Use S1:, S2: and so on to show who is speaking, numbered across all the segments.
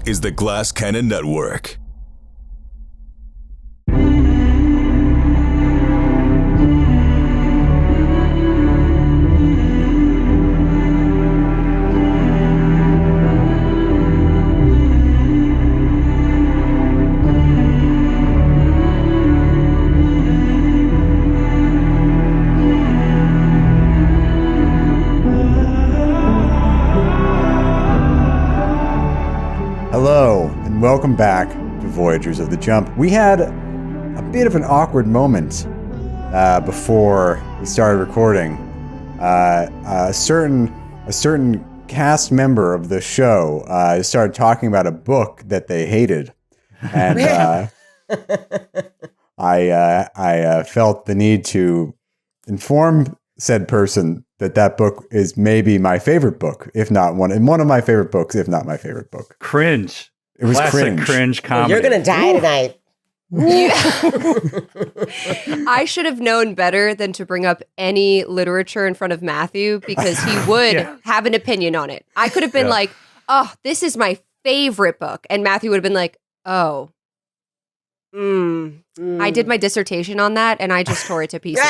S1: is the Glass Cannon Network.
S2: Hello, and welcome back to Voyagers of the Jump. We had a bit of an awkward moment before we started recording. A certain cast member of the show started talking about a book that they hated, and I felt the need to inform said person that book is maybe my favorite book, if not one of my favorite books, if not my favorite book.
S3: Cringe.
S2: It was
S3: classic cringe comedy.
S4: You're gonna die tonight.
S5: I should have known better than to bring up any literature in front of Matthew because he would have an opinion on it. I could have been like, oh, this is my favorite book. And Matthew would have been like, oh, I did my dissertation on that and I just tore it to pieces.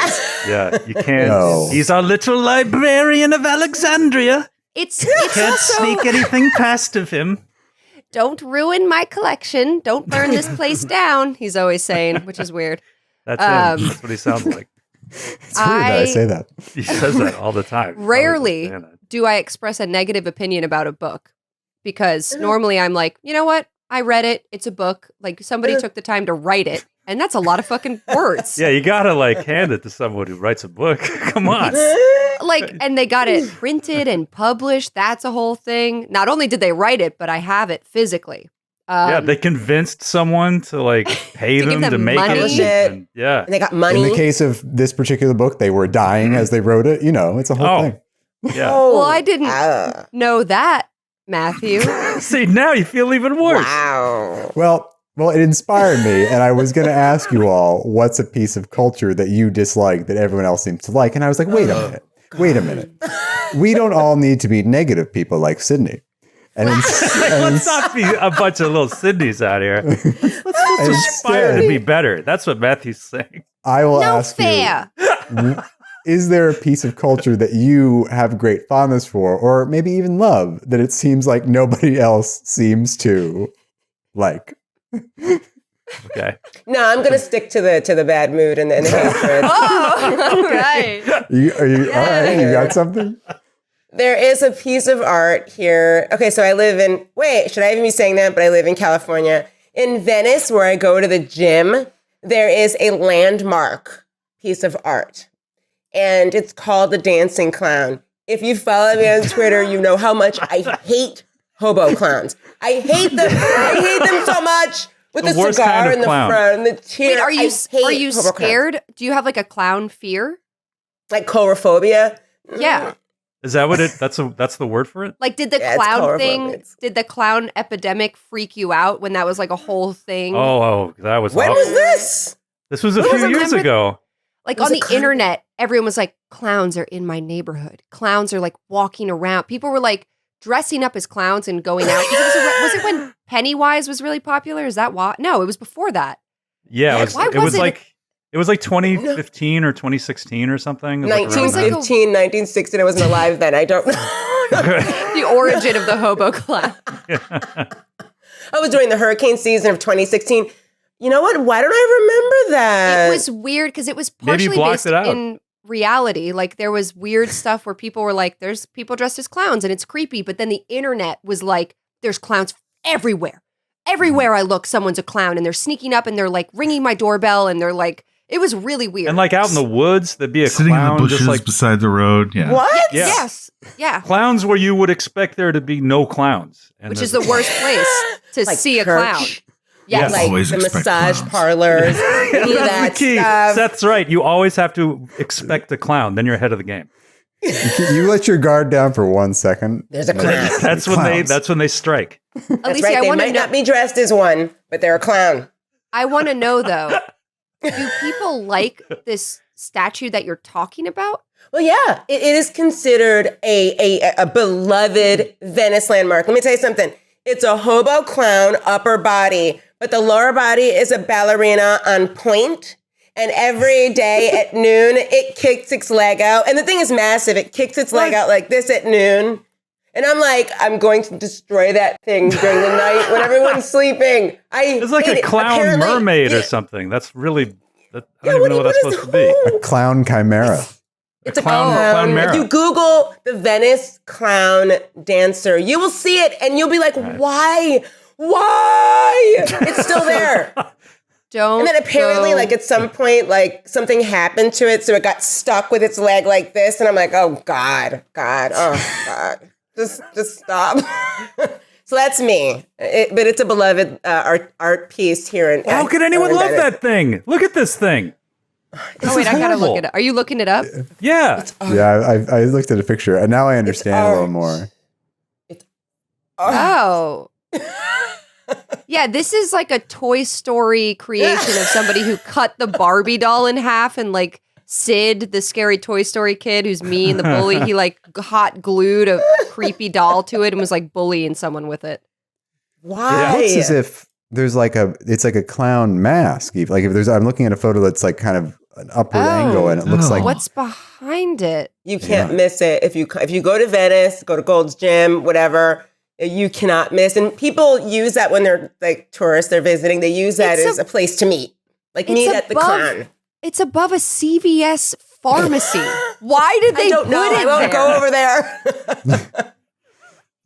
S3: Yeah, you can't.
S2: No.
S3: He's our little librarian of Alexandria.
S5: It's
S3: Can't
S5: also,
S3: sneak anything past of him.
S5: don't ruin my collection. Don't burn this place down, he's always saying, which is weird.
S3: That's him. That's what he sounds like.
S2: It's weird that I say that.
S3: He says that all the time.
S5: Rarely do I express a negative opinion about a book because normally I'm like, you know what? I read it. It's a book. Like somebody took the time to write it. And that's a lot of fucking words.
S3: Yeah, you gotta hand it to someone who writes a book. Come on.
S5: And they got it printed and published. That's a whole thing. Not only did they write it, but I have it physically.
S3: They convinced someone to pay
S5: To give
S3: them to
S5: them
S3: make
S5: money.
S3: it.
S4: And
S3: And
S4: they got money.
S2: In the case of this particular book, they were dying as they wrote it. You know, it's a whole thing.
S3: Yeah.
S5: Well, I didn't know that, Matthew.
S3: See, now you feel even worse.
S4: Wow.
S2: Well, it inspired me, and I was going to ask you all, what's a piece of culture that you dislike that everyone else seems to like? And I was like, wait a minute. We don't all need to be negative people like Sydney. And
S3: Let's not be a bunch of little Sydneys out here. Let's aspire to be better. That's what Matthew's saying.
S2: I will
S5: No
S2: ask
S5: fair.
S2: you, is there a piece of culture that you have great fondness for, or maybe even love, that it seems like nobody else seems to like?
S3: Okay.
S4: No, I'm gonna stick to the bad mood and the hatred.
S5: Oh, all right.
S2: All right, you got something?
S4: There is a piece of art here. Okay, so I live in, should I even be saying that? But I live in California. In Venice, where I go to the gym, there is a landmark piece of art. And it's called The Dancing Clown. If you follow me on Twitter, you know how much I hate hobo clowns. I hate them. I hate them so much. With the
S3: worst
S4: cigar
S3: kind of
S4: in the
S3: clown.
S4: front and the tear.
S5: Wait, are you
S4: hobo clowns.
S5: scared? Do you have a clown fear?
S4: Like coulrophobia?
S5: Yeah.
S3: Is that what that's the word for it?
S5: Did the
S4: Yeah, it's
S5: clown
S4: colorful.
S5: thing, did the clown epidemic freak you out when that was a whole thing?
S3: Oh, that was
S4: When
S3: awful.
S4: was this?
S3: This was a few years ago.
S5: On
S4: Was
S5: the
S4: it clown?
S5: internet, everyone was like, clowns are in my neighborhood. Clowns are walking around. People were dressing up as clowns and going out. Was it when Pennywise was really popular? Is that why? No, it was before that.
S3: Yeah,
S5: Why
S3: it was
S5: wasn't
S3: it was 2015 or 2016 or something. It was around
S4: 1915, 1916. I wasn't alive then. I don't know.
S3: that.
S5: The origin of the hobo clown.
S4: I was during the hurricane season of 2016. You know what? Why don't I remember that?
S5: It was weird because it was
S3: Maybe you
S5: partially
S3: blocked
S5: based
S3: it out.
S5: in reality. There was weird stuff where people were like, there's people dressed as clowns and it's creepy. But then the internet was like, there's clowns everywhere. Everywhere I look, someone's a clown and they're sneaking up and they're ringing my doorbell and they're it was really weird.
S3: And out in the woods, there'd be a
S6: sitting
S3: clown
S6: in the bushes
S3: just
S6: beside the road. Yeah.
S4: What?
S3: Yeah.
S5: Yes. Yeah.
S3: clowns where you would expect there to be no clowns. And
S5: Which is the worst place to see a
S4: church.
S5: clown. Yes.
S4: Like
S6: Always
S4: the
S6: expect
S4: massage
S6: clowns.
S4: parlors. any of
S3: That's
S4: that
S3: the key.
S4: stuff.
S3: Seth's right. You always have to expect a clown. Then you're ahead of the game.
S2: You let your guard down for 1 second.
S4: There's a clown.
S3: That's when they strike.
S4: That's
S5: Alicia,
S4: right.
S5: I
S4: They
S5: want to
S4: might
S5: know.
S4: not be dressed as one, but they're a clown.
S5: I want to know though. Do people like this statue that you're talking about?
S4: Well, yeah, it is considered a beloved Venice landmark. Let me tell you something. It's a hobo clown upper body, but the lower body is a ballerina on point. And every day at noon, it kicks its leg out. And the thing is massive. It kicks its leg out like this at noon. And I'm like, I'm going to destroy that thing during the night when everyone's sleeping.
S3: It's like a clown mermaid or something. That's really, I don't even know what that's supposed to be.
S2: A clown chimera.
S4: It's a clown. If you Google the Venice clown dancer, you will see it and you'll be like, why? Why? It's still there. And then apparently, like at some point, like something happened to it, so it got stuck with its leg like this, and I'm like, oh God, just stop. So that's me, but it's a beloved art piece here.
S3: How could anyone love that thing? Look at this thing.
S5: Oh wait, I gotta look it up. Are you looking it up?
S3: Yeah,
S2: I looked at a picture, and now I understand a little more.
S5: Oh. Yeah, this is like a Toy Story creation of somebody who cut the Barbie doll in half, and like Sid, the scary Toy Story kid who's mean, the bully, he like hot glued a creepy doll to it and was like bullying someone with it.
S4: Why?
S2: It looks as if there's like it's like a clown mask. Like if I'm looking at a photo that's like kind of an upward angle, and it looks like
S5: what's behind it.
S4: You can't miss it if you go to Venice, go to Gold's Gym, whatever. You cannot miss. And people use that when they're like tourists, they're visiting. They use that as a place to meet. Like meet at the clown.
S5: It's above a CVS pharmacy. Why did they put it there?
S4: I won't go over there.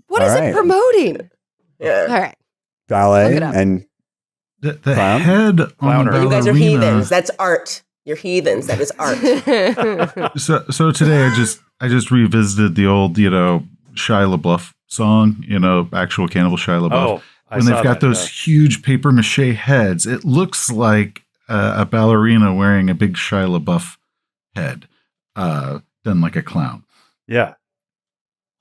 S5: What is it promoting?
S4: Yeah.
S5: All right.
S2: Ballet and
S6: the
S2: clown?
S6: head on the
S4: You guys are
S6: ballerina.
S4: heathens. That's art. You're heathens. That is art.
S6: So today I just revisited the old, Shia LaBeouf song, actual Cannibal Shia LaBeouf.
S3: Oh,
S6: when they've got those huge paper mache heads, it looks like a ballerina wearing a big Shia LaBeouf head, done like a clown.
S3: Yeah.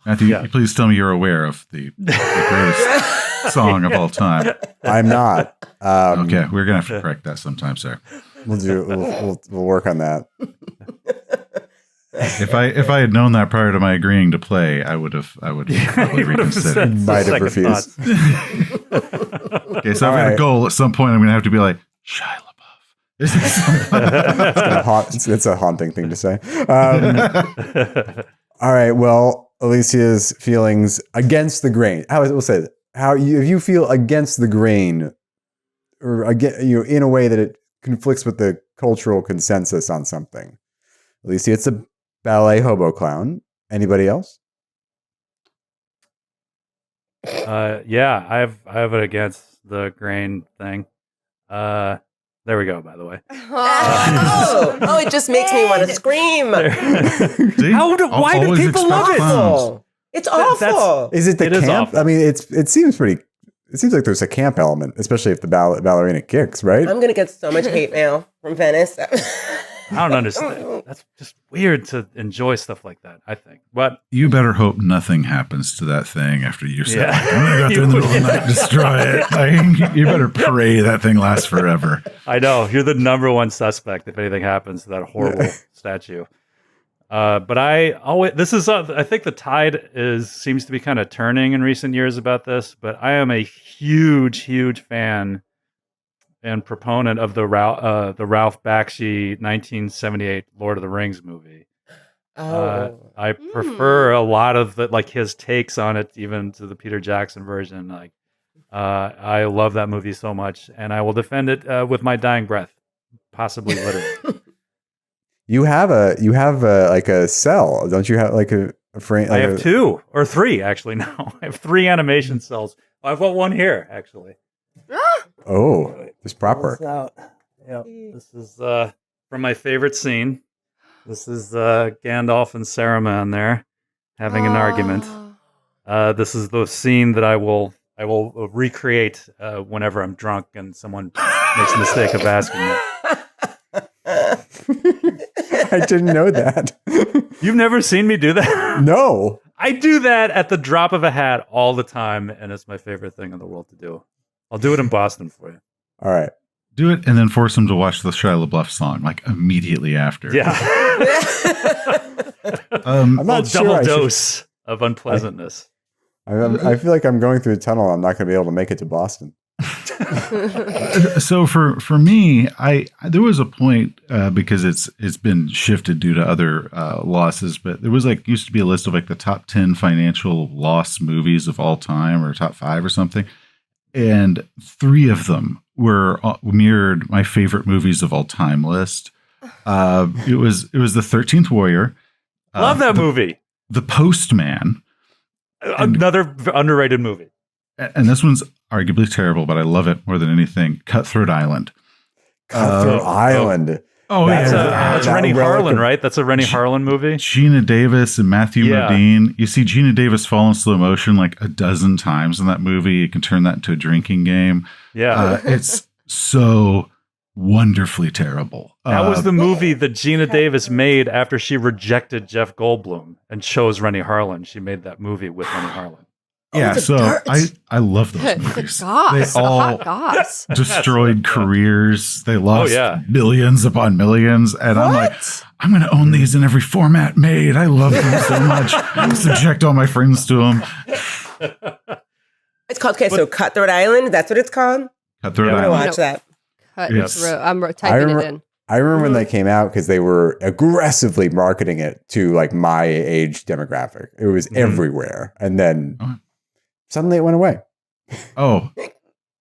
S6: Matthew, please tell me you're aware of the greatest song of all time.
S2: I'm not.
S6: Okay, we're gonna have to correct that sometime, sir.
S2: We'll work on that.
S6: If I had known that prior to my agreeing to play, I would have probably reconsidered.
S2: Might have refused.
S6: Okay, so I've got a goal. At some point, I'm going to have to be like, Shia LaBeouf.
S2: It's a haunting thing to say. All right. Well, Alicia's feelings against the grain. We'll say that. If you feel against the grain, or in a way that it conflicts with the cultural consensus on something. Alicia, it's a ballet hobo clown. Anybody else?
S3: Yeah, I have it against the grain thing. There we go, by the way.
S4: It just makes me want to scream.
S3: Why do people love it?
S6: Clowns.
S4: It's awful.
S2: Is it the
S3: It is
S2: camp?
S3: awful.
S2: I mean, it seems like there's a camp element, especially if the ballerina kicks, right?
S4: I'm going to get so much hate mail from Venice.
S3: I don't understand. That's just weird to enjoy stuff like that, I think. But
S6: You better hope nothing happens to that thing after you say,
S3: Yeah.
S6: I'm going to go out there in the middle of the night and destroy it. Like, you better pray that thing lasts forever.
S3: I know you're the number one suspect if anything happens to that horrible statue. But I think the tide seems to be kind of turning in recent years about this. But I am a huge fan and proponent of the Ralph Bakshi 1978 Lord of the Rings movie. I prefer a lot of his takes on it, even to the Peter Jackson version. I love that movie so much, and I will defend it with my dying breath, possibly literally. You have
S2: a cell, don't you have like a frame?
S3: I have 2 or 3 actually now. I have 3 animation cells. I've got 1 here actually.
S2: Oh, it's proper.
S3: Yeah, this is from my favorite scene. This is Gandalf and Saruman there having an argument. This is the scene that I will recreate whenever I'm drunk and someone makes the mistake of asking me.
S2: I didn't know that.
S3: You've never seen me do that?
S2: No.
S3: I do that at the drop of a hat all the time, and it's my favorite thing in the world to do. I'll do it in Boston for you.
S2: All right.
S6: Do it and then force them to watch the Shia LaBeouf song, like immediately after.
S3: Yeah.
S2: I'm not sure
S3: double dose of unpleasantness.
S2: I feel like I'm going through a tunnel. I'm not going to be able to make it to Boston.
S6: So for me, there was a point because it's been shifted due to other losses, but there was used to be a list of the top 10 financial loss movies of all time, or top 5 or something, and 3 of them were mirrored my favorite movies of all time list. It was The 13th Warrior.
S3: Love that movie.
S6: The Postman.
S3: Another underrated movie.
S6: And this one's arguably terrible, but I love it more than anything. Cutthroat Island.
S2: Cutthroat Island.
S6: Oh,
S3: That's Rennie Harlan, right? That's a Rennie Harlan movie.
S6: Gina Davis and Matthew Modine. You see Gina Davis fall in slow motion a dozen times in that movie. You can turn that into a drinking game.
S3: Yeah.
S6: It's so wonderfully terrible.
S3: That was the movie that Gina Davis made after she rejected Jeff Goldblum and chose Rennie Harlan. She made that movie with Rennie Harlan.
S6: Yeah, so I love those movies.
S5: Goss,
S6: they all destroyed careers. They lost millions upon millions. And I'm like, I'm going to own these in every format made. I love them so much. I subject all my friends to them.
S4: It's called, so Cutthroat Island? That's what it's called?
S6: Cutthroat
S4: I'm
S6: Island.
S4: going to watch that.
S5: I'm typing it in.
S2: I remember when they came out because they were aggressively marketing it to my age demographic. It was everywhere. And then suddenly it went away.
S6: Oh,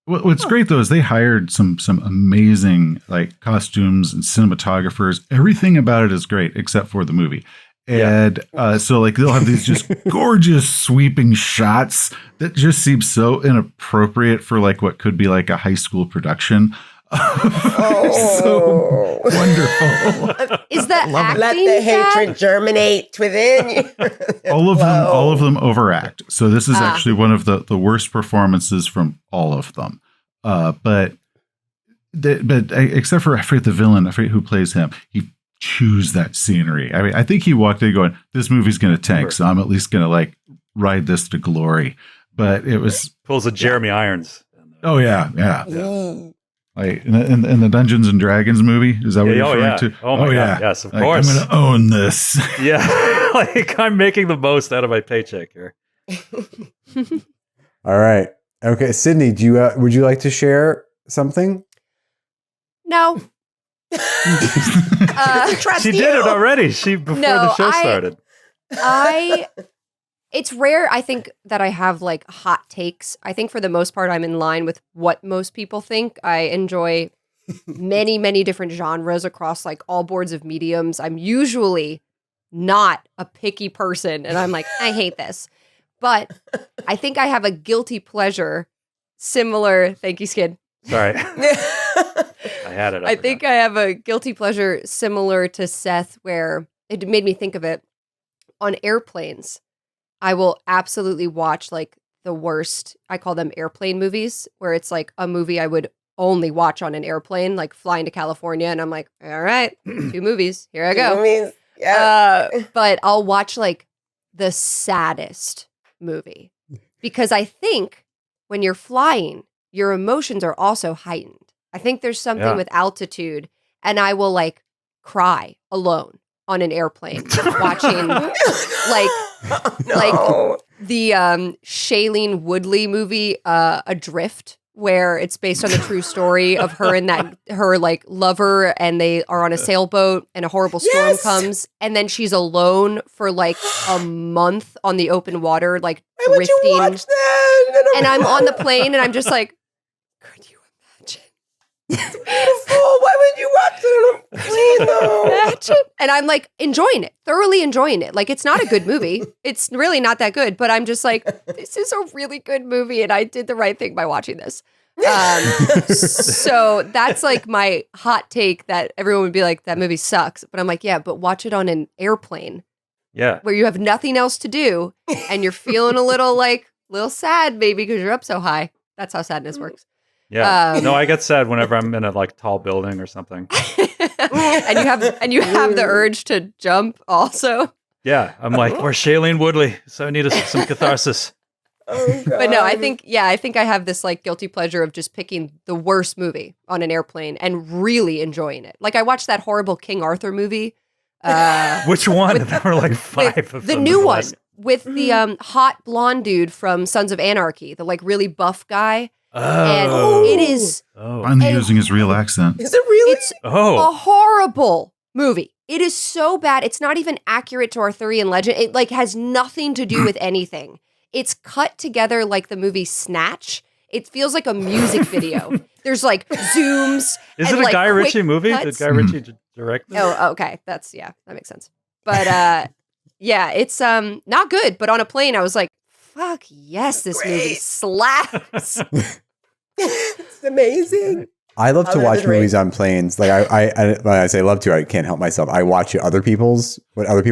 S6: what's great though is they hired some amazing costumes and cinematographers. Everything about it is great except for the movie. And so they'll have these just gorgeous sweeping shots that just seem so inappropriate for what could be a high school production. So wonderful.
S5: Is that acting?
S4: Let the hatred germinate within you.
S6: all of them overact. So this is actually one of the worst performances from all of them. But except for, I forget the villain, I forget who plays him. He chews that scenery. I mean, I think he walked in going, "This movie's going to tank, so I'm at least going to ride this to glory." But it was
S3: pulls a Jeremy Irons.
S6: Oh yeah. In the Dungeons and Dragons movie, is that what you're referring to?
S3: Oh my God. Yes, of course.
S6: I'm going to own this.
S3: Yeah, I'm making the most out of my paycheck here.
S2: All right. Okay, Sydney, would you like to share something?
S5: No.
S3: She did it already. Before the show started.
S5: It's rare, I think, that I have hot takes. I think for the most part, I'm in line with what most people think. I enjoy many, many different genres across all boards of mediums. I'm usually not a picky person, and I'm I hate this. But I think I have a guilty pleasure similar. Thank you, Skid.
S3: Sorry. I had it.
S5: I think I have a guilty pleasure similar to Seth, where it made me think of it. On airplanes, I will absolutely watch the worst, I call them airplane movies, where it's a movie I would only watch on an airplane, flying to California. And I'm all right, 2 movies. Here I go.
S4: Movies. Yeah.
S5: But I'll watch the saddest movie because I think when you're flying, your emotions are also heightened. I think there's something with altitude, and I will cry alone on an airplane watching the Shailene Woodley movie Adrift, where it's based on the true story of her and her lover, and they are on a sailboat and a horrible storm comes, and then she's alone for a month on the open water drifting.
S4: Why would you watch that?
S5: And I'm on the plane and I'm just could you imagine?
S4: It's beautiful. Why would you watch it on a plane though?
S5: Imagine. And I'm enjoying it, thoroughly enjoying it. It's not a good movie. It's really not that good, but I'm just this is a really good movie and I did the right thing by watching this. So that's my hot take that everyone would be that movie sucks. But I'm yeah, but watch it on an airplane.
S3: Yeah.
S5: Where you have nothing else to do and you're feeling a little little sad maybe because you're up so high. That's how sadness works.
S3: Yeah. No, I get sad whenever I'm in a tall building or something.
S5: and you have the urge to jump also.
S3: Yeah. I'm we're Shailene Woodley, so I need some catharsis.
S4: Oh, God.
S5: But no, I think I have this guilty pleasure of just picking the worst movie on an airplane and really enjoying it. I watched that horrible King Arthur movie.
S3: Which one? There were 5 of them.
S5: The new one. with the hot blonde dude from Sons of Anarchy, the like really buff guy. And it is
S6: Finally using his real accent.
S4: Is it really?
S5: it's a horrible movie. It is so bad. It's not even accurate to Arthurian legend. It like has nothing to do with anything. It's cut together like the movie Snatch. It feels like a music video. There's like zooms.
S3: Is
S5: and,
S3: it a
S5: like,
S3: Guy
S5: quick
S3: Ritchie movie?
S5: cuts.
S3: Did Guy Ritchie direct this?
S5: Oh, okay. That makes sense. But yeah, it's not good. But on a plane, I was like, fuck yes, this movie slaps.
S4: It's amazing.
S2: I love to
S4: Other
S2: watch
S4: than rape.
S2: movies on planes. Like I when I say love to, I can't help myself. I watch what other people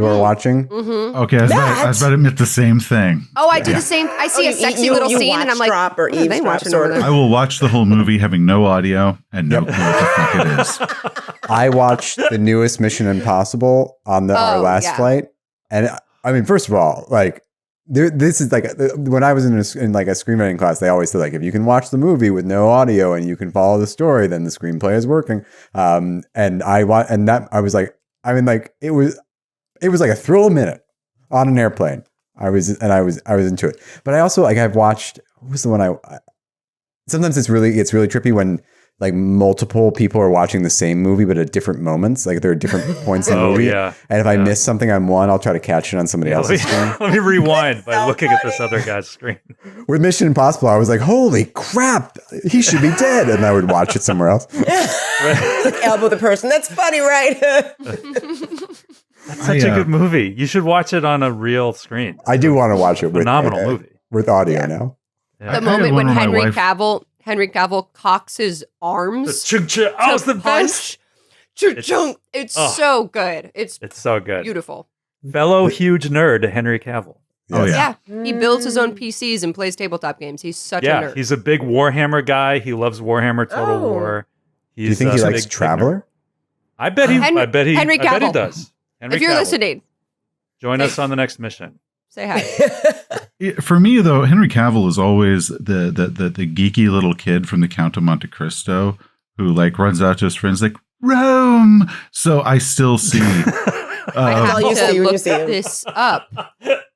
S2: are watching.
S5: Mm-hmm.
S6: Okay, I was about to admit the same thing.
S5: Oh, I do the same. I see a sexy little scene, and I'm like,
S4: drop or
S5: what are they
S4: eavesdrop,
S5: watching
S4: sort
S5: over
S4: of.
S5: there?
S6: I will watch the whole movie having no audio and no clue what the fuck it is.
S2: I watched the newest Mission Impossible on our last flight, and I mean, first of all, like this is like when I was in like a screenwriting class, they always said like if you can watch the movie with no audio and you can follow the story, then the screenplay is working. And I was like, I mean, like it was like a thrill a minute on an airplane. I was into it, but I also like I've watched. What was the one sometimes it's really trippy when like multiple people are watching the same movie but at different moments. Like there are different points in the movie.
S3: Yeah.
S2: And if I miss something on one, I'll try to catch it on somebody else's screen.
S3: Let me rewind by looking at this other guy's screen.
S2: With Mission Impossible, I was like, holy crap, he should be dead. And I would watch it somewhere else.
S4: Like elbow the person. That's funny, right?
S3: That's such a good movie. You should watch it on a real screen.
S2: I do want to watch it with
S3: Phenomenal movie.
S2: With audio now.
S3: Yeah.
S5: The moment when Henry Cavill cocks his arms.
S3: I was the best.
S5: It's so good. It's
S3: so good.
S5: Beautiful.
S3: Fellow huge nerd, Henry Cavill.
S6: Oh yeah.
S5: He builds his own PCs and plays tabletop games. He's such a nerd.
S3: He's a big Warhammer guy. He loves Warhammer Total War.
S2: Do you think he likes Traveler?
S3: I bet he
S5: Henry Cavill.
S3: does. Henry
S5: If you're
S3: Cavill.
S5: listening,
S3: Join us on the next mission.
S5: say hi.
S6: For me though, Henry Cavill is always the geeky little kid from the Count of Monte Cristo who like runs out to his friends like Rome. So I still see.
S5: I have
S4: all you see
S5: to
S4: when you
S5: look
S4: see him.
S5: this up.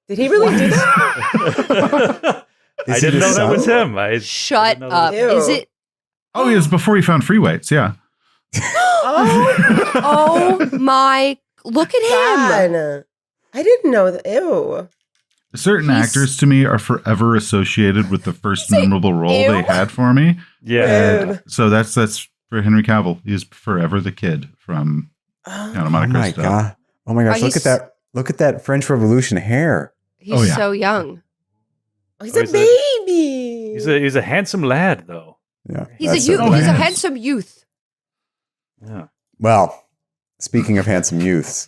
S4: Did he really do that?
S3: I didn't know that was him.
S5: Shut up.
S4: Ew.
S5: Is it?
S6: Oh, it was before he found free weights. Yeah.
S5: Oh my! Look at him.
S4: God. I didn't know that. Ew.
S6: Certain actors to me are forever associated with the first memorable role they had for me.
S3: Yeah.
S6: And so that's for Henry Cavill. He's forever the kid from Count of Monte Cristo.
S2: God. Oh my gosh, look at that. Look at that French Revolution hair.
S5: He's so young.
S4: Oh, he's a baby.
S3: He's a handsome lad, though.
S2: Yeah.
S5: He's a youth. He's a handsome youth.
S3: Yeah.
S2: Well, speaking of handsome youths,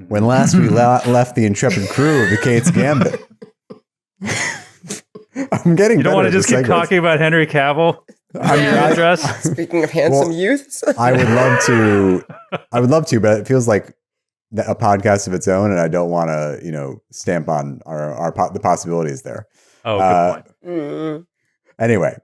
S2: when last we left the intrepid crew of the Kate's Gambit, I'm getting.
S3: You don't want to just keep talking about Henry Cavill?
S4: Speaking of handsome youths,
S2: I would love to. But it feels like a podcast of its own, and I don't want to, stamp on the possibilities there.
S3: Oh, good point.
S2: Anyway,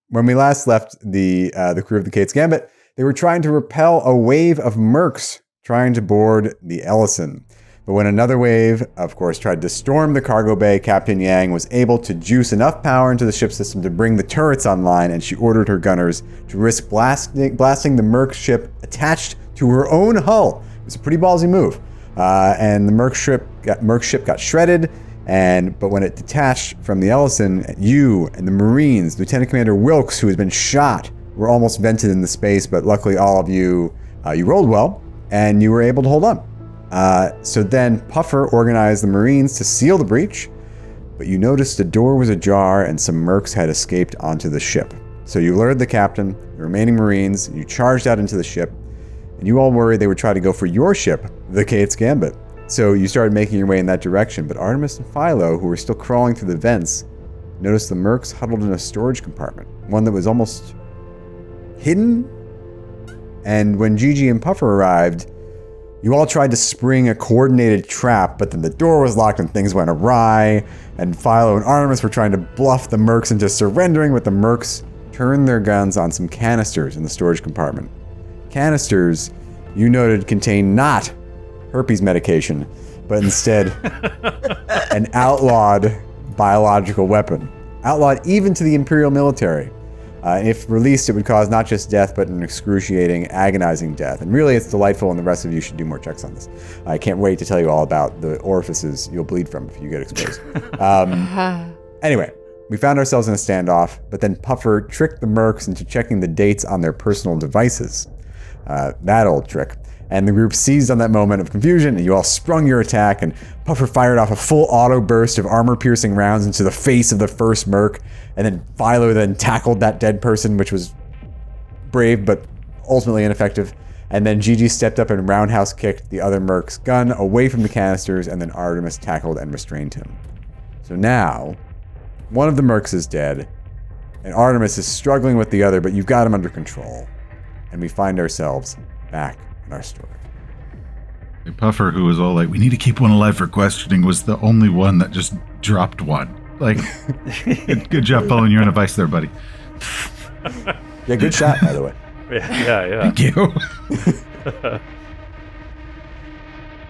S2: when we last left the crew of the Kate's Gambit, they were trying to repel a wave of mercs trying to board the Ellison. But when another wave, of course, tried to storm the cargo bay, Captain Yang was able to juice enough power into the ship system to bring the turrets online, and she ordered her gunners to risk blasting the merc ship attached to her own hull. It was a pretty ballsy move. And the merc ship got shredded, but when it detached from the Ellison, you and the Marines, Lieutenant Commander Wilkes, who has been shot, were almost vented into space, but luckily all of you rolled well, and you were able to hold on. So then Puffer organized the Marines to seal the breach, but you noticed the door was ajar and some mercs had escaped onto the ship. So you lured the captain, the remaining Marines, and you charged out into the ship, and you all worried they would try to go for your ship, the Kate's Gambit. So you started making your way in that direction, but Artemis and Philo, who were still crawling through the vents, noticed the mercs huddled in a storage compartment, one that was almost hidden. And when Gigi and Puffer arrived, you all tried to spring a coordinated trap, but then the door was locked and things went awry, and Philo and Artemis were trying to bluff the mercs into surrendering, but the mercs turned their guns on some canisters in the storage compartment. Canisters, you noted, contain not herpes medication, but instead an outlawed biological weapon. Outlawed even to the Imperial military. If released, it would cause not just death, but an excruciating, agonizing death. And really, it's delightful, and the rest of you should do more checks on this. I can't wait to tell you all about the orifices you'll bleed from if you get exposed. Anyway, we found ourselves in a standoff, but then Puffer tricked the mercs into checking the dates on their personal devices. That old trick. And the group seized on that moment of confusion, and you all sprung your attack, and Puffer fired off a full auto burst of armor-piercing rounds into the face of the first merc, and then Philo then tackled that dead person, which was brave but ultimately ineffective. And then Gigi stepped up and roundhouse kicked the other merc's gun away from the canisters, and then Artemis tackled and restrained him. So now, one of the mercs is dead, and Artemis is struggling with the other, but you've got him under control. And we find ourselves back in our story.
S6: The Puffer, who was all like, we need to keep one alive for questioning, was the only one that just dropped one. Like, good job following your own advice there, buddy.
S2: Yeah, good shot, by the way.
S3: Yeah.
S6: Thank you.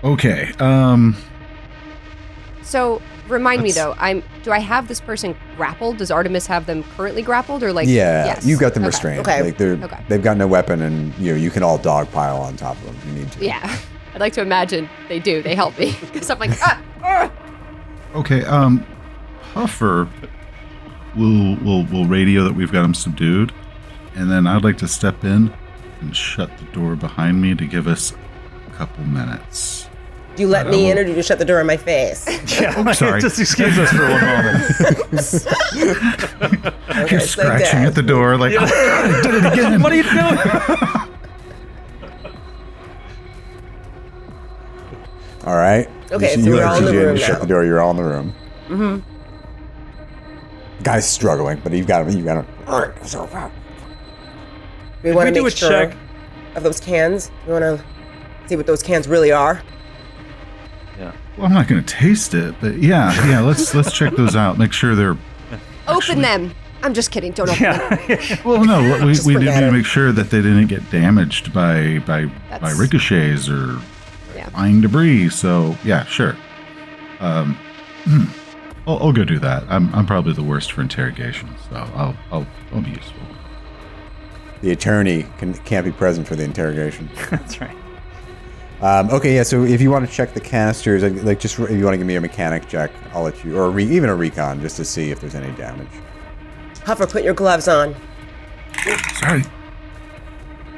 S6: Okay.
S5: So remind me though, do I have this person grappled? Does Artemis have them currently grappled, or like?
S2: Yeah,
S5: yes.
S2: you've got them
S5: Okay.
S2: restrained.
S4: Okay.
S2: Like they've got no weapon, and you can all dogpile on top of them if you need to.
S5: Yeah, I'd like to imagine they do. They help me because I'm like,
S6: Okay. Puffer will radio that we've got him subdued, and then I'd like to step in and shut the door behind me to give us a couple minutes.
S4: Do you let me in, or do you just shut the door in my face?
S3: Yeah,
S6: sorry.
S3: just excuse us for one moment.
S6: You're scratching at the door like, oh my God, I did it again.
S3: What are you doing?
S2: All right.
S4: Okay,
S2: You
S4: so we're
S2: let
S4: all in the
S2: Gigi
S4: room
S2: You shut
S4: now.
S2: the door. You're all in the room. Mm-hmm. Guy's struggling, but you've got him. You got him.
S4: We want
S3: we
S4: to
S3: do
S4: make
S3: a
S4: sure
S3: check?
S4: of those cans. We want to see what those cans really are.
S6: Well, I'm not going to taste it, but yeah. Let's check those out. Make sure they're.
S5: open them. I'm just kidding. Don't open them.
S6: Well, no, we do need
S4: forget
S6: to
S4: it.
S6: make sure that they didn't get damaged by
S5: That's-
S6: ricochets or
S5: Yeah.
S6: flying debris. So yeah, sure. I'll go do that. I'm probably the worst for interrogation, so I'll be useful.
S2: The attorney can't be present for the interrogation.
S3: That's right.
S2: Okay, yeah. So if you want to check the canisters, like just if you want to give me a mechanic check, I'll let you, or even a recon, just to see if there's any damage.
S4: Puffer, put your gloves on.
S6: Sorry.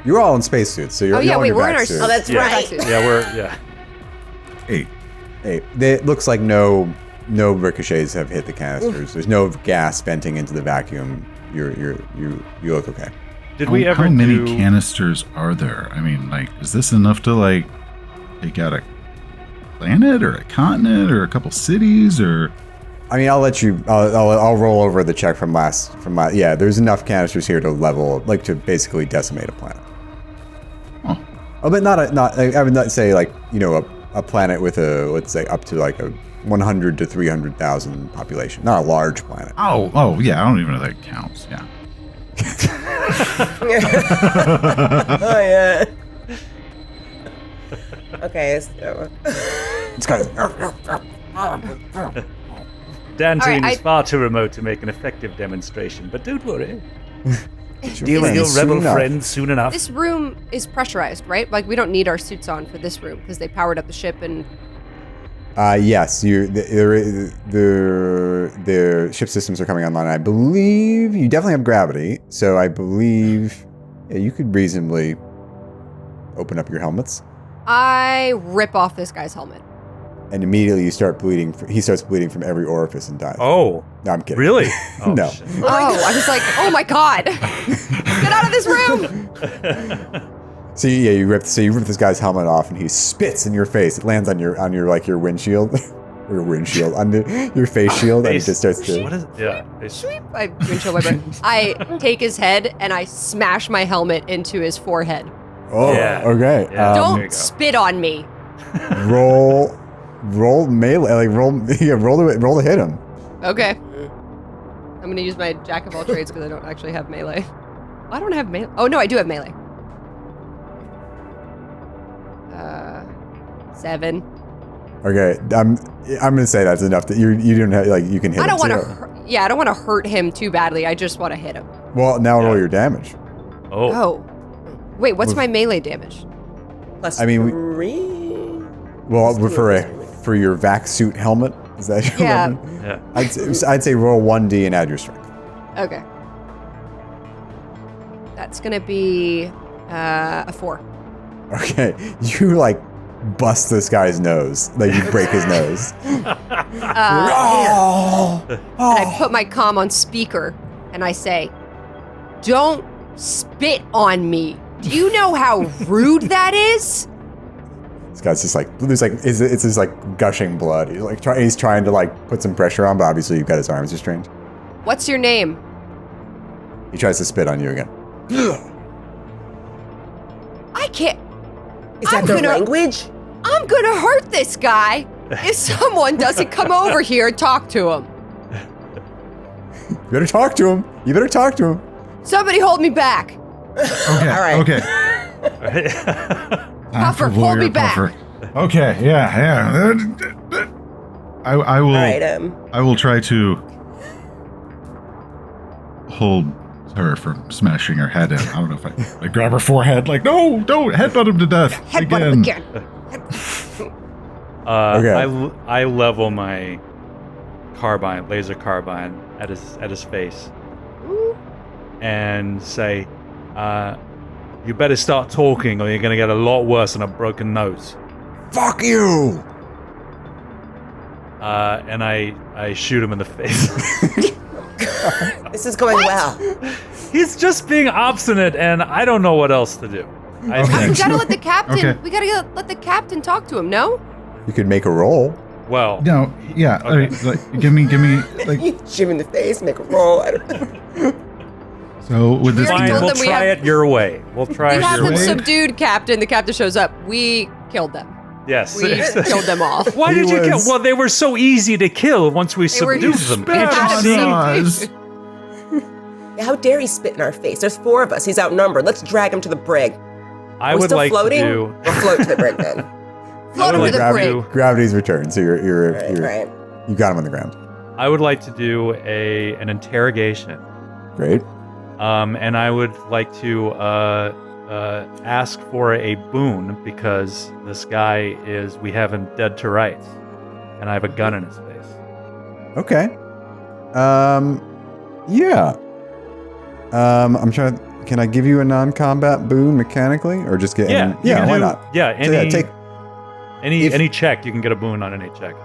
S2: You're all in spacesuits, so you're.
S5: Oh, yeah,
S2: all
S5: wait,
S2: your
S5: we're in
S2: back
S5: our-
S2: suits.
S4: Oh, that's
S3: Yeah.
S4: right.
S3: Yeah.
S6: Hey,
S2: Hey, it looks like no ricochets have hit the canisters. There's no gas venting into the vacuum. You look okay.
S3: Did we ever
S6: how many
S3: do?
S6: canisters are there? I mean, like, is this enough to like take out a planet or a continent or a couple cities or?
S2: I mean, I'll let you. I'll roll over the check from last. Yeah, there's enough canisters here to level, like, to basically decimate a planet.
S6: Oh,
S2: Oh, but I would not say like a planet with let's say up to like a 100 to 300,000 population, not a large planet.
S6: oh, yeah. I don't even know that counts. Yeah.
S4: Oh, yeah. Okay, so
S2: It's kind
S3: Dantine
S5: All right,
S3: is far too remote to make an effective demonstration, but don't worry. Deal
S2: friends
S3: with your
S2: soon
S3: rebel
S2: enough.
S3: friends soon enough.
S5: This room is pressurized, right? Like, we don't need our suits on for this room because they powered up the ship and.
S2: Yes, the ship systems are coming online. I believe you definitely have gravity, so I believe you could reasonably open up your helmets,
S5: I rip off this guy's helmet.
S2: and immediately you start bleeding. He starts bleeding from every orifice and dies.
S3: Oh,
S2: No, I'm kidding.
S3: really? Oh,
S2: No.
S3: shit.
S5: I was like, oh my God. Get out of this room.
S2: So yeah, you rip this guy's helmet off, and he spits in your face. It lands on your windshield, or your windshield, under your face shield, and it just starts to.
S3: What is? Yeah. Face-
S5: I windshield wiper. I take his head and I smash my helmet into his forehead.
S2: Oh,
S3: Yeah.
S2: okay.
S3: Yeah. There you
S5: Don't
S3: go.
S5: spit on me.
S2: Roll melee, like roll to hit him.
S5: Okay. I'm gonna use my jack of all trades because I don't actually have melee. I don't have melee. Oh no, I do have melee. 7.
S2: Okay, I'm gonna say that's enough that you don't have, like, you can hit
S5: I don't
S2: him
S5: want
S2: too.
S5: to. I don't want to hurt him too badly. I just want to hit him.
S2: Well, now
S3: Yeah.
S2: roll your damage.
S3: Oh.
S5: Oh, wait. What's my melee damage?
S4: Plus
S2: I mean,
S4: 3.
S2: Well, for your vac suit helmet, is that your
S5: Yeah.
S2: weapon?
S3: Yeah.
S2: I'd say roll 1d and add your strength.
S5: Okay. That's gonna be a 4.
S2: Okay, you like bust this guy's nose, like you break his nose.
S5: And I put my comm on speaker and I say, "Don't spit on me. Do you know how rude that is?"
S2: This guy's just like it's just like gushing blood. He's trying to like put some pressure on, but obviously you've got his arms restrained.
S5: What's your name?
S2: He tries to spit on you again.
S5: I can't.
S4: Is that
S5: I'm
S4: their
S5: gonna-
S4: language?
S5: I'm gonna hurt this guy if someone doesn't come over here and talk to him.
S2: You better talk to him. You better talk to him.
S5: Somebody hold me back.
S6: Okay.
S4: All right.
S6: Okay. Time
S5: Puffer,
S6: for
S5: pull
S6: lawyer
S5: me back.
S6: Puffer. Okay. Yeah. I will.
S4: All right,
S6: I will try to hold her from smashing her head in. I don't know if I grab her forehead. Like, no, don't headbutt him to death
S5: Headbutt him again.
S2: Okay.
S3: I level my carbine, laser carbine, at his face, and say, "You better start talking, or you're gonna get a lot worse than a broken nose."
S2: Fuck you!
S3: And I shoot him in the face.
S4: This is going well.
S3: He's just being obstinate, and I don't know what else to do. I
S5: We
S3: think,
S5: gotta let the captain.
S6: Okay.
S5: We gotta let the captain talk to him. No.
S2: You could make a roll.
S3: well,
S6: No. Yeah.
S3: Okay.
S6: Like, give me. Like.
S4: You shoot him in the face, make a roll. I don't know.
S6: So with this.
S5: We already
S3: fine,
S5: told
S3: we'll
S5: them we
S3: try
S5: have-
S3: it your way. We'll try
S5: We
S3: it
S5: have
S3: your
S5: them
S3: way.
S5: subdued, Captain. The captain shows up. We killed them.
S3: Yes.
S5: We killed them all.
S3: Why
S2: He
S3: did you kill?
S2: was-
S3: Well, they were so easy to kill once we
S5: were
S3: subdued them.
S5: We had
S3: Can't you
S5: them
S3: see?
S5: subdued.
S4: How dare he spit in our face? There's 4 of us. He's outnumbered. Let's drag him to the brig.
S3: I
S4: Are we
S3: would
S4: still
S3: like
S4: floating?
S3: to do.
S4: We'll float to the brig then.
S5: Float him
S3: would
S5: to the
S3: grab
S5: brig.
S2: Gravity's returned, so you're
S4: Right.
S2: you got him on the ground.
S3: I would like to do an interrogation,
S2: Great.
S3: and I would like to ask for a boon because this guy we have him dead to rights, and I have a gun in his face.
S2: Okay. Yeah. I'm trying to. Can I give you a non-combat boon mechanically, or just get?
S3: Yeah, you can
S2: why
S3: do-
S2: not?
S3: Yeah,
S2: So yeah, take.
S3: any check you can get a boon on any check.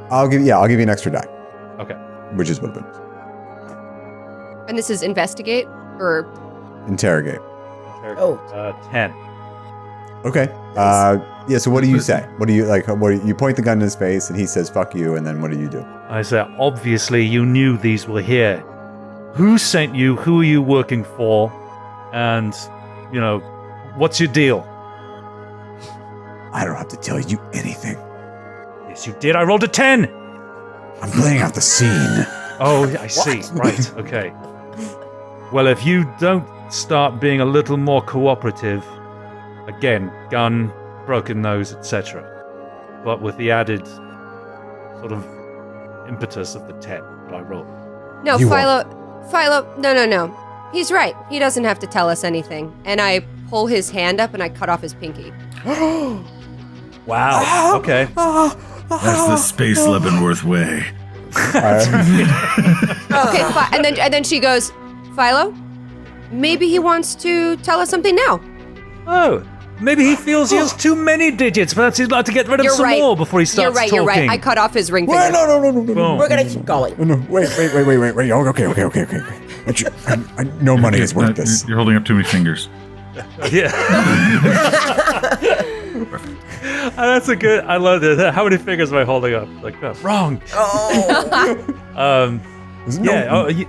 S2: I'll give you an extra die,
S3: Okay.
S2: which is what it is.
S5: And this is investigate or
S2: Interrogate.
S4: Oh.
S3: 10.
S2: Okay. Yeah. So what do you say? What do you like? You point the gun in his face, and he says "fuck you," and then what do you do?
S3: I said, obviously you knew these were here. Who sent you? Who are you working for? And, what's your deal?
S2: I don't have to tell you anything.
S3: Yes, you did. I rolled a 10.
S2: I'm laying out the scene.
S3: Oh, I see. Right. Okay. Well, if you don't start being a little more cooperative, again, gun, broken nose, etc. But with the added sort of impetus of the 10 that I rolled.
S5: no,
S2: You
S5: Philo. No. He's right. He doesn't have to tell us anything. And I pull his hand up and I cut off his pinky.
S3: Wow. Okay.
S6: That's the space Leavenworth way.
S5: Okay, and then she goes, Philo, maybe he wants to tell us something now.
S3: Oh, maybe he feels he has too many digits. Perhaps he'd like to get rid of
S5: You're
S3: some
S5: right.
S3: more before he starts talking.
S5: You're right. I cut off his ring
S2: Wait,
S5: finger.
S2: no.
S3: Boom.
S4: We're going to keep going.
S2: No, wait. Okay. No money is worth this.
S6: You're holding up too many fingers.
S3: Yeah. That's a good. I love this. How many fingers am I holding up? Like wrong.
S4: Oh.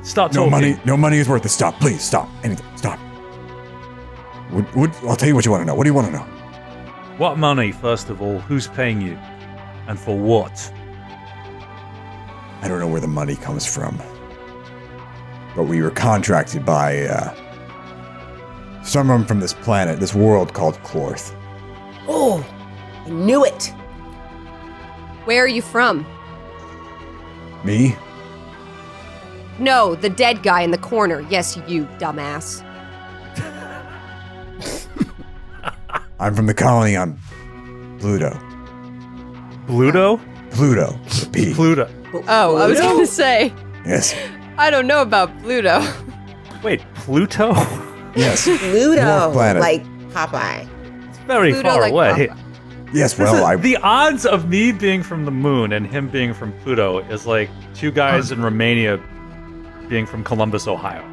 S3: Start
S2: No
S3: talking.
S2: money is worth it. Stop, please, stop. Anything, stop. I'll tell you what you want to know. What do you want to know?
S3: What money, first of all? Who's paying you, and for what?
S2: I don't know where the money comes from, but we were contracted by someone from this planet, this world called Clorth.
S4: Oh, I knew it.
S5: Where are you from?
S2: Me?
S5: No, the dead guy in the corner. Yes, you dumbass.
S2: I'm from the colony on Pluto.
S3: Pluto?
S2: Pluto. With a P.
S3: Pluto.
S5: Oh, I was going to say,
S2: Yes.
S5: I don't know about Pluto.
S3: Wait, Pluto?
S2: Yes.
S4: Pluto,
S2: Dwarf planet.
S4: like Popeye.
S3: It's very
S5: Pluto
S3: far
S5: like
S3: away.
S5: Papa.
S2: Yes,
S3: This is-
S2: well,
S3: the odds of me being from the moon and him being from Pluto is like two guys in Romania being from Columbus, Ohio.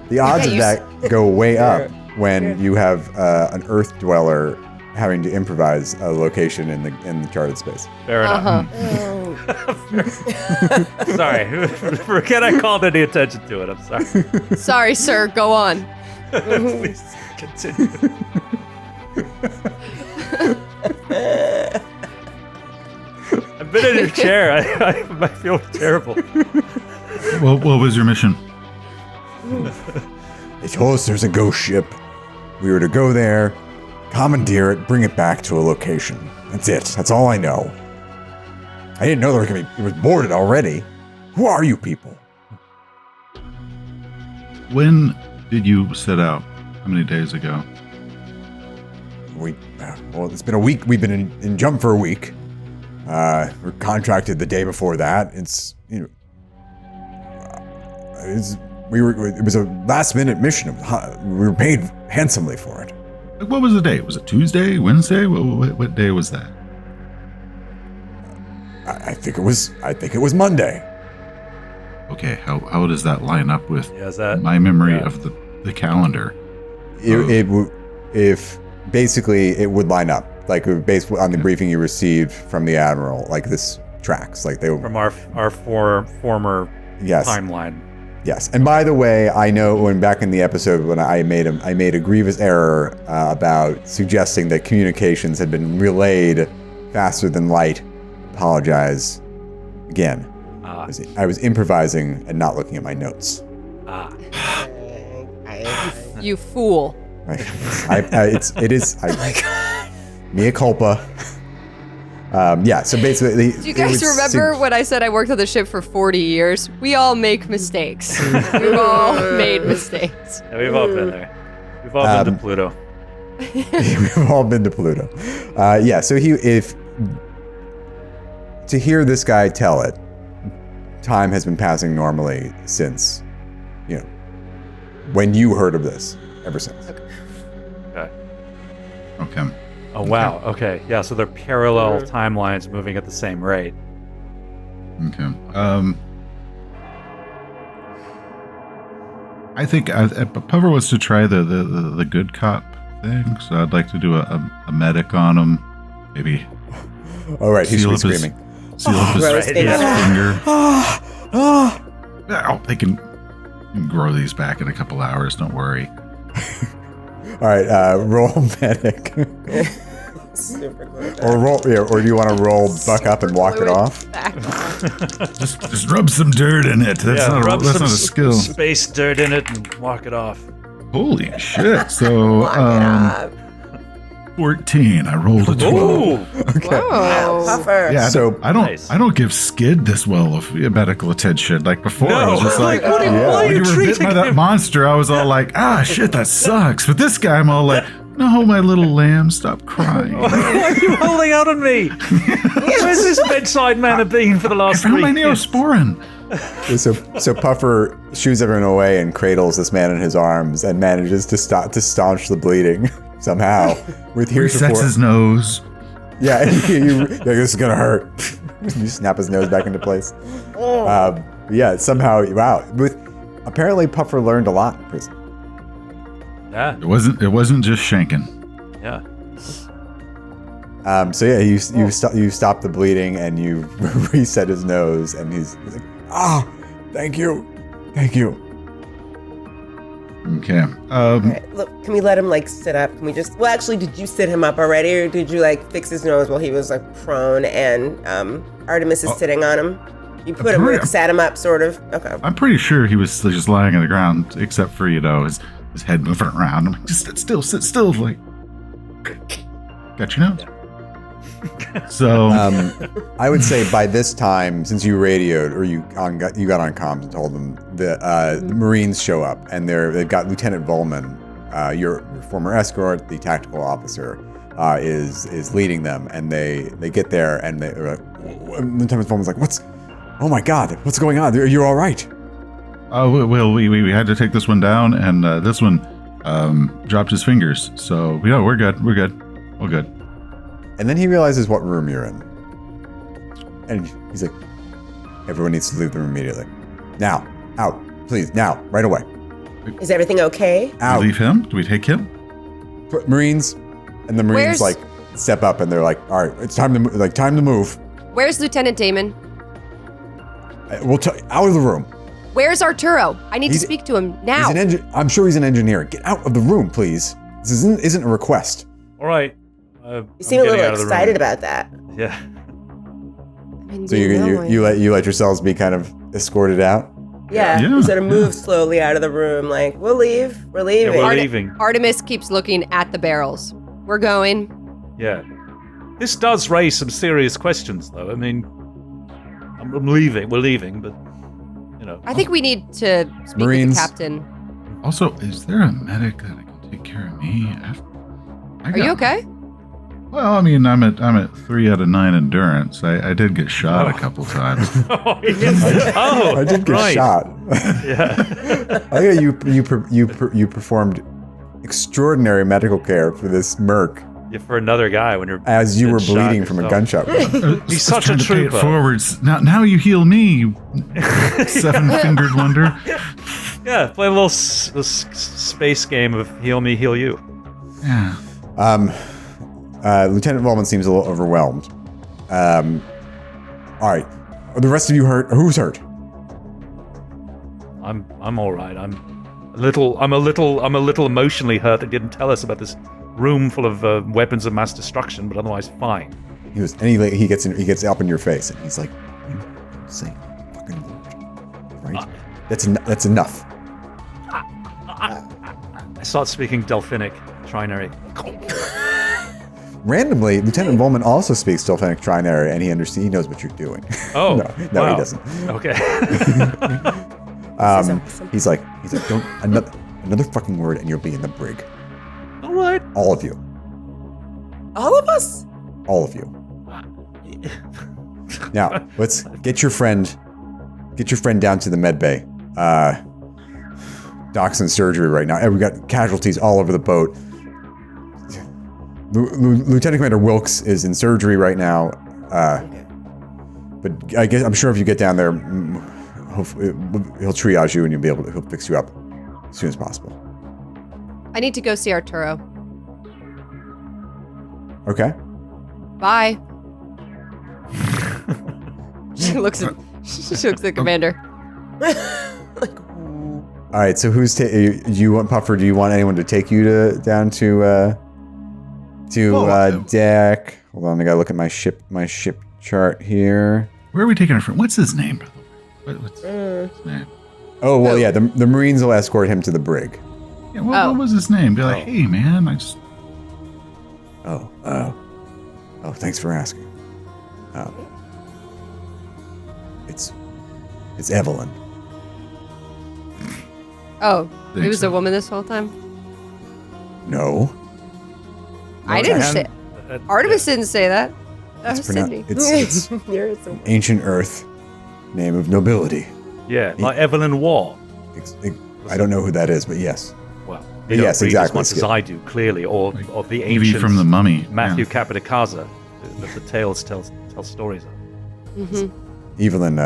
S2: the odds of
S5: Yeah,
S2: that go way up when you have an Earth dweller having to improvise a location in the charted space.
S3: Fair enough. Sorry. Forget I called any attention to it. I'm sorry.
S5: Sorry, sir. Go on.
S3: Please continue. I've been in your chair. I feel terrible.
S6: Well, what was your mission?
S2: They told us there's a ghost ship. We were to go there, commandeer it, bring it back to a location. That's it. That's all I know. I didn't know there was it was boarded already. Who are you people?
S6: When did you set out? How many days ago?
S2: Well, it's been a week. We've been in jump for a week. We're contracted the day before that. It was a last minute mission. We were paid handsomely for it.
S6: Like, what was the date? Was it Tuesday, Wednesday? What day was that?
S2: I think it was Monday.
S6: Okay, how does that line up with
S3: Yeah, is that
S6: my memory of the calendar?
S2: If basically it would line up, like based on the briefing you received from the admiral, like this tracks, like they
S3: from our former
S2: yes.
S3: timeline?
S2: Yes, and by the way, I know when back in the episode when I made a grievous error about suggesting that communications had been relayed faster than light. Apologize again. I was improvising and not looking at my notes.
S5: You fool.
S2: Mea culpa. Yeah, so basically...
S5: Do you guys remember when I said I worked on the ship for 40 years? We all make mistakes. We've all made mistakes.
S3: Yeah, we've all been there. We've all been to Pluto.
S2: We've all been to Pluto. Yeah, so to hear this guy tell it, time has been passing normally since, when you heard of this, ever since.
S3: Okay.
S6: Okay.
S3: Oh, wow. Okay. Yeah, so they're parallel timelines moving at the same rate.
S6: Okay. I think Puffer wants to try the good cop thing, so I'd like to do a medic on him. Maybe.
S2: All right, he's
S6: seal up
S2: screaming.
S6: Seal up his finger. Oh, they can grow these back in a couple hours. Don't worry.
S2: All right, roll medic.
S4: Super good.
S2: Or do you want to roll buck up and walk it off?
S6: Just rub some dirt in it. That's not a skill.
S3: Space dirt in it and walk it off.
S6: Holy shit! So 14. I rolled a 12.
S3: Ooh!
S2: Okay.
S5: Whoa.
S4: Puffer.
S6: Yeah,
S2: So-
S6: I don't.
S3: Nice.
S6: I don't give Skid this well of medical attention. Like before, I was
S3: No.
S6: just like,
S3: What are you-
S2: yeah.
S3: why are
S6: when
S3: you
S6: you were bit
S3: treating
S6: by that
S3: him?
S6: monster, I was all like, shit, that sucks. But this guy, I'm all like, no, my little lamb, stop crying.
S3: Why are you holding out on me? Where's this bedside manner been for the
S6: I
S3: last
S6: found
S3: 3
S6: my
S3: years?
S6: Neosporin.
S2: So Puffer shoos everyone away and cradles this man in his arms and manages to staunch the bleeding somehow. With
S6: Resets his nose.
S2: Yeah, this is gonna hurt. You snap his nose back into place. Yeah, somehow, wow. Apparently Puffer learned a lot in prison.
S3: Yeah,
S6: It wasn't just shanking.
S3: yeah.
S2: So yeah, you stop the bleeding and you reset his nose, and he's like, thank you.
S6: Okay.
S4: Alright, look, can we let him sit up? Can we just? Well, actually, did you sit him up already, or did you fix his nose while he was prone and Artemis is sitting on him? You put him, sat him up, sort of. Okay.
S6: I'm pretty sure he was just lying on the ground, except for his head moving around. I'm like, just sit still. Got your nose. So
S2: I would say by this time, since you radioed or you got on comms and told them the Marines show up, and they've got Lieutenant Volman, your former escort, the tactical officer, is leading them, and they get there, and Lieutenant Volman's like, oh my God, what's going on? You're all right?
S6: Oh, well, we had to take this one down, and this one dropped his fingers. So, yeah, we're good. We're good. We're good.
S2: And then he realizes what room you're in. And he's like, everyone needs to leave the room immediately. Now. Out. Please. Now. Right away.
S4: Is everything okay?
S2: Out.
S6: Do we leave him? Do we take him?
S2: Marines. And the Marines, step up, and they're like, all right, it's time to move.
S5: Where's Lieutenant Damon?
S2: Out of the room.
S5: Where's Arturo? I need to speak to him now.
S2: I'm sure he's an engineer. Get out of the room, please. This isn't a request.
S3: All right.
S4: You seem a little excited about that.
S3: Yeah.
S5: I mean,
S2: So you let yourselves be kind of escorted out?
S4: Yeah. You sort of move slowly out of the room, like, we'll leave. We're leaving.
S3: Yeah, we're leaving.
S5: Artemis keeps looking at the barrels. We're going.
S3: Yeah. This does raise some serious questions, though. I mean, I'm leaving. We're leaving, but, you know.
S5: I think we need to speak
S2: Marines.
S5: with the captain.
S6: Also, is there a medic that can take care of me?
S5: Are you okay?
S6: Well, I mean, I'm at 3 out of 9 endurance. I did get shot a couple times.
S3: Oh, yes.
S2: I did get
S3: right.
S2: shot.
S3: Yeah.
S2: I think you performed extraordinary medical care for this merc
S3: Yeah, for another guy when you're
S2: as you were
S3: shot
S2: bleeding from a
S3: yourself.
S2: gunshot.
S3: He's such a
S6: trying to pay it
S3: trooper.
S6: forwards. Now you heal me, you seven-fingered wonder.
S3: Yeah, play a little space game of heal me, heal you.
S6: Yeah.
S2: Lieutenant Volman seems a little overwhelmed. All right, are the rest of you hurt? Who's hurt?
S3: I'm all right. I'm a little emotionally hurt. They didn't tell us about this room full of weapons of mass destruction, but otherwise fine.
S2: He gets up in your face, and he's like, "You don't say a fucking word, right? That's enough."
S3: I start speaking Delphinic Trinary.
S2: Randomly, Lieutenant Volman also speaks Delphinic Trinary, and he knows what you're doing.
S3: Oh,
S2: no,
S3: wow.
S2: he doesn't.
S3: Okay.
S2: He's like, don't another fucking word, and you'll be in the brig.
S3: All right.
S2: All of you.
S4: All of us?
S2: All of you. Now, let's get your friend down to the med bay. Doc's in surgery right now. And we got casualties all over the boat. Lieutenant Commander Wilkes is in surgery right now. But I'm sure if you get down there, hopefully he'll triage you and he'll fix you up as soon as possible.
S5: I need to go see Arturo.
S2: Okay.
S5: Bye. She looks at the commander.
S2: All right. So do you want Puffer? Do you want anyone to take you down to deck? Hold on, I gotta look at my ship chart here.
S6: Where are we taking her from? What's his name? What's his name?
S2: Oh well, yeah. The Marines will escort him to the brig.
S6: Yeah, what was his name? Be like, hey man, I just.
S2: Oh, thanks for asking. It's Evelyn.
S5: Oh,
S6: Think
S5: he was
S6: so.
S5: a woman this whole time?
S2: No.
S5: I didn't say. Artemis didn't say that. That was
S2: It's
S5: Cindy.
S2: It's
S4: You're so
S2: ancient Earth, name of nobility.
S3: Yeah, like Evelyn Waugh.
S2: I don't know who that is, but yes.
S3: Well,
S2: But
S3: you
S2: yes,
S3: don't read
S2: exactly.
S3: as much as I do, clearly, or the
S6: Evie
S3: ancients.
S6: from the Mummy.
S3: Matthew
S6: Yeah.
S3: Capodicasa, that the tales tell stories of.
S2: Evelyn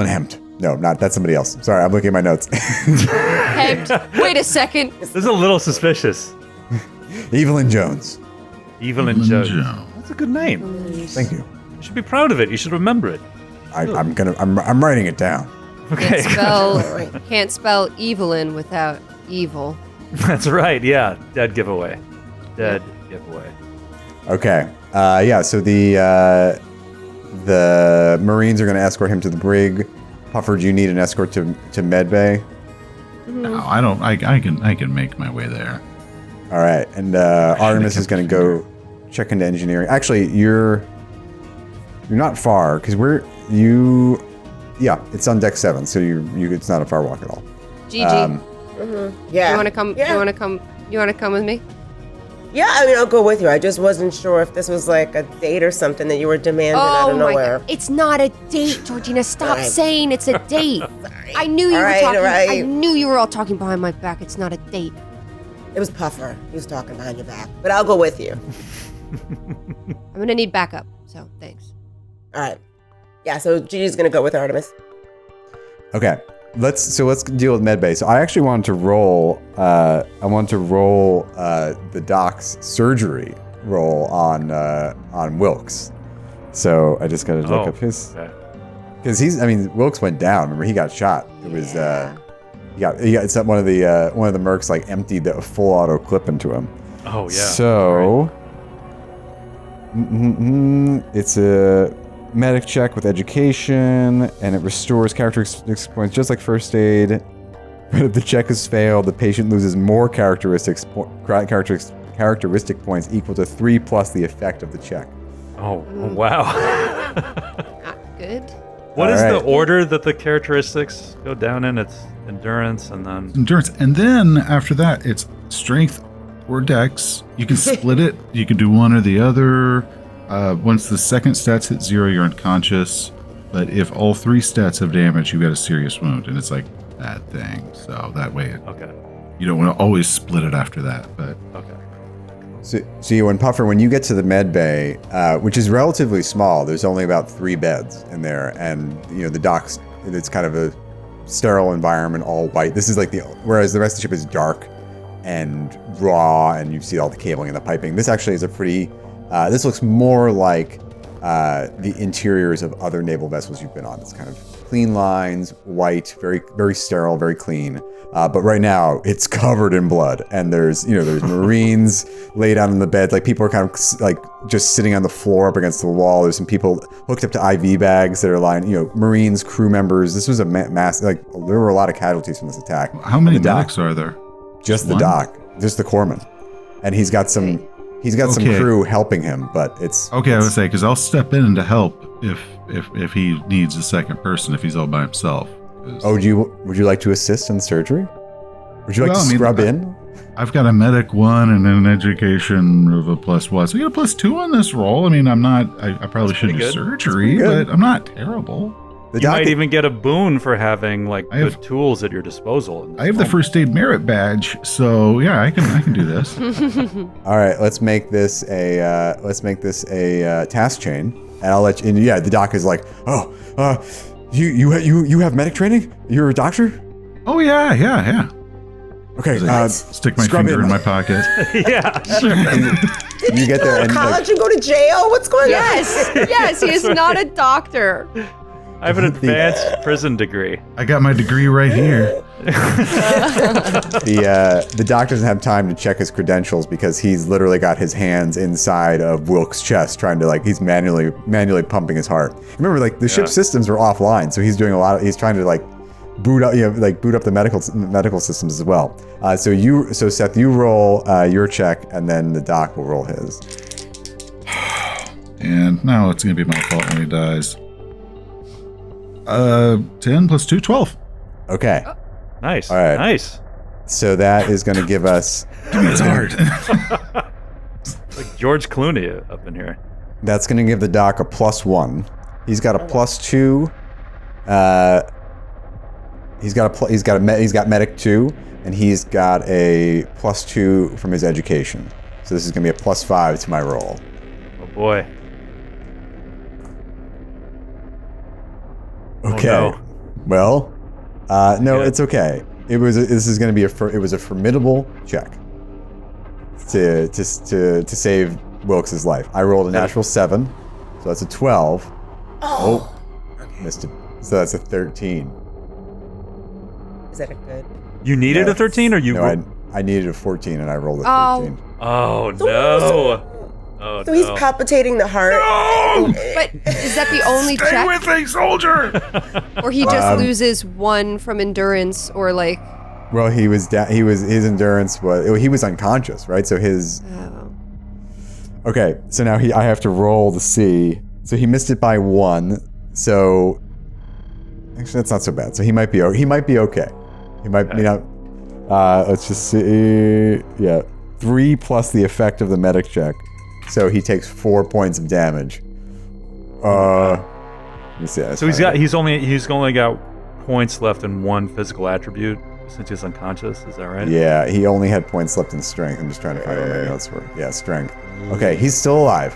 S2: Hempt. No, that's somebody else. Sorry, I'm looking at my notes.
S5: Wait a second.
S3: This is a little suspicious.
S2: Evelyn Jones.
S3: Evelyn Jones. That's a good name.
S2: Thank you.
S3: You should be proud of it. You should remember it.
S2: I'm writing it down.
S3: Okay.
S5: Can't spell Evelyn without evil.
S3: That's right. Yeah. Dead giveaway. Dead giveaway.
S2: Okay. Yeah. So the Marines are going to escort him to the brig. Puffer, do you need an escort to Medbay?
S6: No, I don't. I can make my way there.
S2: All right. And Artemis is going to go. check into engineering. Actually, you're not far because it's on deck 7, so you it's not a far walk at all.
S5: GG.
S4: Yeah.
S5: You want to come?
S4: Yeah.
S5: You want to come? You want to come with me?
S4: Yeah, I mean, I'll go with you. I just wasn't sure if this was like a date or something that you were demanding out of nowhere.
S5: God. It's not a date, Georgina. Stop
S4: Right.
S5: saying it's a date. I knew you
S4: All
S5: were
S4: right,
S5: talking.
S4: all right.
S5: I knew you were all talking behind my back. It's not a date.
S4: It was Puffer. He was talking behind your back. But I'll go with you.
S5: I'm gonna need backup. So thanks.
S4: All right. Yeah, so Gigi's going to go with Artemis.
S2: Okay. Let's deal with medbay. So I actually wanted to roll. I wanted to roll the doc's surgery roll on Wilkes. So I just got to look up his because Wilkes went down. Remember, he got shot. It was he got one of the mercs like emptied a full auto clip into him.
S3: Oh yeah.
S2: So it's a medic check with education, and it restores characteristic points just like first aid. But if the check is failed, the patient loses more characteristic points equal to 3 plus the effect of the check.
S3: Oh wow.
S5: Not good.
S3: What is
S2: All
S3: the
S2: right.
S3: order that the characteristics go down in? It's endurance and then
S6: Endurance. And then after that, it's strength or dex. You can split it. You can do one or the other. Once the second stats hit 0, you're unconscious. But if all 3 stats have damage, you got a serious wound. And it's like that thing. So that way,
S3: okay.
S6: you don't want to always split it after that. But
S3: Okay.
S2: When you get to the med bay, which is relatively small, there's only about 3 beds in there, and the docks. It's kind of a sterile environment, all white. This is whereas the rest of the ship is dark and raw, and you see all the cabling and the piping. This actually is a pretty. This looks more like the interiors of other naval vessels you've been on. It's kind of clean lines, white, very very sterile, very clean. But right now it's covered in blood, and there's Marines laid out on the bed. Like people are kind of like just sitting on the floor up against the wall. There's some people hooked up to IV bags that are lying. Marines, crew members. This was a mass. Like there were a lot of casualties from this attack.
S6: how many medics are there?
S2: Just the
S6: one?
S2: doc, just the corpsman, and he's got some. He's got some crew helping him, but it's
S6: Okay, I would say because I'll step in to help if he needs a second person if he's all by himself.
S2: Oh, would you like to assist in surgery? Would you like to scrub in?
S6: I've got a medic 1 and an education of a +1. So we got a +2 on this roll. I mean, I'm not. I probably should do
S3: good.
S6: surgery, but I'm not terrible.
S2: The
S3: You
S2: doc
S3: might even get a boon for having
S6: I
S3: good
S6: have-
S3: tools at your disposal.
S6: I have the first aid merit badge, so yeah, I can do this.
S2: All right, let's make this a task chain, and I'll let you. And yeah, the doc is like, you have medic training? You're a doctor?
S6: Oh yeah.
S2: Okay,
S6: Stick my
S2: scrub
S6: finger
S2: in.
S6: in my pocket.
S3: Yeah, sure.
S2: you get there and
S4: College and go to jail? What's going on?
S5: Yes, he is not a doctor.
S3: I have an advanced prison degree.
S6: I got my degree right here.
S2: the doc doesn't have time to check his credentials because he's literally got his hands inside of Wilkes' chest, trying to he's manually pumping his heart. Remember, the ship's systems were offline, so he's doing he's trying to boot up the medical systems as well. So Seth, you roll your check, and then the doc will roll his.
S6: And now it's gonna be my fault when he dies. 10 + 2, 12.
S2: Okay,
S3: Nice.
S2: All right.
S3: Nice.
S2: so that is going to give us.
S6: It's hard.
S3: Like George Clooney up in here.
S2: That's going to give the doc a +1. He's got a +2. He's got medic 2, and he's got a +2 from his education. So this is going to be a +5 to my roll.
S3: Oh boy.
S2: Okay.
S3: Oh, no.
S2: Well, no,
S3: Good.
S2: it's okay. This is going to be it was a formidable check to save Wilkes' life. I rolled a natural 7, so that's a 12. Oh, missed it. So that's a 13.
S4: Is that a good?
S3: You needed
S2: No,
S3: a 13, or you?
S2: No, I needed a 14 and I rolled a 13.
S3: Oh no. Oh
S4: So he's
S3: no.
S4: palpitating the heart.
S5: But is that the only
S6: Stay
S5: check?
S6: with me, soldier.
S5: Or he just loses 1 from endurance, or
S2: Well, his endurance was he was unconscious, right? So his Okay, so now I have to roll to see. So he missed it by 1. So actually, that's not so bad. So he might be okay. He might be not. Let's just see. Yeah, 3 plus the effect of the medic check. So he takes 4 points of damage. Let me see.
S3: So he's only got points left in 1 physical attribute since he's unconscious. Is that right?
S2: Yeah, he only had points left in strength. I'm just trying to find what my notes were. Yeah, strength. Okay, he's still alive.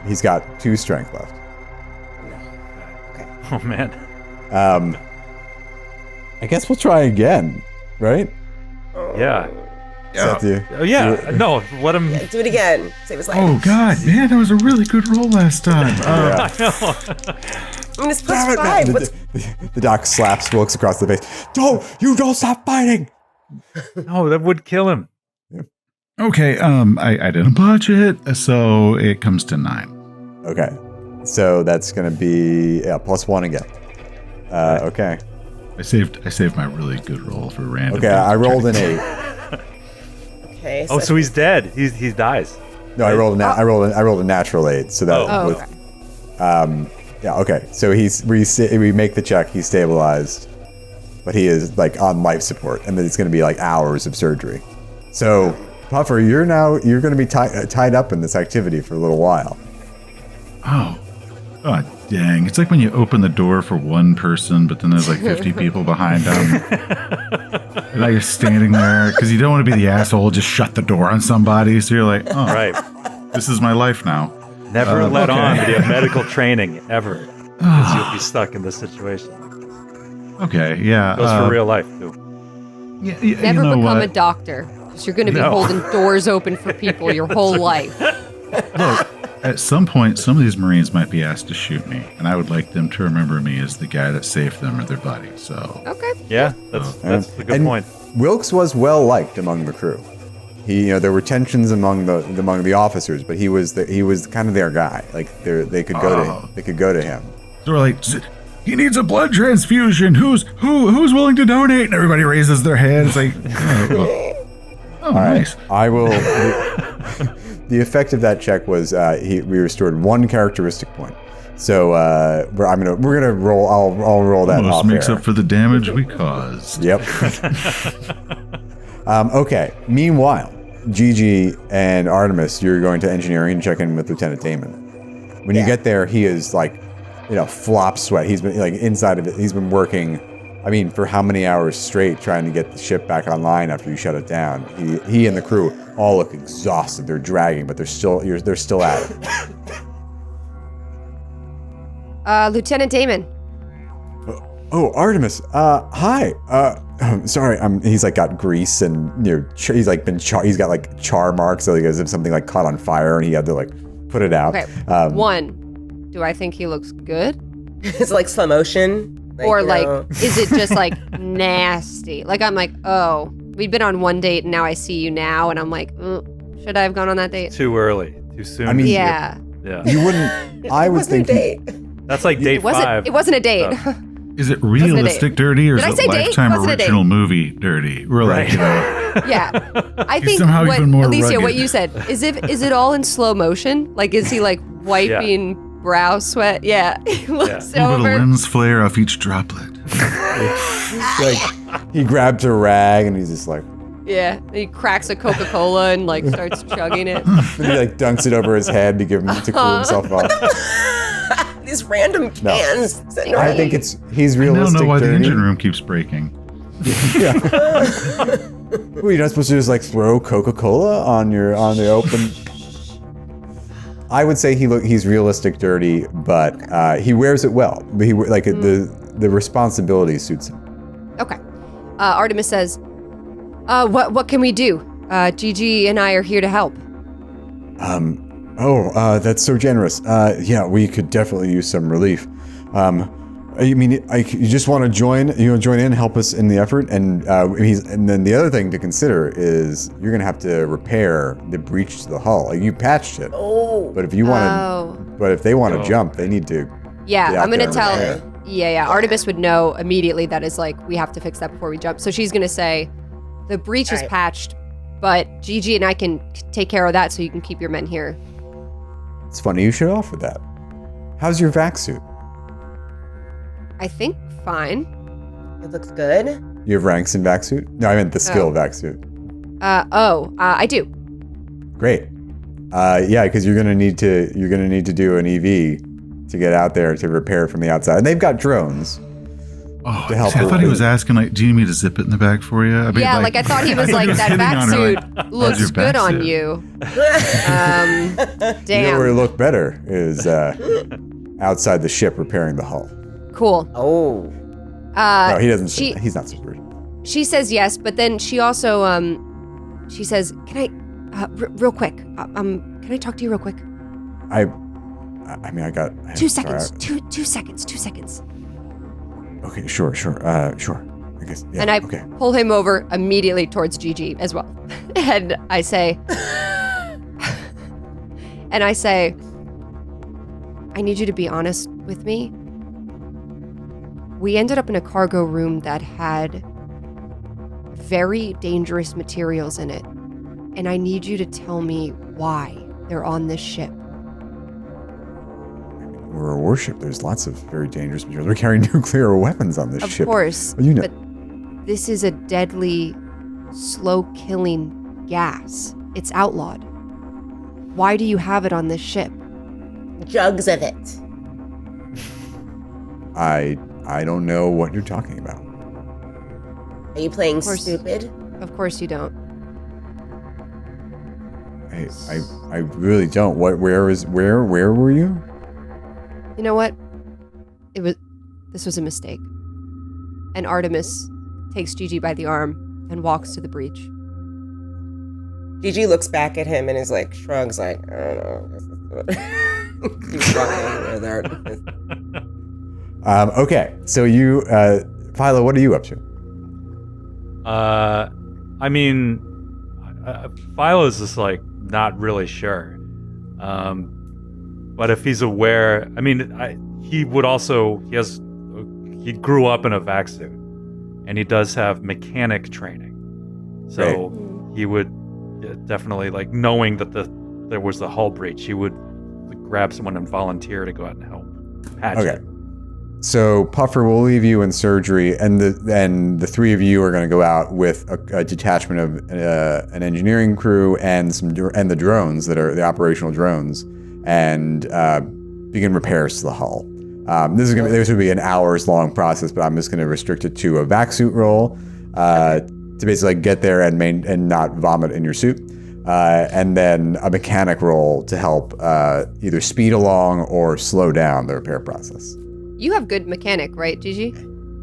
S2: He's got 2 strength left.
S3: Oh man.
S2: I guess we'll try again, right?
S3: Yeah.
S2: Seth,
S3: No, let him.
S4: Yeah, do it again. Save his life.
S6: Oh God, man, that was a really good roll last time.
S3: I know.
S4: I mean, it's plus 5.
S2: The doc slaps Wilkes across the face. You don't stop fighting.
S3: No, that would kill him.
S6: Okay, I didn't budget, so it comes to 9.
S2: Okay, so that's gonna be plus 1 again. Okay.
S6: I saved my really good roll for random.
S2: Okay, I rolled an 8.
S4: Okay.
S3: Oh, so he's dead. He dies.
S2: No, I rolled a natural 8. So that was.
S5: Okay.
S2: Yeah. Okay. So we make the check. He's stabilized, but he is like on life support, and then it's going to be like hours of surgery. So Puffer, you're going to be tied up in this activity for a little while.
S6: Oh dang! It's like when you open the door for one person, but then there's like 50 people behind them. And now you're standing there because you don't want to be the asshole. Just shut the door on somebody. So you're like, oh,
S3: Right.
S6: this is my life now.
S3: Never let
S6: okay.
S3: on that you have medical training ever, because you'll be stuck in this situation.
S6: Okay, yeah.
S3: Goes for real life too.
S6: Yeah,
S5: Never
S6: you know
S5: become a
S6: what?
S5: doctor because you're going to be
S3: No.
S5: holding doors open for people your whole life.
S6: Look, at some point, some of these Marines might be asked to shoot me, and I would like them to remember me as the guy that saved them or their buddy. So,
S5: Okay.
S3: Yeah, that's a good point.
S2: Wilkes was well liked among the crew. There were tensions among the officers, but he was kind of their guy. Like they could go to him.
S6: they were like, he needs a blood transfusion. Who's willing to donate? And everybody raises their hands. Like, oh, nice.
S2: I will. The effect of that check was we restored 1 characteristic point. So we're gonna roll. I'll roll that
S6: Almost
S2: off
S6: makes
S2: air.
S6: up for the damage we caused.
S2: Yep. Okay. Meanwhile, Gigi and Artemis, you're going to engineering and check in with Lieutenant Damon. When you get there, he is like, flop sweat. He's been like inside of it. He's been working. I mean, for how many hours straight trying to get the ship back online after you shut it down? He and the crew all look exhausted. They're dragging, but they're still at it.
S5: Lieutenant Damon.
S2: Oh, Artemis. Hi. Sorry. He's like got grease and he's like he's got like char marks, like as if something like caught on fire, and he had to like put it out.
S5: Okay. 1, do I think he looks good?
S4: It's like slow motion.
S5: Or is it just like nasty? Like I'm like, oh, we've been on 1 date and now I see you now, and I'm like, should I have gone on that date?
S3: Too early, too soon.
S2: I mean,
S5: Yeah.
S2: You wouldn't. I would think.
S3: That's like date 5.
S5: It wasn't a date.
S6: Is it realistic dirty or is
S5: Did I
S6: it
S5: say date?
S6: Lifetime
S5: Wasn't a date.
S6: original movie dirty? We're like,
S5: Yeah. I think
S6: somehow
S5: what
S6: even more
S5: Alicia,
S6: rugged.
S5: what you said, is it all in slow motion? Like is he like wiping brow sweat? Yeah. He looks
S6: a little bit
S5: over.
S6: of lens flare off each droplet.
S2: Like he grabbed a rag and he's just like.
S5: Yeah. He cracks a Coca-Cola and like starts chugging it.
S2: And he like dunks it over his head to cool himself off.
S4: These random cans.
S2: I think he's
S6: I don't
S2: realistic.
S6: know why the
S2: dirty.
S6: engine room keeps breaking.
S2: Yeah. Well, you're not supposed to just like throw Coca-Cola on the open. I would say he's realistic dirty, but he wears it well. But the responsibility suits him.
S5: Okay. Artemis says, what can we do? Gigi and I are here to help.
S2: That's so generous. Yeah, we could definitely use some relief. You just want to join? You want to join in, help us in the effort, and then the other thing to consider is you're gonna have to repair the breach to the hull. Like, you patched it.
S4: Oh.
S2: But if you want but if they want to jump, they need to.
S5: Yeah,
S2: get out
S5: I'm gonna
S2: there and
S5: tell.
S2: repair.
S5: Yeah. Artemis would know immediately that is like we have to fix that before we jump. So she's gonna say, the breach is
S4: Alright.
S5: patched, but Gigi and I can take care of that, so you can keep your men here.
S2: It's funny you should offer that. How's your vac suit?
S5: I think fine.
S4: It looks good.
S2: You have ranks in vac suit? No, I meant the skill vac suit.
S5: I do.
S2: Great. Yeah, because you're gonna need to do an EV to get out there to repair from the outside. And they've got drones.
S6: Oh,
S2: to help
S6: I thought he
S2: with-
S6: was asking, like, do you need me to zip it in the back for you? I mean,
S5: Yeah, like I thought he was like, that
S6: hitting
S5: back
S6: on her,
S5: suit
S6: like,
S5: looks
S6: your
S5: good
S6: back
S5: on
S6: suit?
S5: you.
S2: You know where it
S5: Damn.
S2: look better is outside the ship repairing the hull.
S5: Cool.
S4: Oh.
S2: No, he doesn't.
S5: she-
S2: He's not so rude.
S5: She says yes, but then she also she says, "Can I real quick? Can I talk to you real quick?
S2: I mean, I got
S5: 2
S2: sorry,
S5: seconds. 2 seconds. 2 seconds."
S2: Okay, sure. I guess. Yeah,
S5: And I
S2: okay.
S5: pull him over immediately towards Gigi as well. And I say, I need you to be honest with me. We ended up in a cargo room that had very dangerous materials in it. And I need you to tell me why they're on this ship.
S2: We're a warship. There's lots of very dangerous materials. We're carrying nuclear weapons on this
S5: Of
S2: ship.
S5: course,
S2: Well, you know.
S5: but this is a deadly, slow-killing gas. It's outlawed. Why do you have it on this ship?
S4: Jugs of it.
S2: I don't know what you're talking about.
S4: Are you playing
S5: course.
S4: stupid?
S5: Of course you don't.
S2: I really don't. Where were you?
S5: You know what? This was a mistake. And Artemis takes Gigi by the arm and walks to the breach.
S4: Gigi looks back at him and is like, shrugs, like, I don't know. This is what keeps walking with her.
S2: Okay, so you, Philo, what are you up to?
S3: I mean, Philo's just like not really sure. But if he's aware, I mean, he grew up in a vac suit, and he does have mechanic training. So he would definitely, like, knowing that there was the hull breach, he would grab someone and volunteer to go out and help patch it.
S2: So Puffer will leave you in surgery, and the three of you are going to go out with a detachment of an engineering crew and the drones that are the operational drones, and begin repairs to the hull. This would be an hours long process, but I'm just going to restrict it to a vac suit roll to basically get there and not vomit in your suit, and then a mechanic roll to help either speed along or slow down the repair process.
S5: You have good mechanic, right, Gigi?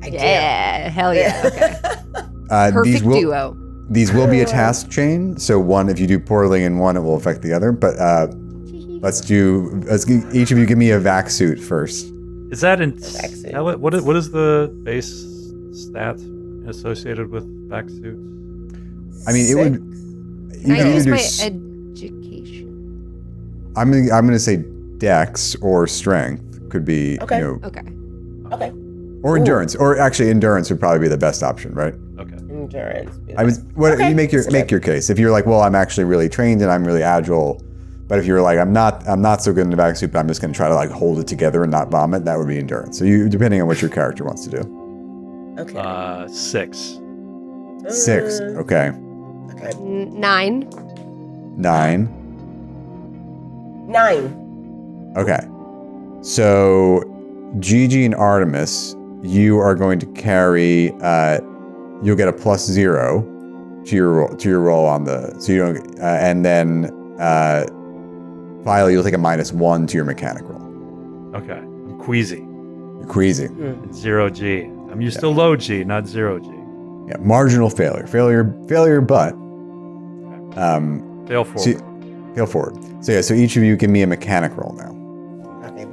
S4: I do.
S5: Yeah, hell yeah. Okay.
S2: These
S5: Perfect
S2: will,
S5: duo.
S2: These will be a task chain, so one, if you do poorly in one, it will affect the other. But let's each of you give me a vac suit first.
S3: Is that in?
S4: vac suit.
S3: What is the base stat associated with vac suits?
S2: I mean, it would.
S5: Can I use
S2: do
S5: my
S2: s-
S5: education?
S2: I'm gonna say dex or strength could be,
S4: Okay.
S5: Okay.
S4: Okay.
S2: or endurance, or actually endurance would probably be the best option, right?
S3: Okay.
S4: Endurance.
S2: You make your case. If you're like, well, I'm actually really trained and I'm really agile, but if you're like, I'm not so good in the vac suit, but I'm just gonna try to like hold it together and not vomit, that would be endurance. So depending on what your character wants to do.
S4: Okay.
S3: 6.
S2: 6. Okay.
S4: Okay.
S5: 9.
S2: 9.
S4: 9.
S2: Okay. So Gigi and Artemis, you are going to carry. You'll get a +0 to your roll on the. So you don't. And then Philo, you'll take a -1 to your mechanic roll.
S3: Okay. I'm queasy.
S2: You're queasy.
S3: 0G. I'm used to low G, not 0G.
S2: Yeah. Marginal failure. Failure, but.
S3: Fail forward.
S2: So, fail forward. So yeah. So each of you give me a mechanic roll now.
S4: Okay.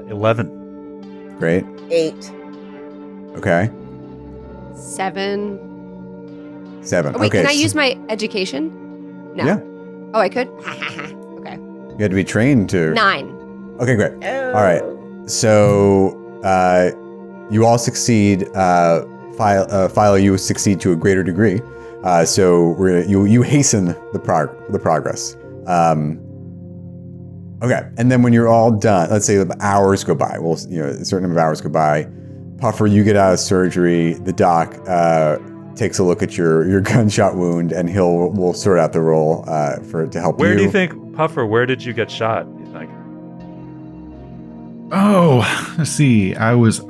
S3: 11.
S2: Great.
S4: 8.
S2: Okay.
S5: 7.
S2: 7.
S5: Oh, wait,
S2: okay.
S5: can I use my education? No.
S2: Yeah.
S5: Oh, I could? Okay.
S2: You had to be trained to.
S5: 9.
S2: Okay. Great.
S4: Oh.
S2: All right. So you all succeed. Philo, you succeed to a greater degree. So you hasten the progress. Okay, and then when you're all done, let's say hours go by. Well, a certain number of hours go by. Puffer, you get out of surgery. The doc takes a look at your gunshot wound, and we'll sort out the role to help you.
S3: Where do you think, Puffer? Where did you get shot? You think?
S6: Oh, let's see. I was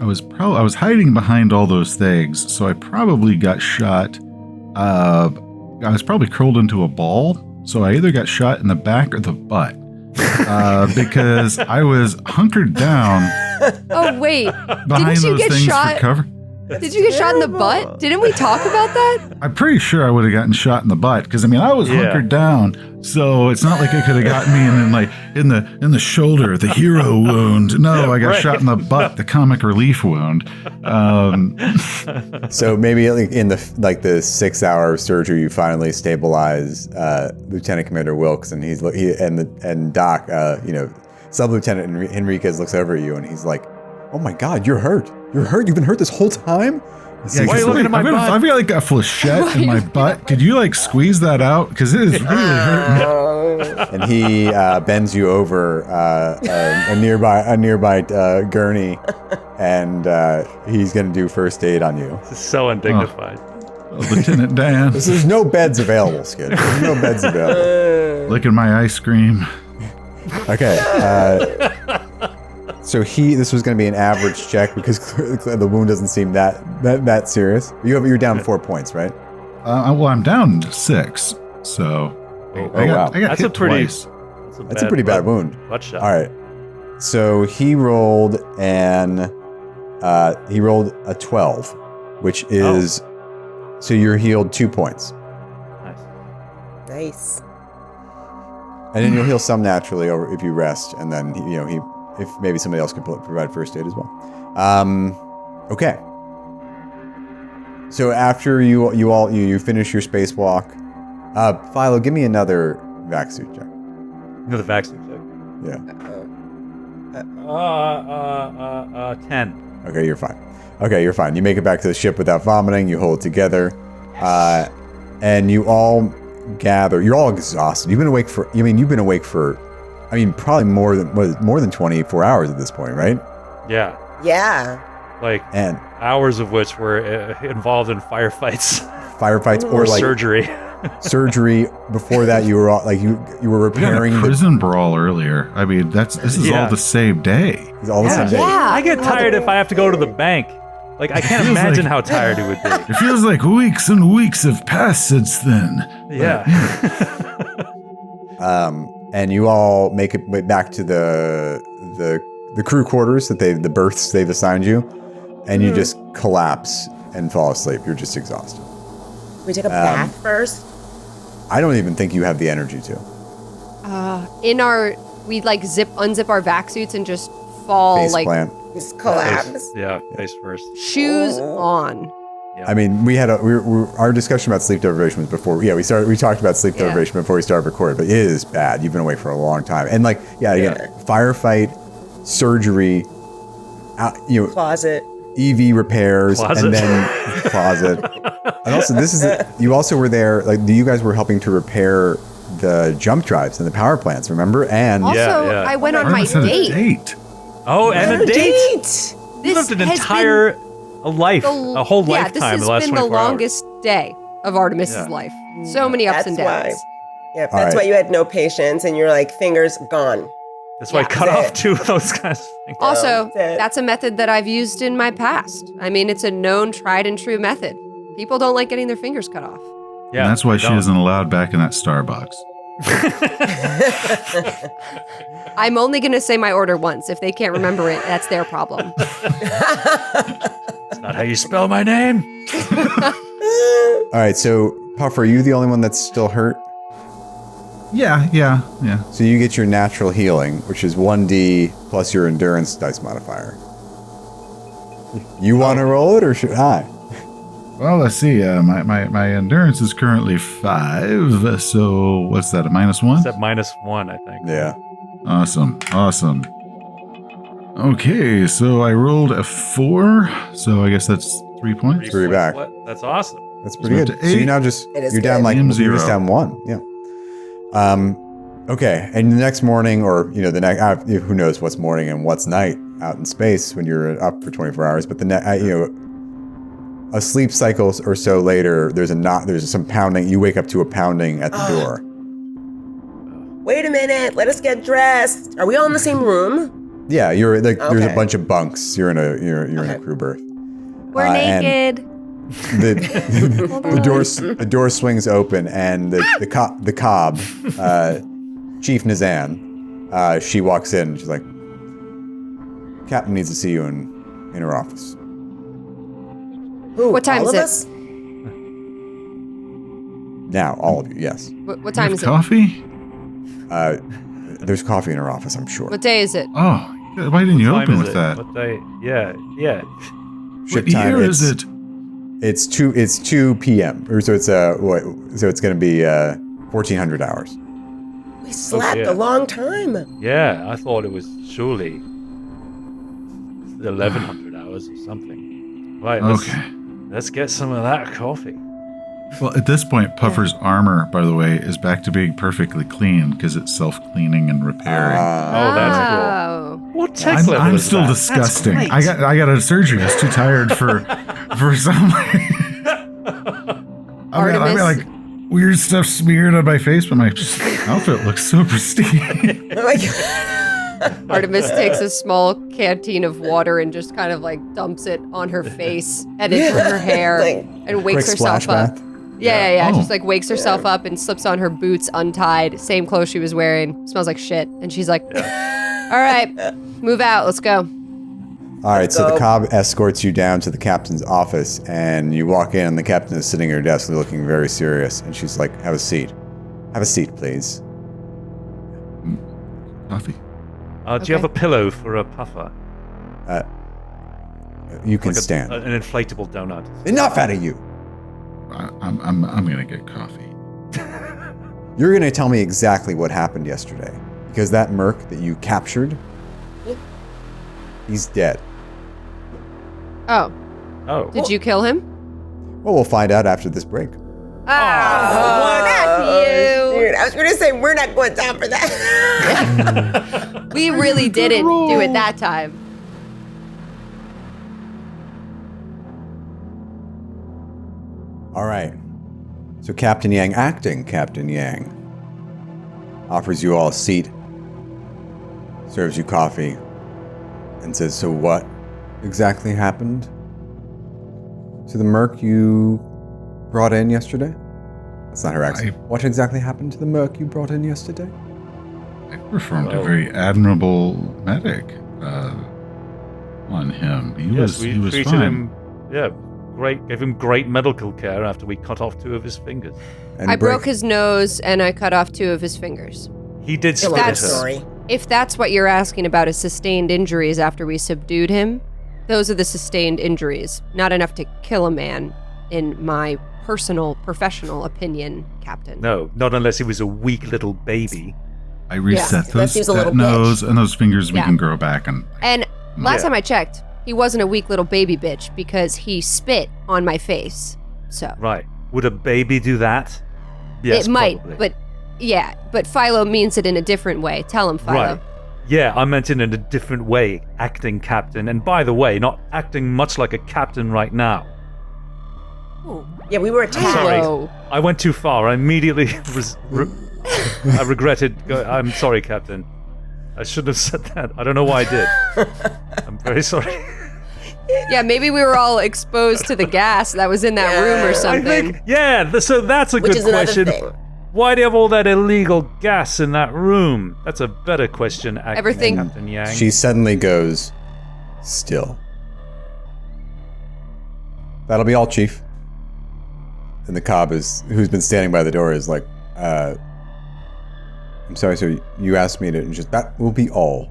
S6: hiding behind all those things, so I probably got shot. I was probably curled into a ball, so I either got shot in the back or the butt. Because I was hunkered down.
S5: Oh wait,
S6: behind
S5: didn't you
S6: those
S5: get
S6: things
S5: shot?
S6: for cover.
S5: Did you get shot in the butt? Didn't we talk about that?
S6: I'm pretty sure I would have gotten shot in the butt because I was hunkered down, so it's not like it could have gotten me in the shoulder, the hero wound. No, I got shot in the butt, the comic relief wound.
S2: So maybe in the 6 hour surgery, you finally stabilize Lieutenant Commander Wilkes, and and Doc, Sub-Lieutenant Henriquez looks over at you, and he's like, "Oh my God, you're hurt. You're hurt. You've been hurt this whole time."
S6: Yeah,
S3: why are you looking at my butt?
S6: I've got like a flechette in my butt. Could you squeeze that out? Because it is really hurting.
S2: And he bends you over a nearby gurney, and he's going to do first aid on you.
S3: This is so undignified.
S6: Lieutenant Dan.
S2: There's no beds available, Skid. There's no beds available.
S6: Licking my ice cream.
S2: Okay. So this was going to be an average check because the wound doesn't seem that serious. You're down 4 points, right?
S6: Well, I'm down 6, so I got
S3: That's
S6: hit
S3: a pretty.
S6: twice.
S2: That's a pretty bad wound.
S3: Butt shot.
S2: All right. So he rolled a 12, which is so you're healed 2 points.
S4: Nice.
S2: And then you'll heal some naturally if you rest, and then if maybe somebody else can provide first aid as well. Okay. So after you finish your spacewalk, Philo, give me another vac suit check.
S3: Another vaccine check.
S2: Yeah.
S3: 10.
S2: Okay, you're fine. You're fine. You make it back to the ship without vomiting. You hold it together, and you all gather. You're all exhausted. You've been awake for probably more than 24 hours at this point, right?
S3: Yeah.
S4: Yeah.
S2: And
S3: hours of which were involved in firefights
S2: or
S3: surgery.
S2: Surgery. Before that, you were all, you were repairing
S6: we had a prison brawl earlier. I mean, this is all the same day.
S2: It's all the same day.
S5: Yeah.
S3: I get tired if I have to go to the bank. I can't imagine how tired it would be.
S6: It feels like weeks and weeks have passed since then.
S3: Yeah.
S2: And you all make it back to the crew quarters the berths they've assigned you, and you just collapse and fall asleep. You're just exhausted.
S4: We take a bath first.
S2: I don't even think you have the energy to.
S5: We unzip our vac suits and just fall
S2: Face plant.
S4: Just collapse.
S3: Face first.
S5: shoes on.
S3: Yeah.
S2: I mean, our discussion about sleep deprivation was before. Yeah, we talked about sleep deprivation before we started recording, but it is bad. You've been awake for a long time, and firefight, surgery,
S4: Closet.
S2: EV repairs, and then closet. And also, you also were there. You guys were helping to repair the jump drives and the power plants. Remember? And
S5: Also,
S3: Yeah.
S5: I went on my
S6: Artemis had a
S5: date.
S3: Oh, and a date. You lived an
S5: has
S3: entire life,
S5: been
S3: a whole
S5: Yeah,
S3: lifetime.
S5: this
S3: The
S5: has
S3: last
S5: been the
S3: 24 hours.
S5: longest day of Artemis's life. So many ups and
S4: That's
S5: downs.
S4: why. Yeah,
S2: All
S4: that's
S2: right.
S4: why you had no patience and you're fingers gone.
S3: That's why I cut
S4: that's
S3: off
S4: it.
S3: 2 of those kinds of things.
S5: Also,
S4: That's it.
S5: that's a method that I've used in my past. I mean, it's a known, tried and true method. People don't like getting their fingers cut off.
S3: Yeah,
S6: And that's why
S3: I
S6: she
S3: don't.
S6: isn't allowed back in that Starbucks.
S5: I'm only going to say my order once. If they can't remember it, that's their problem.
S3: That's not how you spell my name.
S2: all right. So, Puff, are you the only one that's still hurt?
S6: Yeah.
S2: So you get your natural healing, which is 1d plus your endurance dice modifier. You want to roll it, or should I?
S6: Well, let's see. My endurance is currently 5. So what's that? A -1?
S3: It's at -1, I think.
S2: Yeah.
S6: Awesome. Okay, so I rolled a 4, so I guess that's 3 points.
S2: Three back.
S3: What? That's awesome.
S2: That's pretty
S6: So
S2: good.
S6: to
S2: So you're
S6: eight.
S2: now just
S4: It is
S2: you're down
S4: good.
S2: like
S6: I'm
S2: you're just
S6: zero.
S2: down 1. Yeah. Okay, and the next morning, or the next, who knows what's morning and what's night out in space when you're up for 24 hours. But a sleep cycle or so later, there's some pounding. You wake up to a pounding at the door.
S4: Wait a minute. Let us get dressed. Are we all in the same room?
S2: Yeah, you're like there's a
S4: Okay.
S2: bunch of bunks. You're in a in a crew berth.
S5: We're
S2: and
S5: naked.
S2: The door swings open, and the cob, Chief Nizan, she walks in. She's like, "Captain needs to see you in her office."
S4: Who?
S5: What time
S4: all
S5: is
S4: of
S5: it?
S4: us?
S2: Now, all of you, yes.
S5: What time is it?
S6: Coffee?
S2: There's coffee in her office, I'm sure.
S5: What day is it?
S6: Oh, why didn't you
S3: What time
S6: open
S3: is
S6: with
S3: it?
S6: that?
S3: What day? Yeah.
S2: Ship
S6: What
S2: time,
S6: year is it?
S2: It's 2 p.m. So it's going to be 1400 hours.
S4: We slept
S3: yeah.
S4: a long time.
S3: Yeah, I thought it was surely 1100 hours or something. Right, let's get some of that coffee.
S6: Well, at this point, Puffer's armor, by the way, is back to being perfectly clean because it's self-cleaning and repairing.
S3: Oh, that's cool.
S5: Oh.
S3: What tech level
S6: I'm
S3: is
S6: still
S3: that?
S6: disgusting.
S3: That's
S6: I got a surgery. I was too tired for some. I've got like weird stuff smeared on my face, but my outfit looks so pristine.
S4: Oh my God.
S5: Artemis takes a small canteen of water and just kind of like dumps it on her face and into her hair
S4: Like,
S5: and wakes
S2: quick
S5: herself
S2: splash
S5: up.
S2: bath.
S5: Yeah.
S6: Oh.
S5: Just like wakes herself up and slips on her boots untied, same clothes she was wearing. Smells like shit. And she's like, all right, move out. Let's go.
S2: All right, so the
S4: go.
S2: cob escorts you down to the captain's office, and you walk in, and the captain is sitting at her desk looking very serious, and she's like, "Have a seat. Have a seat, please."
S6: Coffee.
S3: Do you have a pillow for a puffer?
S2: You can
S3: Like
S2: stand.
S3: an inflatable donut.
S2: Enough out of you.
S6: I'm gonna get coffee.
S2: You're going to tell me exactly what happened yesterday, because that merc that you captured, he's dead.
S5: Oh,
S3: Oh.
S5: did you kill him?
S2: Well, we'll find out after this break.
S5: Oh, not you.
S4: Dude, I was going to say, we're not going down for that.
S5: We really didn't do it that time.
S2: All right. So Captain Yang, acting Captain Yang, offers you all a seat, serves you coffee, and says, "So what exactly happened to the merc you brought in yesterday?" That's not her accent. What exactly happened to the merc you brought in yesterday?
S6: I performed a very admirable medic on him. He was
S3: treated
S6: fine.
S3: him. Yeah, great. Gave him great medical care after we cut off 2 of his fingers.
S2: And
S5: I broke his nose and I cut off 2 of his fingers.
S3: He did
S4: I
S3: split
S4: love
S3: her.
S4: that story.
S5: If that's what you're asking about is sustained injuries after we subdued him, those are the sustained injuries. Not enough to kill a man, in my personal, professional opinion, Captain.
S3: No, not unless he was a weak little baby.
S6: I reset
S4: that seems a
S6: that
S4: little
S6: nose and those fingers we
S5: Yeah.
S6: can grow back. And
S5: And last
S3: Yeah.
S5: time I checked, he wasn't a weak little baby bitch because he spit on my face. So
S3: Right. Would a baby do that? Yes,
S5: it might,
S3: probably.
S5: but Philo means it in a different way. Tell him, Philo.
S3: Right. Yeah, I meant it in a different way, acting captain. And by the way, not acting much like a captain right now.
S4: Yeah, we were attacked.
S3: Sorry.
S5: Whoa.
S3: I went too far. I immediately I regretted. I'm sorry, Captain. I shouldn't have said that. I don't know why I did. I'm very sorry.
S5: Yeah, maybe we were all exposed to the gas that was in that room or
S3: I
S5: something.
S3: think, so that's a
S4: Which
S3: good
S4: is another
S3: question.
S4: thing.
S3: Why do you have all that illegal gas in that room? That's a better question, acting
S5: Everything-
S3: Captain Yang.
S2: She suddenly goes still. That'll be all, Chief. And the cob who's been standing by the door is like, I'm sorry, sir, you asked me to just, that will be all.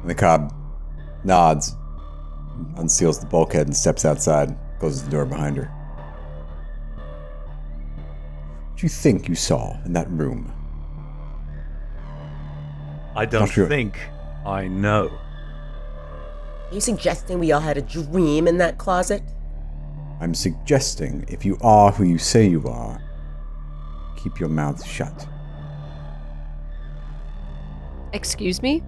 S2: And the cob nods, unseals the bulkhead and steps outside, closes the door behind her. What do you think you saw in that room?
S3: I don't
S2: Not sure.
S3: think I know.
S4: Are you suggesting we all had a dream in that closet?
S2: I'm suggesting if you are who you say you are, keep your mouth shut.
S5: Excuse me?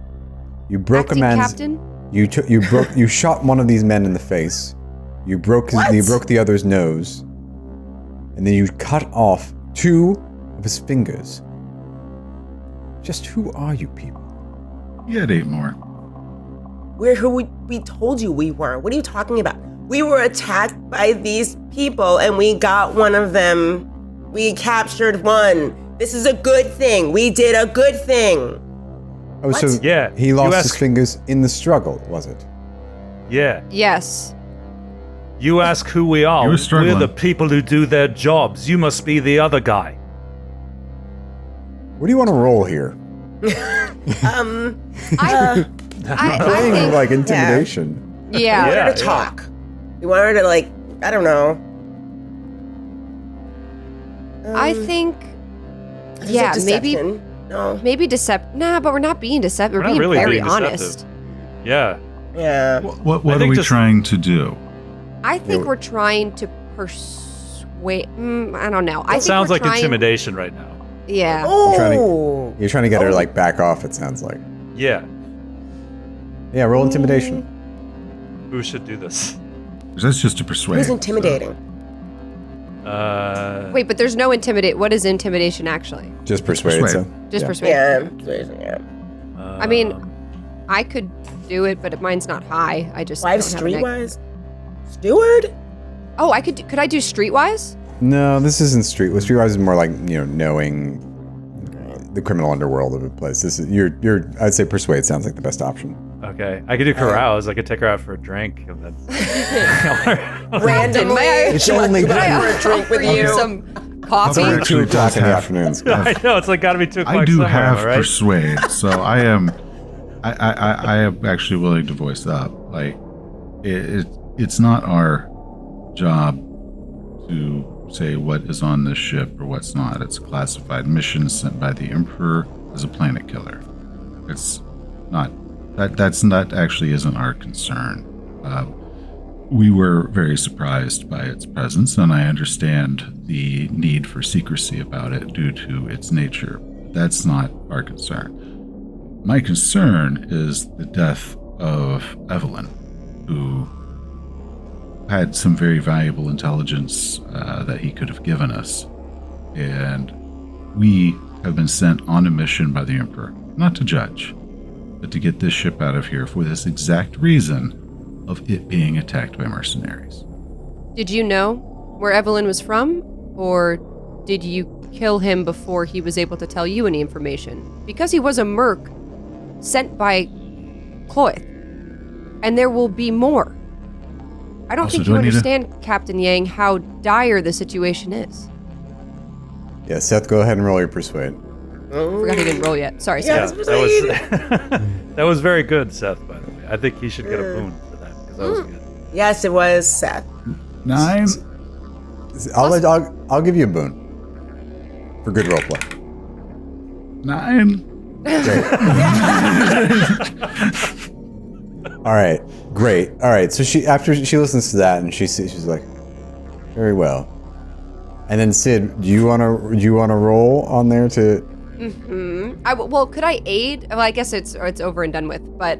S2: You broke
S5: Acting
S2: a man's.
S5: captain?
S2: You shot one of these men in the face. You broke the other's nose, and then you cut off 2 of his fingers. Just who are you people?
S6: You had 8 more.
S4: We're who we told you we were. What are you talking about? We were attacked by these people and we got one of them. We captured one. This is a good thing. We did a good thing.
S2: Oh, so
S3: Yeah,
S2: he
S3: you
S2: lost his
S3: ask-
S2: fingers in the struggle, was it?
S3: Yeah.
S5: Yes.
S3: You ask who we are.
S6: You were
S3: We're
S6: struggling.
S3: the people who do their jobs. You must be the other guy.
S2: What do you want to roll here?
S5: I
S2: Playing
S5: think,
S2: like intimidation.
S4: We
S5: yeah.
S4: wanted
S3: Yeah,
S4: to talk. We wanted to I don't know.
S5: I think,
S4: Is it
S5: yeah, maybe
S4: deception? No.
S5: deceptive. Nah, but we're not being deceptive. We're
S3: We're not
S5: being
S3: really
S5: very
S3: being deceptive.
S5: honest.
S3: Yeah.
S4: Yeah.
S6: What
S3: I
S6: are
S3: think
S6: we
S3: just-
S6: trying to do?
S5: I think we're trying to persuade. I don't know. I
S3: It
S5: think
S3: sounds
S5: we're
S3: like
S5: trying,
S3: intimidation right now.
S5: Yeah.
S4: Oh.
S2: You're trying to get her like back off, it sounds like.
S3: Yeah.
S2: Yeah, roll intimidation.
S3: Who should do this?
S6: That's just to persuade.
S4: Who's intimidating?
S5: Wait, but there's no intimidate. What is intimidation actually?
S2: Just persuade.
S6: Persuade.
S2: So.
S5: Just
S2: yeah.
S5: persuade.
S4: Yeah.
S5: I mean, I could do it, but mine's not high. I just
S4: Live
S5: don't have a neg-
S4: streetwise? Steward?
S5: Oh, I could. Could I do streetwise?
S2: No, this isn't street. Well, streetwise is more like knowing the criminal underworld of a place. This is you're. I'd say persuade sounds like the best option.
S3: Okay. I could do carouse. I could take her out for a drink. And then
S4: Randomly.
S2: It's only
S4: Go
S2: been-
S4: out for a drink with
S5: For you
S4: you.
S5: some coffee.
S6: Cover
S2: Only 2 o'clock in the afternoons.
S3: I know. It's like got to be 2 o'clock
S6: I do
S3: somewhere,
S6: have
S3: am I right?
S6: persuade, so I am. I am actually willing to voice up. Like, it's not our job to say what is on this ship or what's not. It's a classified mission sent by the Emperor as a planet killer. It's not. That's not actually isn't our concern. We were very surprised by its presence, and I understand the need for secrecy about it due to its nature. That's not our concern. My concern is the death of Evelyn, who had some very valuable intelligence that he could have given us. And we have been sent on a mission by the Emperor, not to judge, but to get this ship out of here for this exact reason of it being attacked by mercenaries.
S5: Did you know where Evelyn was from, or did you kill him before he was able to tell you any information? Because he was a merc sent by Cloyth, and there will be more. I don't
S6: Also,
S5: think
S6: do
S5: you
S6: I need to-
S5: understand, Captain Yang, how dire the situation is.
S2: Yeah, Seth, go ahead and roll your persuade.
S5: I forgot he didn't roll yet. Sorry,
S4: Yeah.
S5: Seth.
S3: That was that was very good, Seth. By the way, I think he should get a boon for that because that was good.
S4: Yes, it was Seth.
S6: 9.
S2: I'll give you a boon for good roleplay.
S6: 9.
S2: All right, great. All right, so after she listens to that and she's like, very well. And then Sid, do you want to roll on there to?
S5: Well, could I aid? Well, I guess it's over and done with. But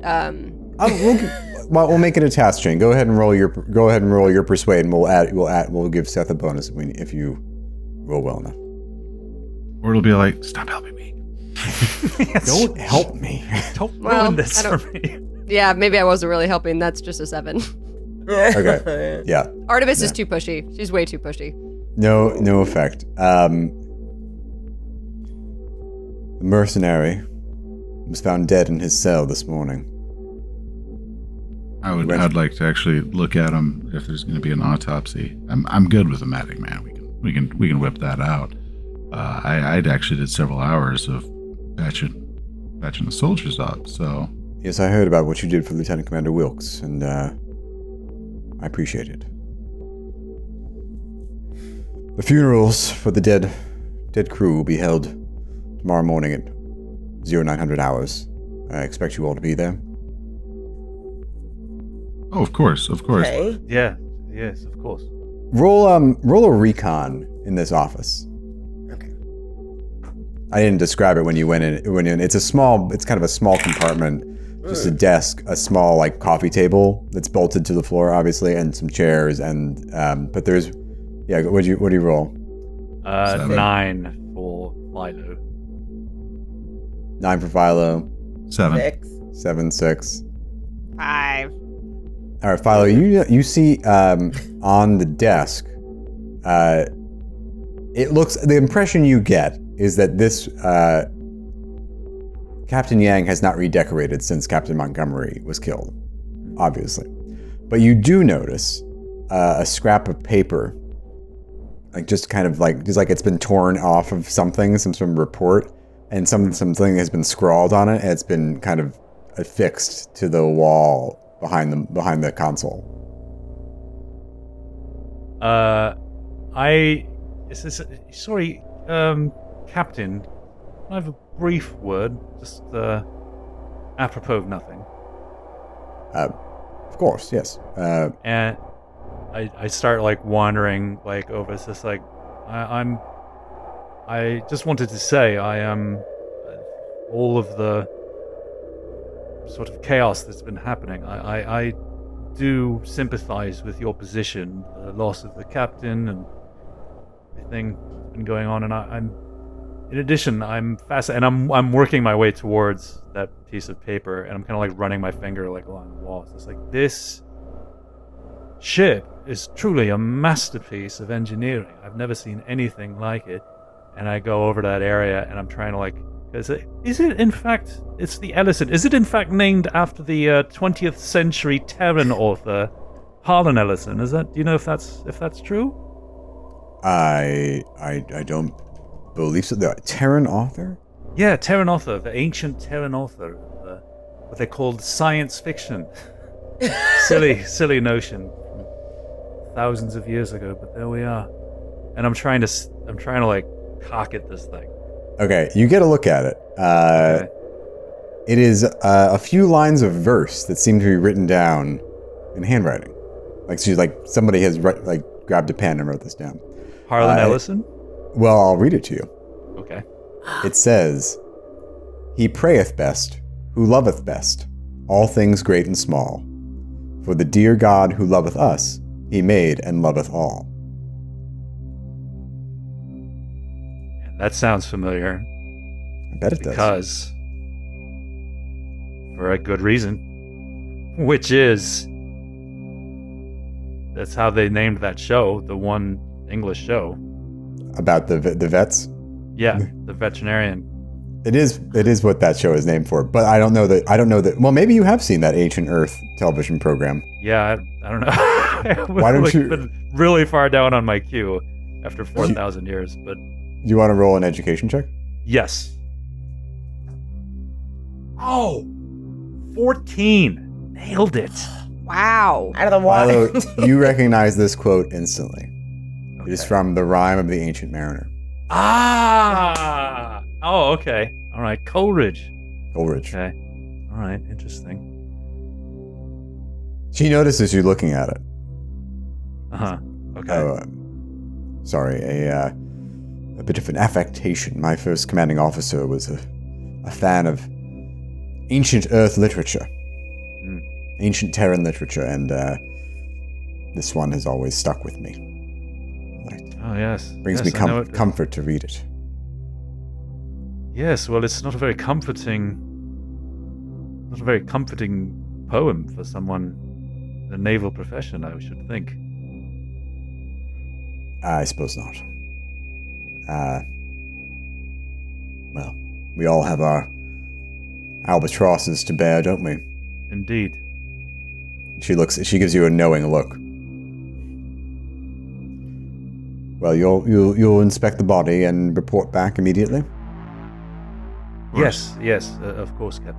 S2: We'll make it a task chain. Go ahead and roll your persuade, and we'll give Seth a bonus if you roll well enough.
S6: Or it'll be like, stop helping me.
S2: Don't help me.
S3: Don't
S5: Well,
S3: ruin this
S5: I
S3: for
S5: don't-
S3: me.
S5: yeah, maybe I wasn't really helping. That's just a 7.
S2: Okay. Yeah.
S5: Artemis is too pushy. She's way too pushy.
S2: No effect. The mercenary was found dead in his cell this morning.
S6: I'd like to actually look at him if there's going to be an autopsy. I'm good with a medic, man. We can whip that out. I'd actually did several hours of patching the soldiers up. So
S2: Yes, I heard about what you did for Lieutenant Commander Wilkes, and I appreciate it. The funerals for the dead crew will be held tomorrow morning at 0900 hours I expect you all to be there.
S6: Oh, of course.
S4: Okay.
S3: Yeah. Yes, of course.
S2: Roll a recon in this office.
S4: Okay.
S2: I didn't describe it when you went in. It's kind of a small compartment, just a desk, a small like coffee table that's bolted to the floor, obviously, and some chairs. And but there's, yeah. What do you roll?
S3: 9 for Philo.
S2: 9 for Philo.
S6: 7.
S4: 6.
S2: 7, 6.
S5: 5.
S2: All right, Philo. You see on the desk. It looks. The impression you get is that this Captain Yang has not redecorated since Captain Montgomery was killed, obviously. But you do notice a scrap of paper, like just like it's been torn off of something, some report, and something has been scrawled on it, and it's been kind of affixed to the wall behind the console.
S3: Sorry, Captain. Can I have a brief word? Just apropos of nothing.
S2: Of course, yes.
S3: And I start like wandering like over. It's just like I just wanted to say I am all of the sort of chaos that's been happening. I do sympathize with your position, the loss of the captain and everything that's been going on, and I'm in addition, I'm fascinated, and I'm working my way towards that piece of paper, and I'm kind of like running my finger like along the walls. It's like, this ship is truly a masterpiece of engineering. I've never seen anything like it. And I go over to that area, and I'm trying to like, is it in fact, it's the Ellison. Is it in fact named after the 20th century Terran author, Harlan Ellison? Do you know if that's true?
S2: I don't believe so. The Terran author?
S3: Yeah, Terran author, the ancient Terran author, what they called science fiction. silly notion from thousands of years ago, but there we are. And I'm trying to like cock at this thing.
S2: Okay, you get a look at it.
S3: Okay.
S2: It is a few lines of verse that seem to be written down in handwriting. Like somebody has grabbed a pen and wrote this down.
S3: Harlan Ellison?
S2: Well, I'll read it to you.
S3: Okay.
S2: It says, "He prayeth best, who loveth best, all things great and small. For the dear God who loveth us, he made and loveth all."
S3: That sounds familiar.
S2: I bet it does.
S3: Because, for a good reason, which is, that's how they named that show, the one English show.
S2: About the vets?
S3: Yeah, the veterinarian.
S2: It is what that show is named for, but I don't know that. Well, maybe you have seen that Ancient Earth television program.
S3: Yeah, I don't know.
S2: Why don't you?
S3: Been really far down on my queue after 4,000 years, but.
S2: Do you want to roll an education check?
S3: Yes. Oh, 14. Nailed it.
S5: Wow.
S4: Out of the water.
S2: Philo, you recognize this quote instantly.
S3: Okay.
S2: It is from The Rime of the Ancient Mariner.
S3: Ah. Oh, okay. All right. Coleridge.
S2: Coleridge.
S3: Okay. All right. Interesting.
S2: She notices you looking at it.
S3: Uh-huh. Okay.
S2: Oh, sorry, a bit of an affectation. My first commanding officer was a fan of ancient Earth literature, ancient Terran literature, and this one has always stuck with me.
S3: Oh, yes.
S2: Brings me comfort to read it.
S3: Yes, well, it's not a very comforting poem for someone in a naval profession, I should think.
S2: I suppose not. Well, we all have our albatrosses to bear, don't we?
S3: Indeed.
S2: She gives you a knowing look. Well, you'll inspect the body and report back immediately?
S3: Yes, of course, Captain.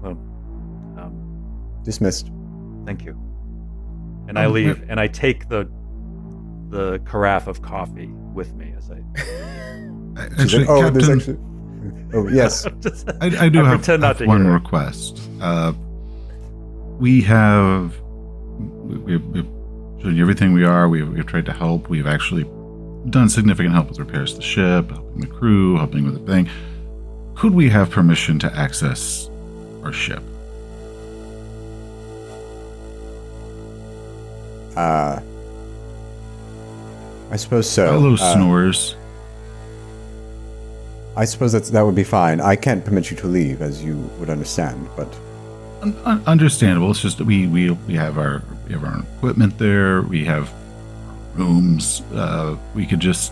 S3: Well,
S2: dismissed.
S3: Thank you. And I leave, and I take the carafe of coffee with me as I.
S6: Actually,
S2: Like,
S6: Captain,
S2: Oh, yes.
S6: I do have
S3: pretend not to
S6: one
S3: hear it.
S6: request. We've shown you everything we are. We've tried to help. We've actually done significant help with repairs to the ship, helping the crew, helping with the thing. Could we have permission to access our ship?
S2: I suppose so.
S6: Hello, snores.
S2: I suppose that would be fine. I can't permit you to leave, as you would understand, but
S6: Understandable. It's just that we have our own equipment there. We have rooms. We could just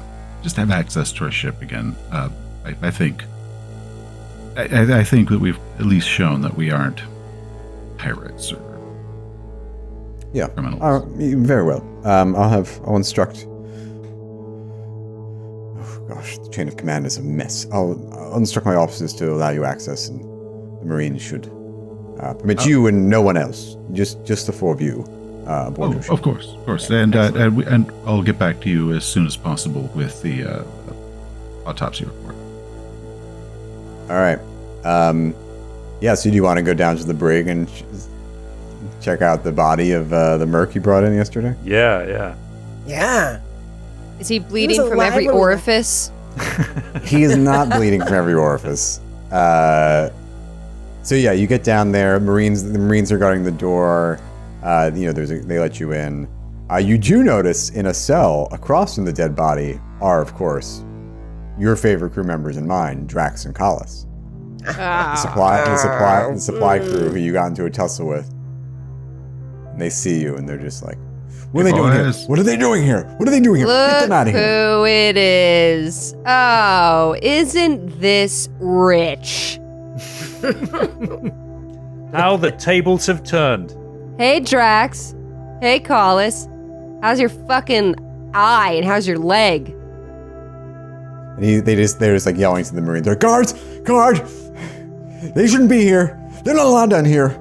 S6: have access to our ship again. I think that we've at least shown that we aren't pirates or
S2: yeah,
S6: criminals.
S2: very well. I'll instruct. Oh gosh, the chain of command is a mess. I'll instruct my officers to allow you access, and the Marines should permit you and no one else. Just the four of you aboard your ship.
S6: Of course, and I'll get back to you as soon as possible with the autopsy report.
S2: All right. Yeah. So do you want to go down to the brig and check out the body of the merc you brought in yesterday?
S3: Yeah.
S4: Yeah.
S5: Is he bleeding from
S4: alive
S5: every
S4: when we-
S5: orifice?
S2: He is not bleeding from every orifice. So yeah, you get down there. The Marines are guarding the door. They let you in. You do notice in a cell across from the dead body are, of course, your favorite crew members and mine, Drax and Collis. The supply crew who you got into a tussle with. And they see you and they're just like, what are they doing here? What are they doing here? What are they doing here? Get them out
S5: Look
S2: of here.
S5: who it is. Oh, isn't this rich?
S3: Now the tables have turned.
S5: Hey, Drax. Hey, Collis. How's your fucking eye and how's your leg?
S2: And they're just like yelling to the Marines. They're guard! They shouldn't be here. They're not allowed down here.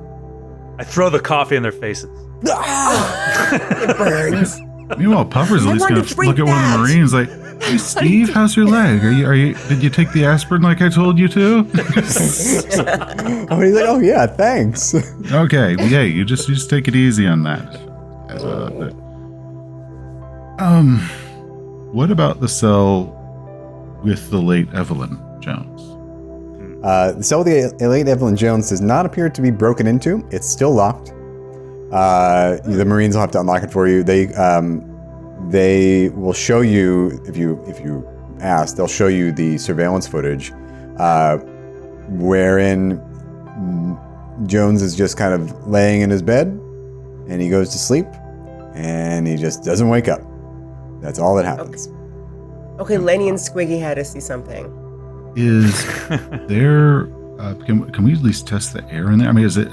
S3: I throw the coffee in their faces.
S4: It burns.
S6: Meanwhile, Puffer's at
S4: I
S6: least
S4: wanted
S6: gonna
S4: to drink
S6: look at one of the
S4: that.
S6: Marines like, "Hey, Steve, how's your leg? Are you? Did you take the aspirin like I told you to?"
S2: He's like, oh yeah, thanks.
S6: Okay, yeah, you just take it easy on that. What about the cell with the late Evelyn Jones?
S2: The cell with the late Evelyn Jones does not appear to be broken into. It's still locked. The Marines will have to unlock it for you. They will show you if you ask. They'll show you the surveillance footage, wherein Jones is just kind of laying in his bed, and he goes to sleep, and he just doesn't wake up. That's all that happens.
S4: Okay, Lenny and Squiggy had to see something.
S6: Is there? Can we at least test the air in there? I mean, is it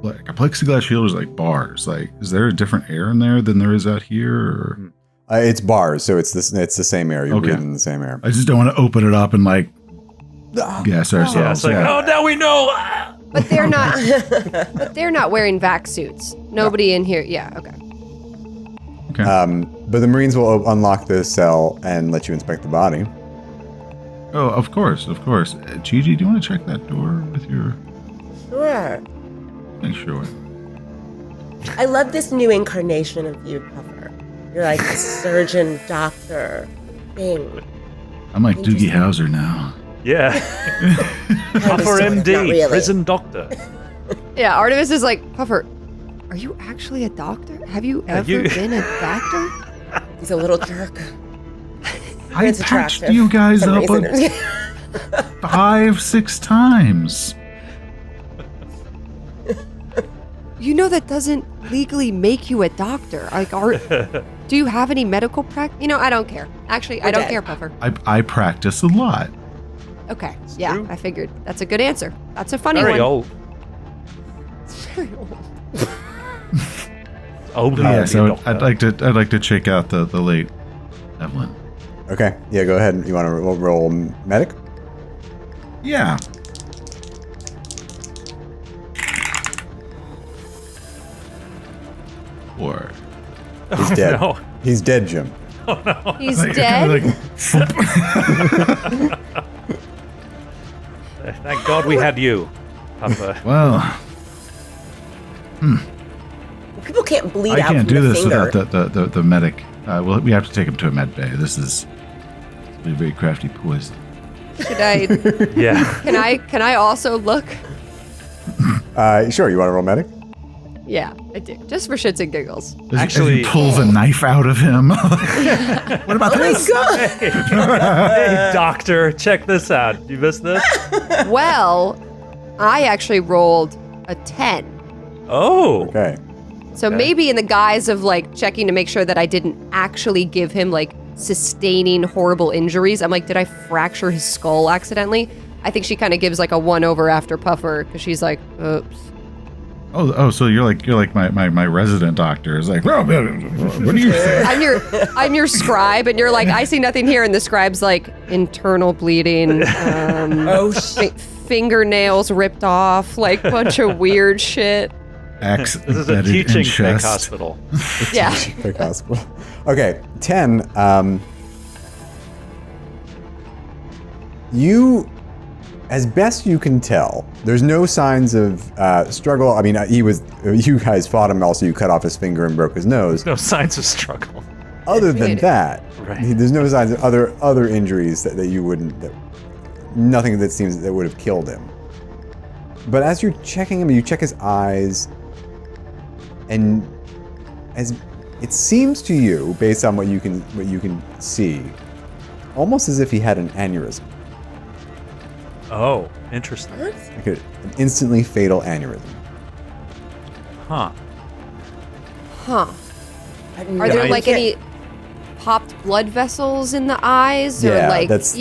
S6: like a plexiglass shield, or is it like bars? Like, is there a different air in there than there is out here? Or?
S2: It's bars, so it's the same air. You're
S6: Okay.
S2: breathing the same air.
S6: I just don't want to open it up and like gas ourselves.
S3: Yeah, it's like, oh, now we know.
S5: But they're not. But they're not wearing vac suits. Nobody in here. Yeah. Okay.
S6: Okay.
S2: But the Marines will unlock the cell and let you inspect the body.
S6: Oh, of course. Gigi, do you want to check that door with your?
S4: Sure.
S6: Make sure.
S4: I love this new incarnation of you, Puffer. You're like a surgeon, doctor, thing.
S6: I'm like Doogie
S4: Interesting.
S6: Howser now.
S3: Yeah. Puffer
S4: Sort of,
S3: MD,
S4: not really.
S3: prison doctor.
S5: Yeah. Artemis is like, Puffer, are you actually a doctor? Have you ever
S3: you-
S5: been a doctor?
S4: He's a little jerk.
S6: I
S4: It's
S6: patched
S4: attractive
S6: you guys
S4: for some
S6: up
S4: reason.
S6: 5-6 times.
S5: You know that doesn't legally make you a doctor. Like, do you have any medical practice? You know, I don't care. Actually, I don't
S4: dead.
S5: care, Puffer.
S6: I practice a lot.
S5: Okay. Yeah,
S3: true.
S5: I figured. That's a good answer. That's a funny
S3: Very
S5: one.
S3: old.
S5: Very old.
S3: Old.
S6: Yes,
S3: to be a
S6: I'd
S3: doctor.
S6: like to check out the late Evelyn.
S2: Okay, yeah, go ahead. You want to roll medic?
S6: Yeah. Or
S2: He's dead.
S3: No.
S2: He's dead, Jim.
S5: He's dead.
S3: Thank God we had you, Papa.
S6: Well,
S4: People can't bleed
S6: I
S4: out
S6: can't
S4: from
S6: do
S4: the
S6: this
S4: finger.
S6: without the medic. Well, we have to take him to a med bay. This is a very crafty poison.
S5: Should I?
S3: Yeah.
S5: Can I also look?
S2: Sure, you want to roll medic?
S5: Yeah, I do. Just for shits and giggles.
S3: Actually-
S6: as he pulls a knife out of him. What about this?
S3: Hey, doctor, check this out. You missed this?
S5: Well, I actually rolled a 10.
S3: Oh.
S2: Okay.
S5: So maybe in the guise of like checking to make sure that I didn't actually give him like sustaining horrible injuries, I'm like, did I fracture his skull accidentally? I think she kind of gives like a 1 over after Puffer because she's like, oops.
S6: Oh, so you're like my resident doctor is like, well, what do you think?
S5: I'm your scribe, and you're like, I see nothing here, and the scribe's like, internal bleeding, fingernails ripped off, like bunch of weird shit.
S3: This is a teaching fake hospital.
S5: Yeah.
S2: Fake hospital. Okay, 10. You, as best you can tell, there's no signs of struggle. I mean, you guys fought him. Also, you cut off his finger and broke his nose.
S3: No signs of struggle.
S2: Other than that,
S3: Right.
S2: there's no signs of other injuries that you wouldn't. Nothing that seems that would have killed him. But as you're checking him, you check his eyes, and as it seems to you, based on what you can see, almost as if he had an aneurysm.
S3: Oh, interesting.
S2: Like an instantly fatal aneurysm.
S3: Huh.
S5: Huh. Are there like any popped blood vessels in the eyes, or
S2: Yeah,
S5: like
S2: that's-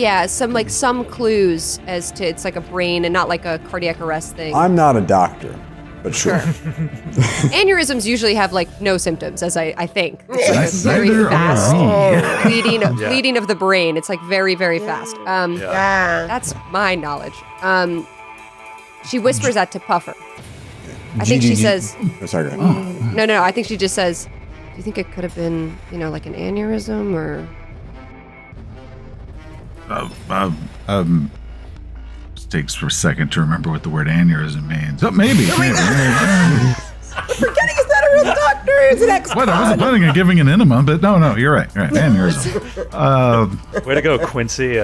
S5: some clues as to it's like a brain and not like a cardiac arrest thing?
S2: I'm not a doctor, but sure.
S5: Aneurysms usually have like no symptoms, as I think. It's like a very
S6: Neither
S5: fast
S6: are we.
S5: bleeding of the brain. It's like very, very fast.
S4: Yeah.
S5: That's my knowledge. She whispers that to Puffer. I think she says,
S2: Oh, sorry, go ahead.
S5: no, I think she just says, do you think it could have been, like an aneurysm or?
S6: It takes for a second to remember what the word aneurysm means. Oh, maybe.
S4: Forgetting it's not a real doctor. It's an ex.
S6: What? I wasn't planning on giving an enema, but no, you're right. Aneurysm.
S3: Way to go, Quincy.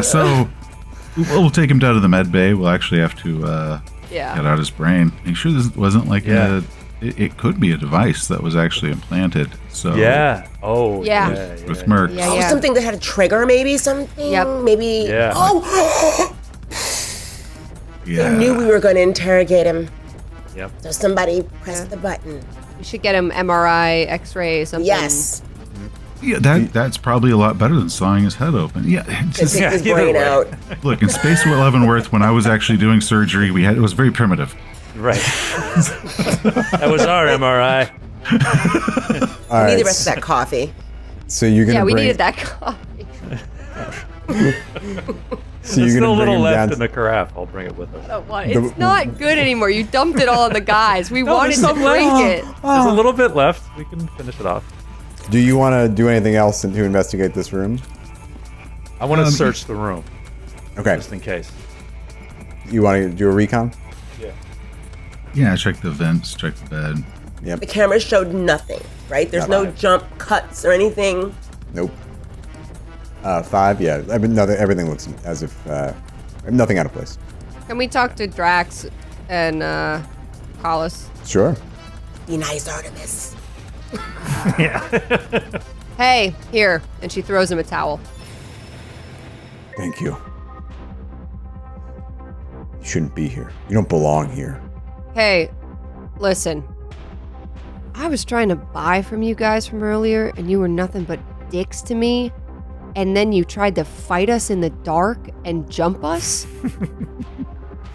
S6: So we'll take him down to the med bay. We'll actually have to
S5: Yeah.
S6: get out his brain. Make sure this wasn't like
S3: Yeah.
S6: it could be a device that was actually implanted. So
S3: Yeah. Oh.
S5: Yeah.
S6: with Mercs.
S5: Yeah,
S4: Oh,
S5: yeah.
S4: something that had a trigger, maybe something.
S5: Yep.
S4: Maybe.
S3: Yeah.
S4: Oh,
S6: Yeah.
S4: I knew we were going to interrogate him.
S3: Yep.
S4: So somebody pressed the button.
S5: We should get him MRI, X-ray, something.
S4: Yes.
S6: Yeah, that's probably a lot better than sawing his head open. Yeah,
S4: And
S6: just,
S4: take his
S3: either
S4: brain
S3: way.
S4: out.
S6: look, in Space Leavenworth, when I was actually doing surgery, it was very primitive.
S3: Right. That was our MRI.
S2: All
S4: We need
S2: right,
S4: the rest of that coffee.
S2: So you're gonna
S5: Yeah, we
S2: bring,
S5: needed that coffee.
S2: So
S3: There's
S2: you're
S3: still a
S2: gonna bring
S3: little
S2: him
S3: left
S2: down.
S3: in the carafe. I'll bring it with us.
S5: It's not good anymore. You dumped it all on the guys. We wanted
S3: there's
S5: to
S3: some
S5: drink
S3: left.
S5: it.
S3: There's a little bit left. We can finish it off.
S2: Do you want to do anything else to investigate this room?
S3: I want to search the room,
S2: Okay.
S3: just in case.
S2: You want to do a recon?
S6: Yeah, check the vents, check the bed.
S4: The camera showed nothing, right? There's no
S2: Not
S4: jump cuts or anything.
S2: Nope. 5. Yeah. I mean, everything looks as if nothing out of place.
S5: Can we talk to Drax and Collis?
S2: Sure.
S4: Be nice, Artemis.
S5: Hey, here. And she throws him a towel.
S2: Thank you. You shouldn't be here. You don't belong here.
S5: Hey, listen. I was trying to buy from you guys from earlier, and you were nothing but dicks to me. And then you tried to fight us in the dark and jump us?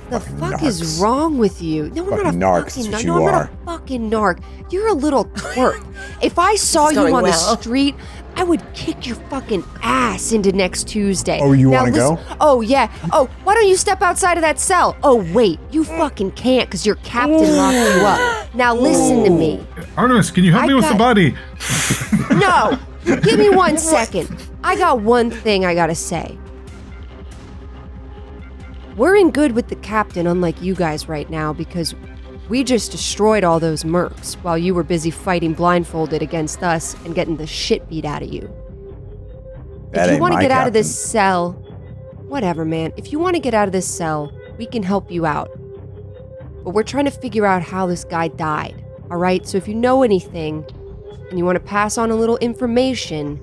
S5: The fuck is
S2: narcs.
S5: wrong with you? No, I'm not a
S2: Fucking narcs
S5: fucking
S2: is what
S5: narc.
S2: you
S5: No, I'm not
S2: are.
S5: a fucking narc. You're a little twerp. If I saw you
S4: going
S5: on the
S4: well.
S5: street, I would kick your fucking ass into next Tuesday.
S2: Oh, you
S5: Now
S2: wanna go?
S5: listen- Oh, yeah. Oh, why don't you step outside of that cell? Oh, wait. You fucking can't because your captain locked you up. Now listen to me.
S6: Artemis, can you help
S5: I
S6: me with the
S5: got-
S6: body?
S5: No! Give me 1 second. I got one thing I gotta say. we're in good with the captain, unlike you guys right now, because we just destroyed all those mercs while you were busy fighting blindfolded against us and getting the shit beat out of you.
S2: That
S5: If you
S2: ain't
S5: want to
S2: my
S5: get out of
S2: captain.
S5: this cell, whatever, man. If you want to get out of this cell, we can help you out. But we're trying to figure out how this guy died, all right? So if you know anything and you want to pass on a little information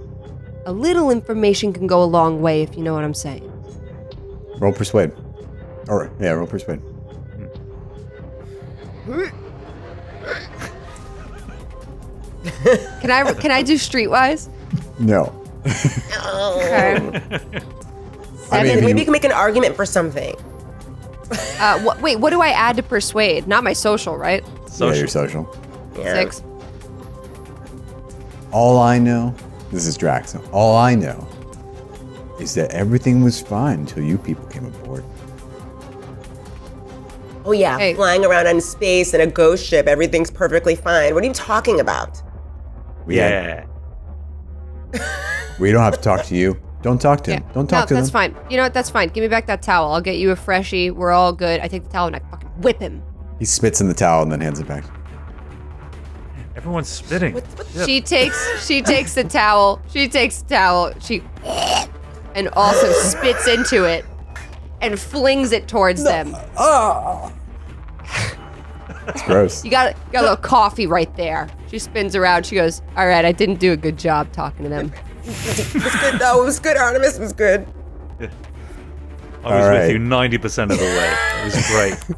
S5: can go a long way, if you know what I'm saying.
S2: Roll persuade. Or yeah, roll persuade.
S5: Can I do streetwise?
S2: No.
S5: Okay.
S2: I mean,
S4: Maybe you can make an argument for something.
S5: Wait, what do I add to persuade? Not my social, right?
S2: Yeah, your social.
S4: Yeah.
S5: 6.
S2: All I know, this is Drax. All I know is that everything was fine until you people came aboard.
S4: Oh yeah,
S5: Hey.
S4: flying around in space in a ghost ship, everything's perfectly fine. What are you talking about?
S2: We don't have to talk to you. Don't talk to him. Don't talk to
S5: that's
S2: them.
S5: fine. You know what? That's fine. Give me back that towel. I'll get you a freshie. We're all good. I take the towel and I fucking whip him.
S2: He spits in the towel and then hands it back.
S3: Everyone's spitting.
S5: She takes the towel. She takes the towel. She and also spits into it and flings it towards them.
S2: It's gross.
S5: You got a little coffee right there. She spins around. She goes, "All right, I didn't do a good job talking to them."
S4: It was good though. It was good, Artemis. It was good.
S3: I was
S2: All
S3: with
S2: right.
S3: you 90% of the way. It was great.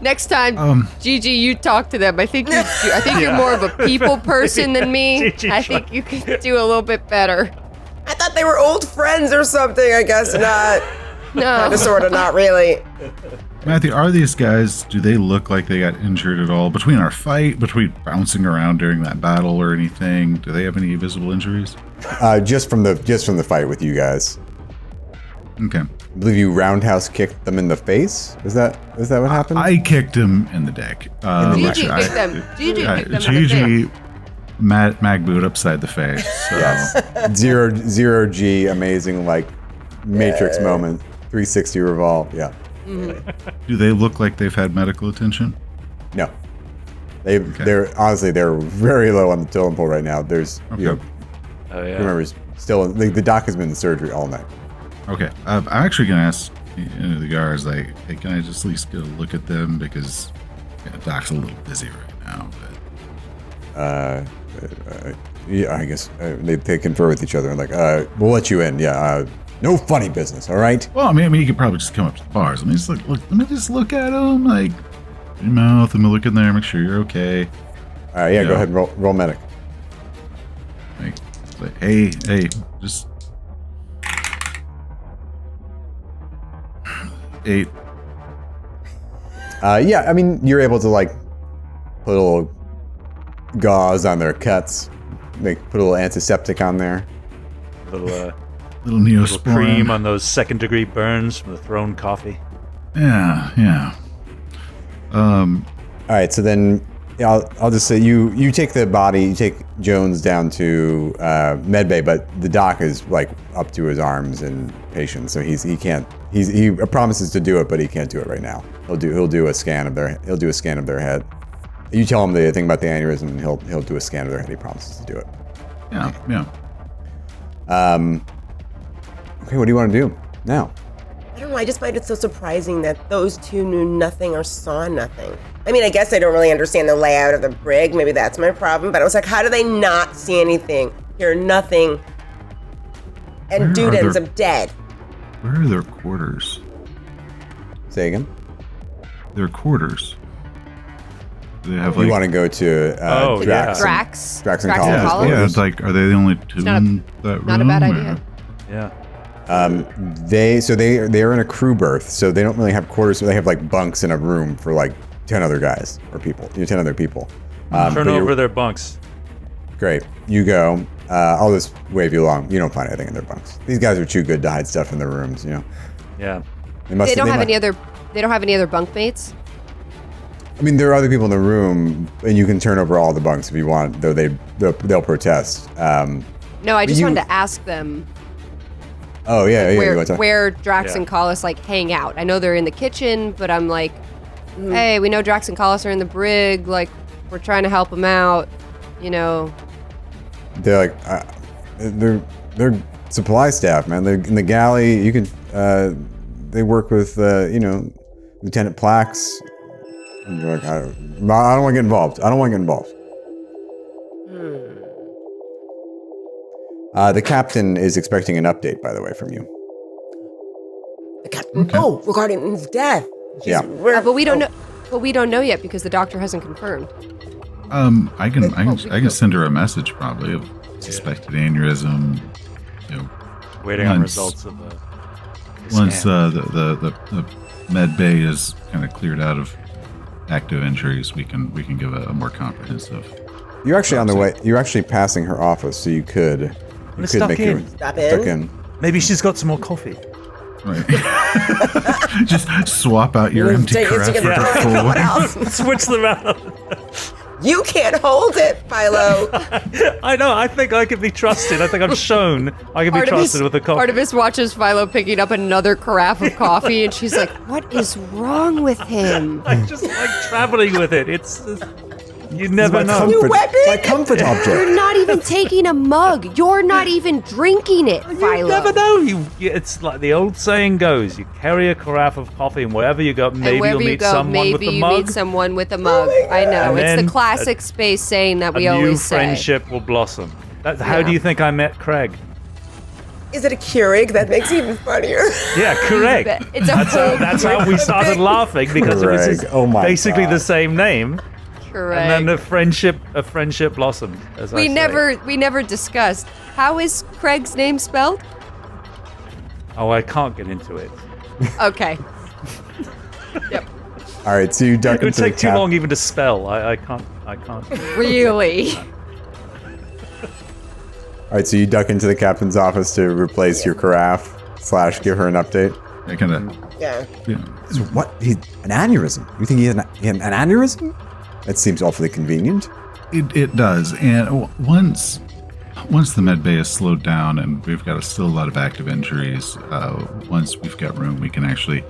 S5: Next time, Gigi, you talk to them. I think you're more of a people person than me.
S3: Gigi,
S5: I think you could do a little bit better.
S4: I thought they were old friends or something. I guess not.
S5: No.
S4: Kinda, sorta, not really.
S6: Matthew, are these guys, do they look like they got injured at all? Between our fight, between bouncing around during that battle or anything, do they have any visible injuries?
S2: Just from the fight with you guys.
S6: Okay.
S2: I believe you roundhouse kicked them in the face. Is that what happened?
S6: I kicked him in the dick.
S5: Gigi kicked them. Gigi kicked them in the
S6: Gigi mag boot upside the face. So.
S2: Yes. Zero G, amazing like Matrix moment. 360 revolve. Yeah.
S6: Do they look like they've had medical attention?
S2: No. They're honestly they're very low on the totem pole right now. There's you know,
S3: Oh, yeah.
S2: remember still the doc has been in surgery all night.
S6: Okay. I'm actually going to ask the guards, like, hey, can I just at least get a look at them? Because Doc's a little busy right now. But
S2: Yeah, I guess they confer with each other and like, we'll let you in. Yeah, no funny business. All right.
S6: well, I mean, you could probably just come up to the bars. I mean, just look. Let me just look at them, like, your mouth. Let me look in there, make sure you're okay.
S2: All right. Yeah.
S6: Yeah.
S2: Go ahead and roll medic.
S6: Like, hey, just 8.
S2: Yeah. I mean, you're able to like put a little gauze on their cuts. Put a little antiseptic on there.
S3: Little
S6: Little
S3: little
S6: Neosporin.
S3: cream on those second-degree burns from the thrown coffee.
S6: Yeah.
S2: All right, so then I'll just say you take the body, you take Jones down to medbay, but the doc is like up to his arms in patience, so he promises to do it, but he can't do it right now. He'll do a scan of their head. You tell him the thing about the aneurysm, and he'll do a scan of their head. He promises to do it.
S6: Yeah.
S2: Okay, what do you want to do now?
S4: I don't know. I just find it so surprising that those two knew nothing or saw nothing. I mean, I guess I don't really understand the layout of the brig. Maybe that's my problem. But I was like, how do they not see anything, hear nothing, and
S6: Where
S4: dude
S6: are
S4: ends
S6: their-
S4: up dead?
S6: Where are their quarters?
S2: Say again.
S6: Their quarters. Do they have
S2: You
S6: like?
S2: want to go to
S3: Oh,
S2: Drax?
S3: yeah.
S2: Drax and
S5: and
S2: Collins.
S5: Collins?
S6: Yeah, it's like, are they the only two
S5: not a-
S6: in that room?
S5: Not a bad
S6: or-
S5: idea.
S3: Yeah.
S2: They're in a crew berth, so they don't really have quarters. So they have like bunks in a room for like 10 other guys or people. 10 other people.
S3: Turn
S2: but
S3: over their bunks.
S2: Great. You go. I'll just wave you along. You don't find anything in their bunks. These guys are too good to hide stuff in their rooms. You know.
S3: Yeah.
S5: They don't have any other bunkmates.
S2: I mean, there are other people in the room, and you can turn over all the bunks if you want. Though they'll protest.
S5: No, I just wanted to ask them.
S2: Oh yeah, yeah.
S5: Where Drax and Collis like hang out. I know they're in the kitchen, but I'm like, hey, we know Drax and Collis are in the brig. Like, we're trying to help them out. You know.
S2: They're like, they're supply staff, man. They're in the galley. You can, they work with, Lieutenant Plax. And you're like, I don't want to get involved. I don't want to get involved. The captain is expecting an update, by the way, from you.
S4: The captain. Okay. Oh, regarding his death.
S2: Yeah.
S5: But we don't know. But we don't know yet because the doctor hasn't confirmed.
S6: I can send her a message probably of suspected aneurysm.
S3: Waiting on results of the
S6: once the med bay is kind of cleared out of active injuries, we can give a more comprehensive.
S2: You're actually on the way. You're actually passing her office, so you could
S3: stop in.
S2: Stuck in.
S3: Maybe she's got some more coffee.
S6: Right. Just swap out your empty carafe for her full one.
S3: Switch them out.
S4: You can't hold it, Philo.
S3: I know. I think I can be trusted. I think I'm shown I can be trusted with the coffee.
S5: Artemis watches Philo picking up another carafe of coffee, and she's like, "What is wrong with him?"
S3: I just like traveling with it. It's you never know.
S2: Comfort, my comfort object.
S5: You're not even taking a mug. You're not even drinking it, Philo.
S3: You never know. It's like the old saying goes: you carry a carafe of coffee, and wherever you go, maybe you'll meet someone with a mug.
S5: Maybe you meet someone with a mug. I know. It's the classic space saying that we always say.
S3: A new friendship will blossom. How do you think I met Craig?
S4: Is it a Keurig? That makes it even funnier.
S3: Yeah, Craig. That's how we started laughing because it was basically the same name.
S5: Correct.
S3: And then a friendship blossomed.
S5: We never discussed. How is Craig's name spelled?
S3: Oh, I can't get into it.
S5: Okay. Yep.
S2: All right, so you duck into the
S3: It would take too long even to spell. I can't.
S5: Really?
S2: All right, so you duck into the captain's office to replace your carafe / give her an update.
S6: I kind of.
S4: Yeah.
S2: So what? An aneurysm? You think he had an aneurysm? That seems awfully convenient.
S6: It does, and once the med bay is slowed down and we've got still a lot of active injuries, once we've got room, we can actually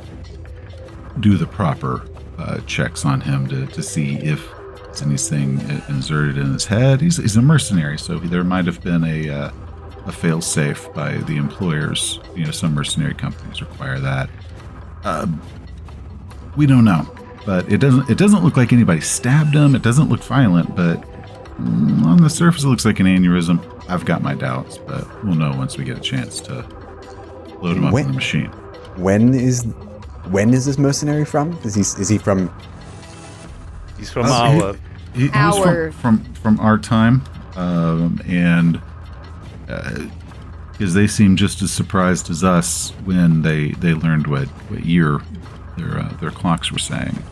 S6: do the proper checks on him to see if there's anything inserted in his head. He's a mercenary, so there might have been a fail-safe by the employers. Some mercenary companies require that. We don't know. But it doesn't look like anybody stabbed him. It doesn't look violent, but on the surface it looks like an aneurysm. I've got my doubts, but we'll know once we get a chance to load him up in the machine.
S2: When is this mercenary from? Is he from?
S3: He's from our.
S6: He was from our time, and because they seem just as surprised as us when they learned what year their clocks were saying.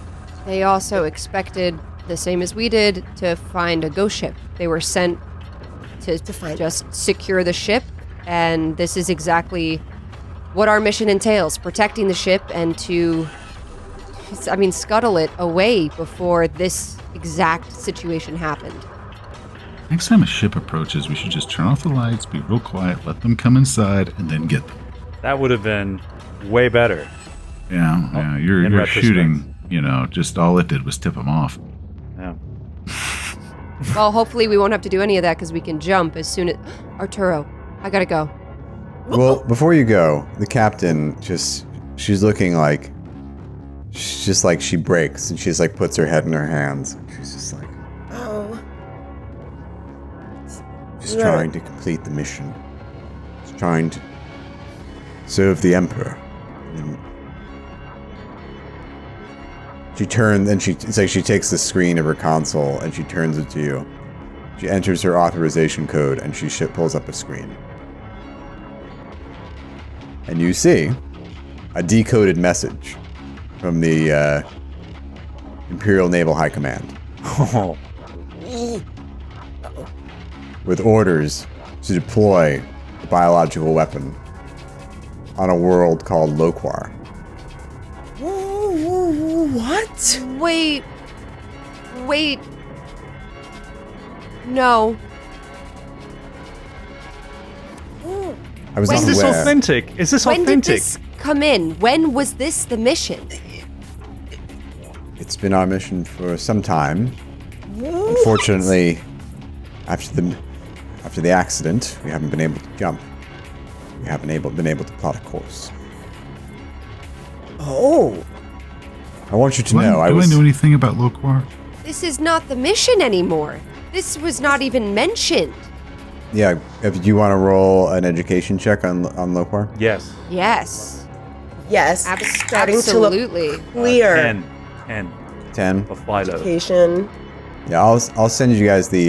S5: They also expected, the same as we did, to find a ghost ship. They were sent to just secure the ship, and this is exactly what our mission entails, protecting the ship and to, scuttle it away before this exact situation happened.
S6: Next time a ship approaches, we should just turn off the lights, be real quiet, let them come inside, and then get them.
S3: That would have been way better.
S6: Yeah, you're shooting, just all it did was tip them off.
S3: Yeah.
S5: Well, hopefully we won't have to do any of that because we can jump as soon as... Arturo, I gotta go.
S2: Well, before you go, the captain she's looking like... She's just like she breaks and she's like puts her head in her hands. She's just like...
S4: Oh.
S2: Just trying to complete the mission. Just trying to serve the Emperor. And she turns and it's like she takes the screen of her console and she turns it to you. She enters her authorization code and she pulls up a screen. And you see a decoded message from the Imperial Naval High Command. With orders to deploy a biological weapon on a world called Loquar.
S4: What?
S5: Wait. No.
S2: I was
S5: When
S2: not
S3: Is this
S2: aware.
S3: authentic? Is this
S5: When did
S3: authentic?
S5: this come in? When was this the mission?
S2: It's been our mission for some time. Unfortunately, after the accident, we haven't been able to jump. We haven't been able to plot a course.
S4: Oh.
S2: I want you to
S6: Do
S2: know,
S6: I know anything about Loquar?
S5: This is not the mission anymore. This was not even mentioned.
S2: Yeah, if you want to roll an education check on Loquar?
S3: Yes.
S5: Yes.
S4: Yes. Starting
S5: Absolutely.
S4: to look clear.
S3: 10
S2: 10.
S3: of Philo.
S4: Education.
S2: Yeah, I'll send you guys the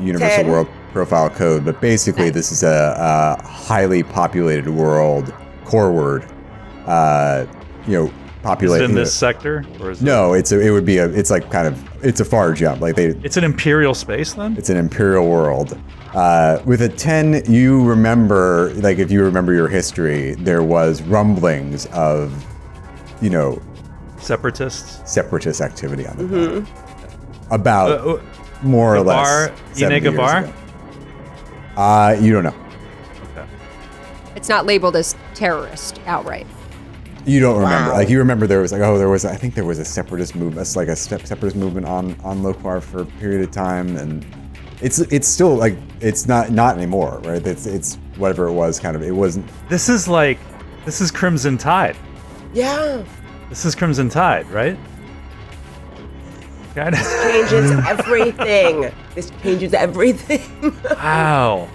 S2: Universal
S4: 10.
S2: World Profile code, but basically
S5: Okay.
S2: this is a highly populated world, core word,
S3: Is it
S2: populated.
S3: in this sector? Or is
S2: No, it's a far jump.
S3: it's an imperial space then?
S2: It's an imperial world. With a 10, you remember, if you remember your history, there was rumblings of,
S3: Separatists?
S2: separatist activity on the planet. About more or
S3: Gabar,
S2: less 70 years
S3: Gabar?
S2: ago. You don't know.
S3: Okay.
S5: It's not labeled as terrorist outright.
S2: You don't remember.
S4: Wow.
S2: You remember there was I think there was a separatist movement, separatist movement on Loquar for a period of time, and it's still it's not anymore, right? It's whatever it was, kind of. It wasn't.
S3: This is Crimson Tide.
S4: Yeah.
S3: This is Crimson Tide, right? Kind of.
S4: Changes everything. This changes everything.
S3: Wow.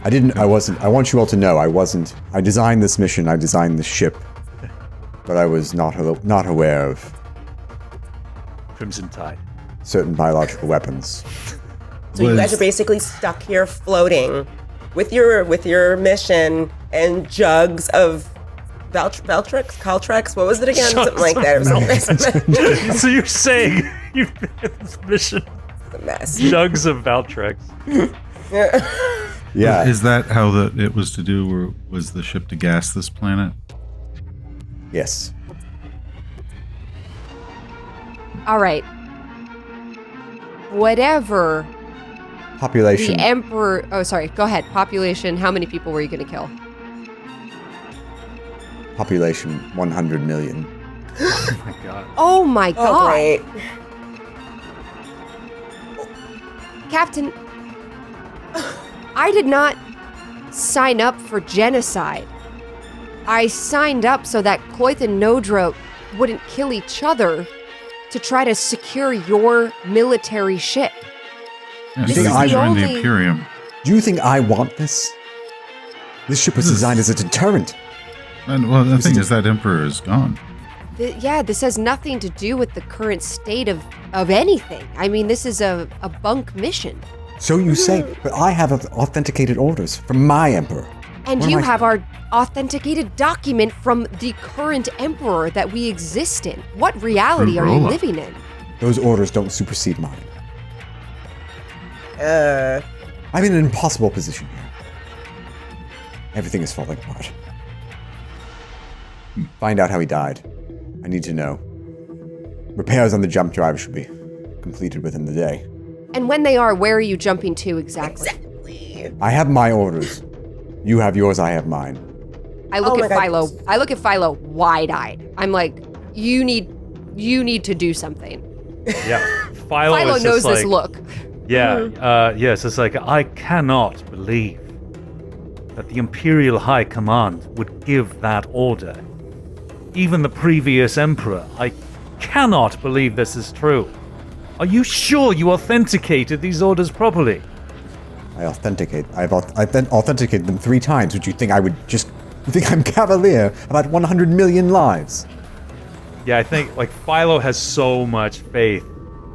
S2: I want you all to know I designed this mission, I designed this ship, but I was not aware of
S3: Crimson Tide.
S2: certain biological weapons.
S4: So you guys are basically stuck here floating with your mission and jugs of Caltrex? What was it again? Something like that. It was something.
S3: So you're saying you this mission
S4: a mess.
S3: jugs of Valtrex.
S2: Yeah.
S6: Is that how it was to do, or was the ship to gas this planet?
S2: Yes.
S5: All right. Whatever
S2: Population.
S5: the Emperor. Oh, sorry. Go ahead. Population. How many people were you going to kill?
S2: Population 100 million.
S3: Oh my god.
S5: Oh my
S4: Oh,
S5: god.
S4: great.
S5: Captain, I did not sign up for genocide. I signed up so that Koith and Nodra wouldn't kill each other to try to secure your military ship.
S6: Yeah,
S5: This
S6: so
S2: is
S6: you
S2: the
S6: joined the
S5: only-
S6: Imperium.
S2: Do you think I want this? This ship was designed as a deterrent.
S6: And well, the thing is that Emperor is gone.
S5: This has nothing to do with the current state of anything. I mean, this is a bunk mission.
S2: So you say, but I have authenticated orders from my emperor.
S5: And
S2: What
S5: you
S2: am I-
S5: have our authenticated document from the current emperor that we exist in. What reality are you
S6: Rolla.
S5: living in?
S2: Those orders don't supersede mine. I'm in an impossible position here. Everything is falling apart. Find out how he died. I need to know. Repairs on the jump drive should be completed within the day.
S5: And when they are, where are you jumping to exactly?
S2: I have my orders. You have yours, I have mine.
S5: I look
S4: Oh my
S5: at
S4: God.
S5: Philo. I look at Philo wide-eyed. I'm like, you need to do something.
S3: Yeah. Philo
S5: Philo
S3: is
S5: knows
S3: just
S5: this
S3: like,
S5: look.
S3: Yeah. Yes, it's like, I cannot believe that the Imperial High Command would give that order. Even the previous Emperor, I cannot believe this is true. Are you sure you authenticated these orders properly?
S2: I've authenticated them 3 times. Would you think I would just... You think I'm cavalier about 100 million lives?
S3: Yeah, I think like Philo has so much faith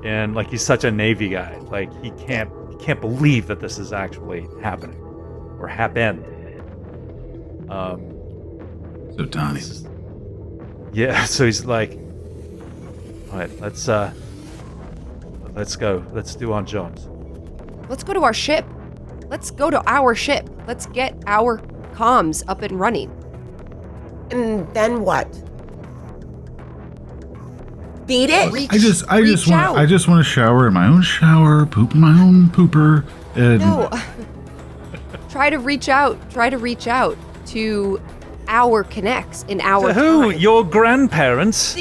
S3: in, like, he's such a Navy guy. Like he can't believe that this is actually happening or happened.
S6: So Donnie.
S3: Yeah, so he's like, all right, let's go. Let's do on Jones.
S5: Let's go to our ship. Let's go to our ship. Let's get our comms up and running.
S4: And then what? Beat it?
S6: I just
S5: Reach out.
S6: want to shower in my own shower, poop in my own pooper, and
S5: No, try to reach out to our connects in our
S3: Who?
S5: time.
S3: Your grandparents?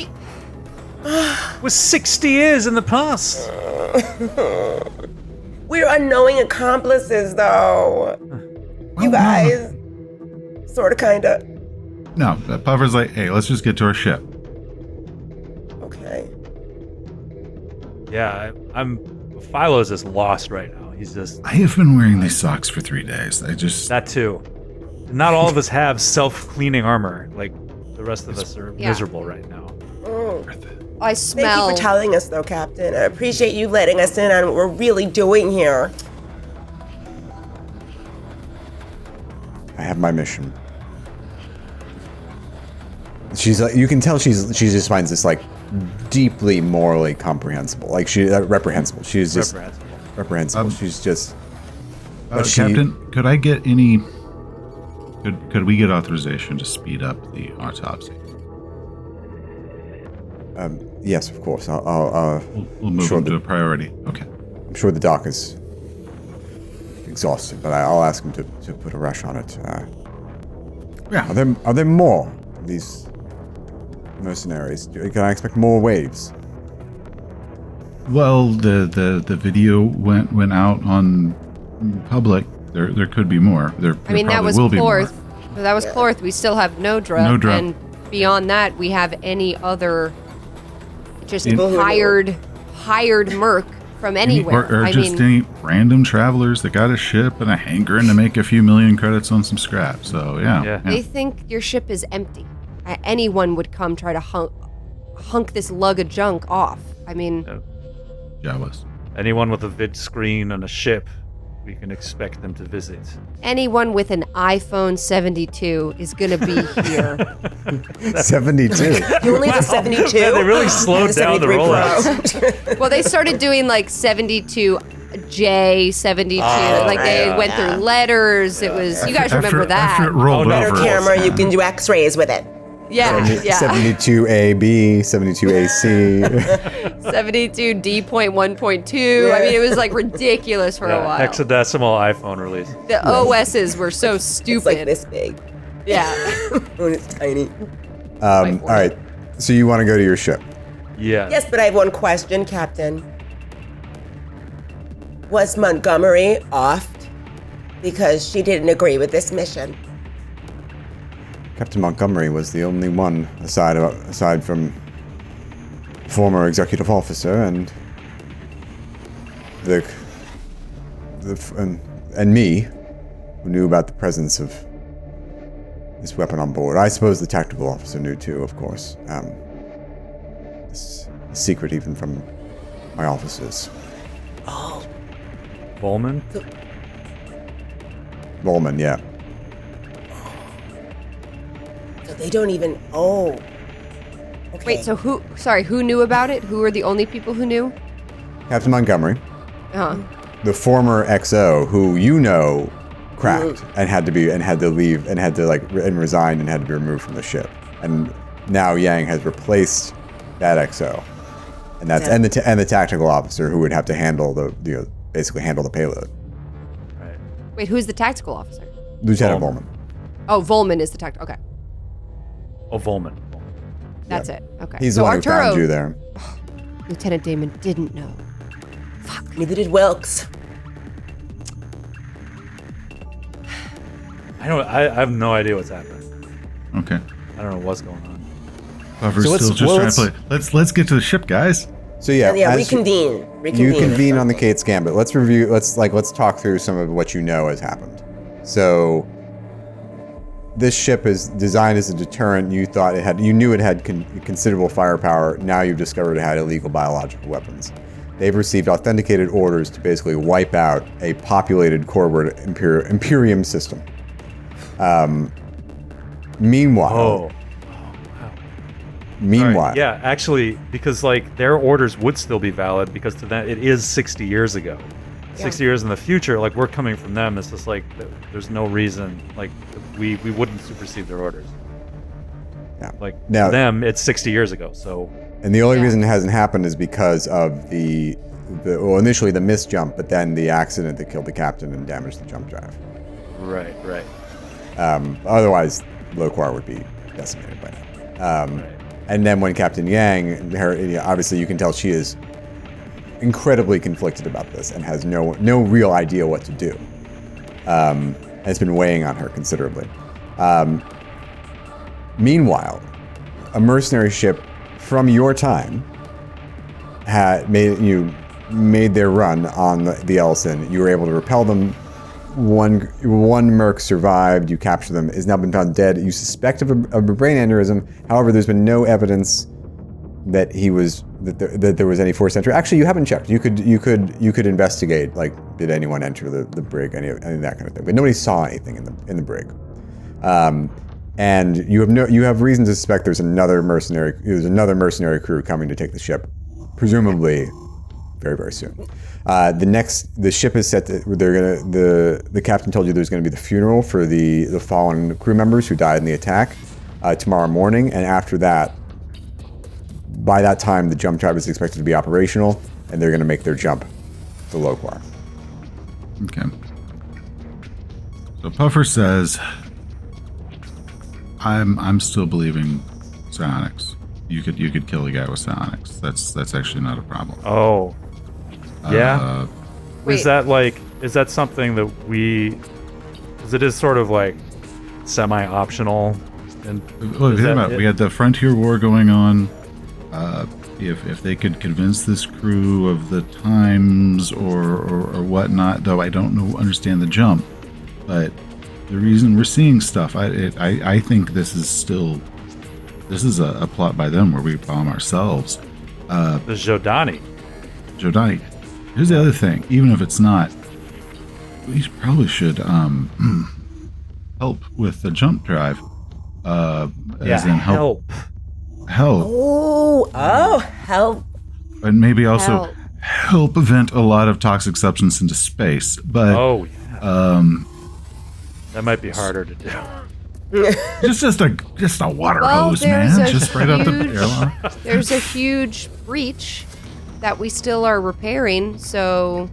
S3: Was 60 years in the past.
S4: We're unknowing accomplices, though. You guys, sort of, kind of.
S6: No, Puffer's like, hey, let's just get to our ship.
S4: Okay.
S3: Yeah, Philo's just lost right now. He's just
S6: I have been wearing these socks for 3 days.
S3: that too. Not all of us have self-cleaning armor. Like the rest of us are miserable right now.
S5: I
S4: Thank
S5: smell.
S4: you for telling us, though, Captain. I appreciate you letting us in on what we're really doing here.
S2: I have my mission. She's like, you can tell she just finds this like deeply morally comprehensible, like reprehensible. She's just reprehensible. She's just.
S6: Captain, could I get any? Could we get authorization to speed up the autopsy?
S2: Yes, of course.
S6: We'll move
S2: sure
S6: him to a priority. Okay.
S2: I'm sure the doc is exhausted, but I'll ask him to put a rush on it.
S6: Yeah.
S2: Are there more of these mercenaries? Can I expect more waves?
S6: Well, the video went out on public. There could be more. There
S5: I mean, that
S6: probably
S5: was
S6: will be more.
S5: Clorth. That was Clorth. We still have Nodra.
S6: Nodra.
S5: And beyond that, we have any other just
S6: People
S4: who
S5: hired merc from anywhere.
S6: Or just any random travelers that got a ship and a hankering to make a few million credits on some scrap. So, yeah.
S5: They think your ship is empty. Anyone would come try to hunk this lug of junk off. I mean...
S6: Jealous.
S3: Anyone with a vid screen on a ship, we can expect them to visit.
S5: Anyone with an iPhone 72 is going to be here.
S2: 72.
S4: You only have a 72?
S3: Man, they really slowed down the rollouts.
S5: Well, they started doing like 72J, 72. They went through letters. It was, you guys remember that.
S6: After it rolled
S3: no.
S4: Better
S6: over.
S4: camera, you can do x-rays with it.
S5: Yeah.
S2: 72AB, 72AC.
S5: 72D.1.2. I mean, it was like ridiculous for a while.
S3: Hexadecimal iPhone release.
S5: The OSs were so
S4: It's
S5: stupid.
S4: like this big.
S5: Yeah.
S4: When it's tiny.
S2: All right. So you want to go to your ship?
S3: Yeah.
S4: Yes, but I have one question, Captain. Was Montgomery offed because she didn't agree with this mission?
S2: Captain Montgomery was the only one, aside from former executive officer and and me, who knew about the presence of this weapon on board. I suppose the tactical officer knew too, of course. This secret even from my officers.
S4: Oh.
S3: Volman?
S2: Volman, yeah.
S4: So they don't even... Oh. Okay.
S5: Wait, so who knew about it? Who were the only people who knew?
S2: Captain Montgomery,
S5: Uh-huh.
S2: the former XO, who you know cracked and had to leave and had to resign and had to be removed from the ship. And now Yang has replaced that XO. And that's and the tactical officer who would have to handle basically handle the payload.
S3: Right.
S5: Wait, who's the tactical officer?
S2: Lieutenant
S3: Volman.
S2: Volman.
S5: Oh, Volman is the tactical. Okay,
S3: Oh, Volman.
S5: that's it. Okay.
S2: He's
S5: so
S2: the one
S5: Arturo,
S2: who found you there.
S5: Lieutenant Damon didn't know.
S4: Neither did Wilkes.
S3: I have no idea what's happening.
S6: Okay.
S3: I don't know what's going on.
S6: Puffer's
S2: So
S6: still just trying to play. Let's get to the ship, guys.
S2: So yeah,
S4: Reconvene.
S2: you convene on the Kate's Gambit. Let's review. Let's talk through some of what you know has happened. So this ship is designed as a deterrent. You knew it had considerable firepower. Now you've discovered it had illegal biological weapons. They've received authenticated orders to basically wipe out a populated Corward Imperium system. Meanwhile,
S3: Right. Yeah, actually, because their orders would still be valid because to them it is 60 years ago. 60 years in the future, we're coming from them. It's just there's no reason we wouldn't supersede their orders.
S2: Yeah.
S3: To them, it's 60 years ago. So.
S2: And the only reason it hasn't happened is because of initially the missed jump, but then the accident that killed the captain and damaged the jump drive.
S3: Right.
S2: Otherwise, Loquar would be decimated by now. And then when Captain Yang, obviously you can tell she is incredibly conflicted about this and has no real idea what to do. And it's been weighing on her considerably. Meanwhile, a mercenary ship from your time made their run on the Ellison. You were able to repel them. One merc survived. You captured them. Has now been found dead. You suspect of a brain aneurysm. However, there's been no evidence that that there was any forced entry. Actually, you haven't checked. You could investigate. Like, did anyone enter the brig? Any of that kind of thing. But nobody saw anything in the brig. And you have reason to suspect there's another mercenary crew coming to take the ship, presumably very, very soon. The ship is set. The captain told you there's going to be the funeral for the fallen crew members who died in the attack tomorrow morning, and after that, by that time, the jump drive is expected to be operational, and they're going to make their jump to Loquar.
S6: Okay. So Puffer says, I'm still believing psionics. You could kill a guy with psionics. That's actually not a problem.
S3: Oh. Yeah.
S5: Wait.
S3: Is that something that because it is sort of like semi-optional? And
S6: we had the Frontier War going on. If they could convince this crew of the times or whatnot, though I don't understand the jump, but the reason we're seeing stuff, I think this is a plot by them where we bomb ourselves.
S3: The Jodani.
S6: Here's the other thing. Even if it's not, we probably should help with the jump drive.
S3: Help.
S4: Oh, help.
S6: And maybe also help vent a lot of toxic substance into space. But
S3: that might be harder to do.
S6: just a water hose, man. Just right up the airline.
S5: There's a huge breach that we still are repairing, so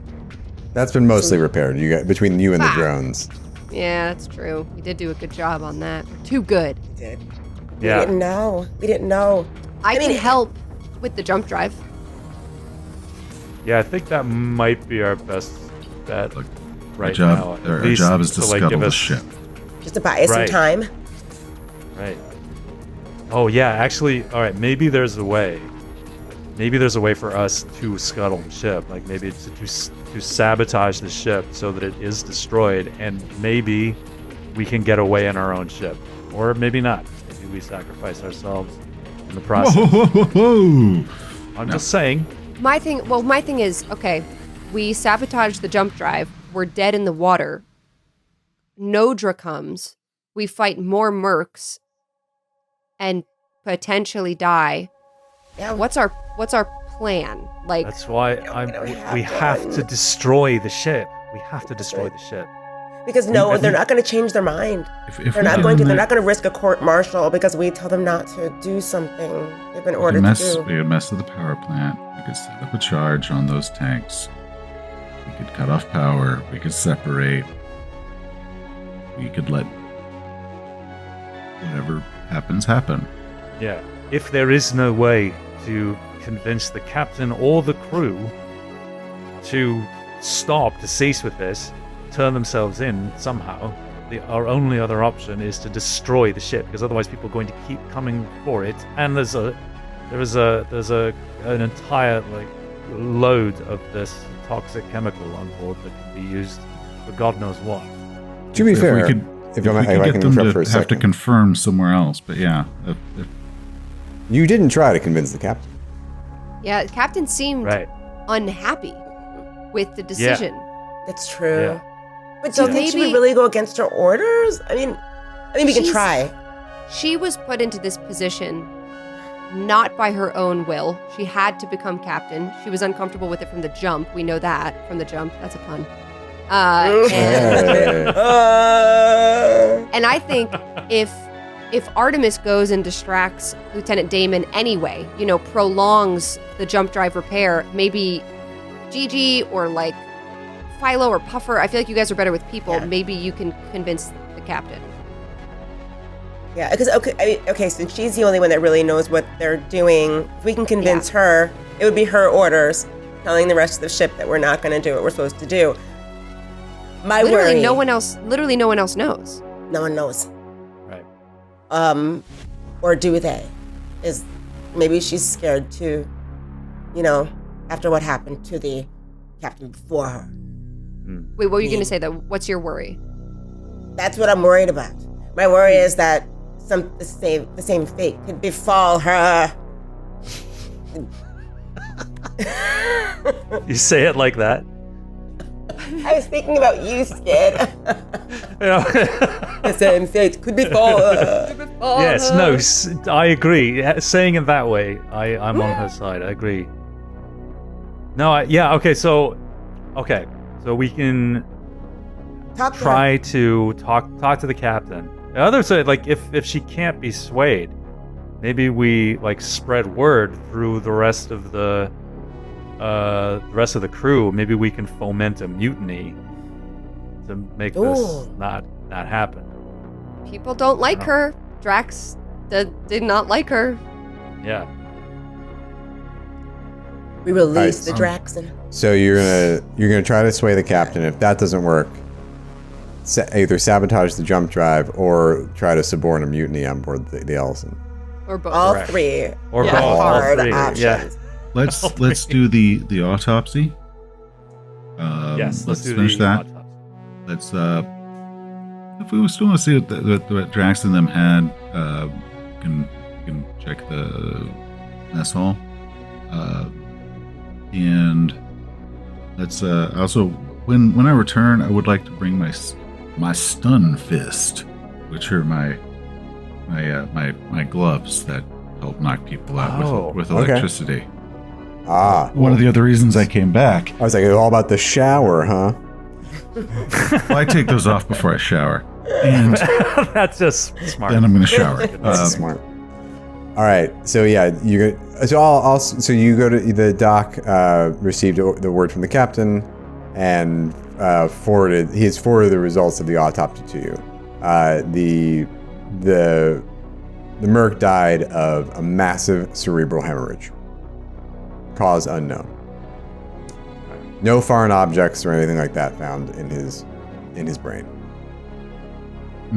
S2: That's been mostly repaired. Between you and the drones.
S5: yeah, that's true. We did do a good job on that. We're too good.
S4: We did.
S3: Yeah.
S4: We didn't know.
S5: I can help with the jump drive.
S3: Yeah, I think that might be our best bet right now.
S6: Our job is to scuttle the ship.
S4: Just to buy us some time.
S3: Right. Oh yeah, actually, all right. Maybe there's a way. Maybe there's a way for us to scuttle the ship. Like maybe to sabotage the ship so that it is destroyed, and maybe we can get away in our own ship, or maybe not. Maybe we sacrifice ourselves in the process.
S6: Whoa.
S3: I'm just saying.
S5: My thing is, okay, we sabotage the jump drive. We're dead in the water. Nodra comes. We fight more mercs and potentially die.
S4: Yeah.
S5: What's our plan? Like,
S3: That's why we have to destroy the ship. We have to destroy the ship.
S4: Because they're not going to change their mind. They're not going to risk a court martial because we tell them not to do something they've been ordered to do.
S6: We could mess with the power plant. We could set up a charge on those tanks. We could cut off power. We could separate. We could let whatever happens happen.
S3: Yeah. If there is no way to convince the captain or the crew to cease with this, turn themselves in somehow, our only other option is to destroy the ship, because otherwise people are going to keep coming for it. And there's an entire load of this toxic chemical on board that can be used for God knows what.
S2: To be fair,
S6: if we could get them to have to confirm somewhere else, but yeah.
S2: You didn't try to convince the captain.
S5: yeah, the captain seemed unhappy with the decision.
S4: That's true.
S3: Yeah.
S4: But do you think she would really go against her orders? I mean, we can try.
S5: She was put into this position not by her own will. She had to become captain. She was uncomfortable with it from the jump. We know that from the jump. That's a pun. And I think if Artemis goes and distracts Lieutenant Damon anyway, prolongs the jump drive repair, maybe Gigi or Philo or Puffer, I feel like you guys are better with people.
S4: Yeah.
S5: Maybe you can convince the captain.
S4: Yeah, because okay, since she's the only one that really knows what they're doing, if we can convince her, it would be her orders telling the rest of the ship that we're not going to do what we're supposed to do. My
S5: Literally
S4: worry,
S5: no one else knows.
S4: no one knows.
S3: Right.
S4: Or do they? Is maybe she's scared too, after what happened to the captain before her.
S5: Wait, what were you going to say though? What's your worry?
S4: That's what I'm worried about. My worry is that the same fate could befall her.
S3: You say it like that.
S4: I was thinking about you, Skid.
S3: Yeah.
S4: The same fate could befall her.
S3: Yes, no, I agree. Saying it that way, I'm on her side. I agree. No, okay, so we can
S4: Talk to her.
S3: try to talk to the captain. The other side, like if she can't be swayed, maybe we like spread word through the rest of the crew. Maybe we can foment a mutiny to make this not happen.
S5: People don't like her. Drax did not like her.
S3: Yeah.
S4: We release
S2: Alright,
S4: the Draxon.
S2: So you're gonna try to sway the captain. If that doesn't work, either sabotage the jump drive or try to suborn a mutiny on board the Ellison.
S5: Or both.
S4: All
S3: Correct.
S4: three.
S3: Or
S4: are
S3: both. All
S4: hard
S3: three,
S4: options.
S3: yeah.
S6: Let's do the autopsy.
S3: Yes, let's do
S6: finish
S3: the
S6: that.
S3: autopsy.
S6: Let's if we still want to see what Drax and them had, can check the mess hall, and let's also when I return, I would like to bring my stun fist, which are my gloves that help knock people out with
S2: okay.
S6: electricity.
S2: One
S6: of the other reasons I came back.
S2: I was like, it's all about the shower, huh?
S6: Well, I take those off before I shower, and
S3: That's just smart.
S6: then I'm going to shower.
S2: That's smart. All right, so yeah, so you go to the doc. Received the word from the captain, and he has forwarded the results of the autopsy to you. The merc died of a massive cerebral hemorrhage. Cause unknown. No foreign objects or anything like that found in his brain.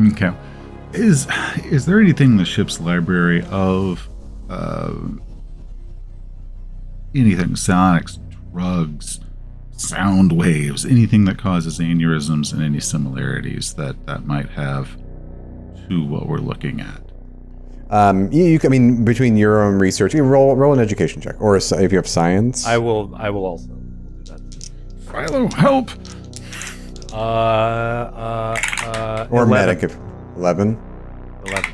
S6: Okay. Is there anything in the ship's library of anything, sonics, drugs, sound waves, anything that causes aneurysms, and any similarities that might have to what we're looking at?
S2: Between your own research, you roll an education check, or if you have science.
S3: I will also do that.
S6: Philo, help!
S2: Or
S3: 11.
S2: medic if 11.
S3: 11.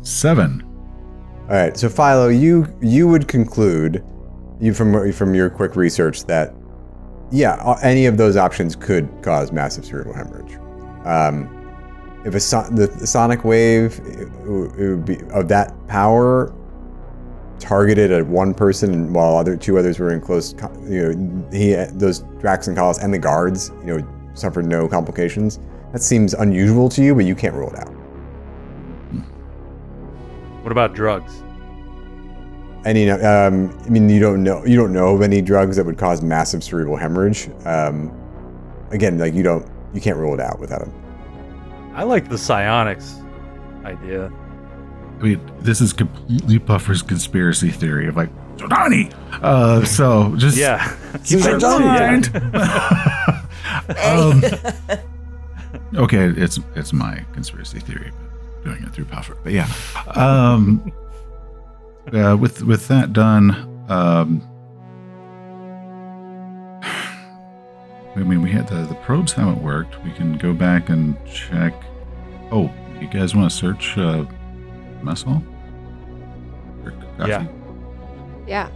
S6: 7.
S2: All right, so Philo, you would conclude, from your quick research, that any of those options could cause massive cerebral hemorrhage. If the sonic wave, it would be of that power targeted at one person, while two others were in close. Those Drax and Collis and the guards, suffered no complications. That seems unusual to you, but you can't rule it out.
S3: What about drugs?
S2: And you don't know of any drugs that would cause massive cerebral hemorrhage. Again, you can't rule it out without them.
S3: I like the psionics idea.
S6: I mean, this is completely Puffer's conspiracy theory of Jordani. So just keep that in mind. Okay, it's my conspiracy theory, but doing it through Puffer. But yeah, with that done, we had the probes haven't worked. We can go back and check. Oh, you guys want to search mess hall? Or coffee?
S5: Yeah.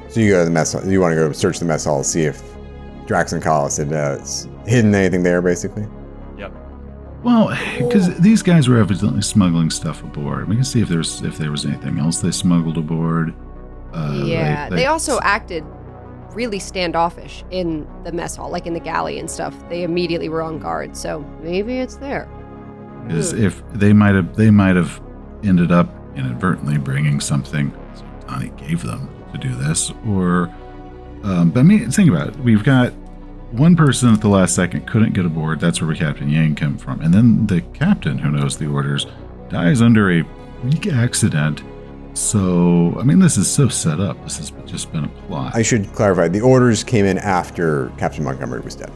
S2: So you go to the mess hall. You want to go search the mess hall, see if Drax and Collis had hidden anything there, basically.
S3: Yep.
S6: Well, because these guys were evidently smuggling stuff aboard. We can see if there was anything else they smuggled aboard.
S5: They also acted really standoffish in the mess hall, like in the galley and stuff. They immediately were on guard, so maybe it's there.
S6: Is if they might have ended up inadvertently bringing something so Donnie gave them to do this, or but I mean, think about it. We've got one person at the last second couldn't get aboard. That's where Captain Yang came from, and then the captain, who knows the orders, dies under a freak accident. So, I mean, this is so set up. This has just been a plot.
S2: I should clarify. The orders came in after Captain Montgomery was dead.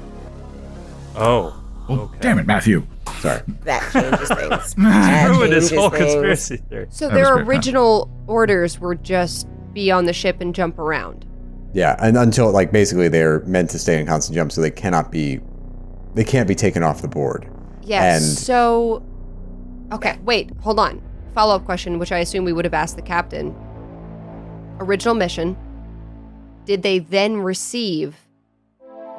S3: Oh.
S6: Oh,
S3: Okay.
S6: damn it, Matthew.
S2: Sorry.
S4: That changes things. That
S3: Ruined his
S4: changes
S3: whole
S4: things.
S3: conspiracy theory.
S5: So
S6: That was
S5: their
S6: great, huh?
S5: original orders were just be on the ship and jump around.
S2: Yeah, and until like basically they're meant to stay in constant jump, so they can't be taken off the board.
S5: Yeah.
S2: And-
S5: So, okay, wait, hold on. Follow-up question, which I assume we would have asked the captain. Original mission. Did they then receive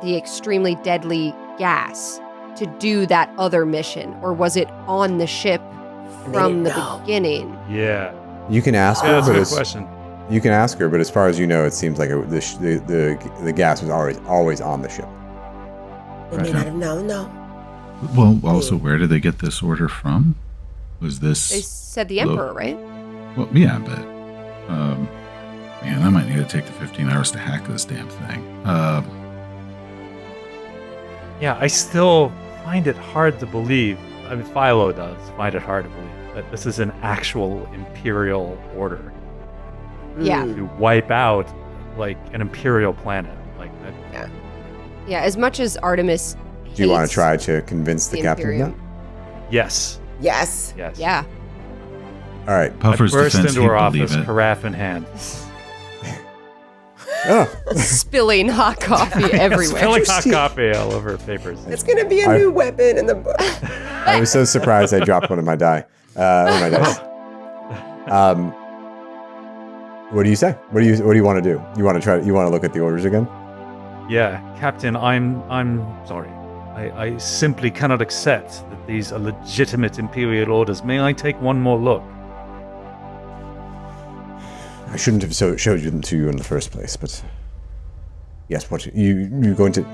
S5: the extremely deadly gas to do that other mission, or was it on the ship from the beginning?
S3: Yeah.
S2: You can ask
S3: Yeah,
S2: her,
S3: that's a
S2: but
S3: good
S2: it's,
S3: question.
S2: you can ask her, but as far as you know, it seems like the gas was always on the ship.
S4: They may not have known, no.
S6: Well, also, where did they get this order from? Was this?
S5: They said the Emperor, right?
S6: Well, yeah, but man, I might need to take the 15 hours to hack this damn thing.
S3: Yeah, I still find it hard to believe. I mean, Philo does find it hard to believe that this is an actual imperial order
S5: Yeah.
S3: to wipe out like an imperial planet. Like that.
S5: Yeah, as much as Artemis
S2: Do you want
S5: hates
S2: to try to convince the captain of that?
S5: Imperium.
S3: Yes.
S4: Yes.
S3: Yes.
S5: Yeah.
S2: All right.
S6: Puffer's
S3: I burst
S6: defense,
S3: into
S6: he'd
S3: her
S6: believe
S3: office,
S6: it.
S3: carafe in hand.
S2: Oh,
S5: Spilling hot coffee everywhere.
S3: Spilling hot coffee all over papers.
S4: It's going to be a new weapon in the book.
S2: I was so surprised I dropped one of my dice. What do you say? What do you want to do? You want to look at the orders again?
S3: Yeah, Captain, I'm sorry. I simply cannot accept that these are legitimate imperial orders. May I take one more look?
S2: I shouldn't have showed them to you in the first place, but yes, what you going to?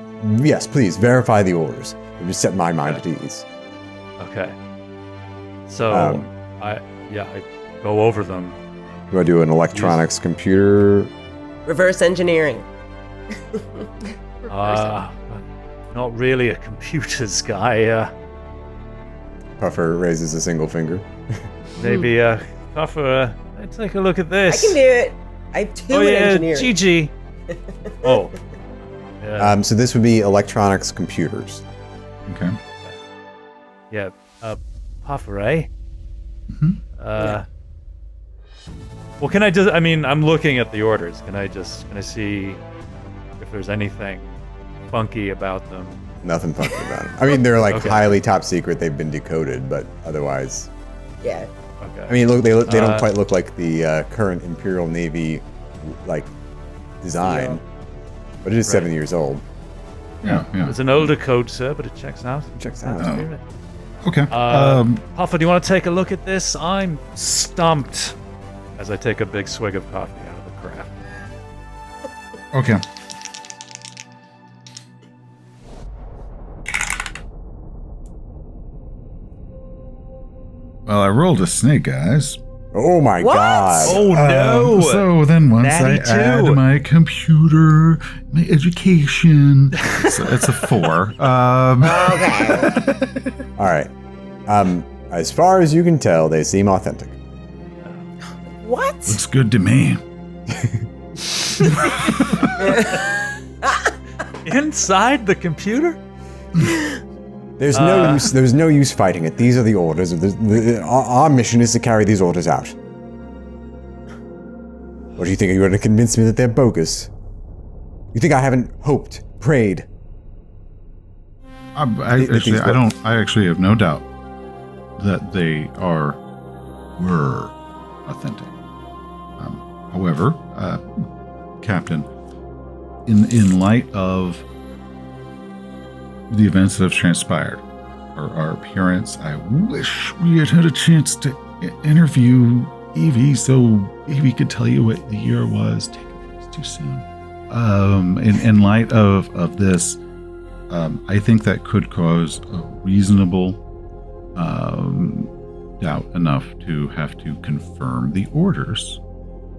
S2: Yes, please verify the orders. It would set my mind at ease.
S3: Okay. So I go over them.
S2: Do I do an electronics computer?
S4: Reverse engineering.
S3: Not really a computers guy.
S2: Puffer raises a single finger.
S3: Maybe Puffer. Take a look at this.
S4: I can do it. I do in engineering.
S3: GG. Oh. Yeah.
S2: So this would be electronics computers.
S6: Okay.
S3: Yeah. Puffer, eh?
S6: Mm-hmm.
S3: Well, can I just? I mean, I'm looking at the orders. Can I see if there's anything funky about them?
S2: Nothing funky about them. I mean, they're like
S3: Okay.
S2: highly top secret. They've been decoded, but otherwise,
S4: Yeah.
S3: Okay.
S2: I mean, look, they don't quite look like the current Imperial Navy like design, but it is 7 years old.
S6: Yeah.
S3: It's an older code, sir, but it checks out.
S2: Checks out.
S3: That's good.
S6: Okay.
S3: Puffer, do you want to take a look at this? I'm stumped as I take a big swig of coffee out of the carafe.
S6: Okay. Well, I rolled a snake, guys.
S2: Oh my
S4: What?
S2: god!
S3: Oh no!
S6: So then once I
S3: Natty
S6: add
S3: two.
S6: my computer, my education, it's a 4.
S4: Okay.
S2: All right. As far as you can tell, they seem authentic.
S4: What?
S6: Looks good to me.
S3: Inside the computer?
S2: There's no use. There's no use fighting it. These are the orders. Our mission is to carry these orders out. What do you think? Are you going to convince me that they're bogus? You think I haven't hoped, prayed?
S6: I actually have no doubt that they were authentic. However, Captain, in light of the events that have transpired, our appearance, I wish we had had a chance to interview Evie could tell you what the year was. Take it, it's too soon. In light of this, I think that could cause a reasonable doubt enough to have to confirm the orders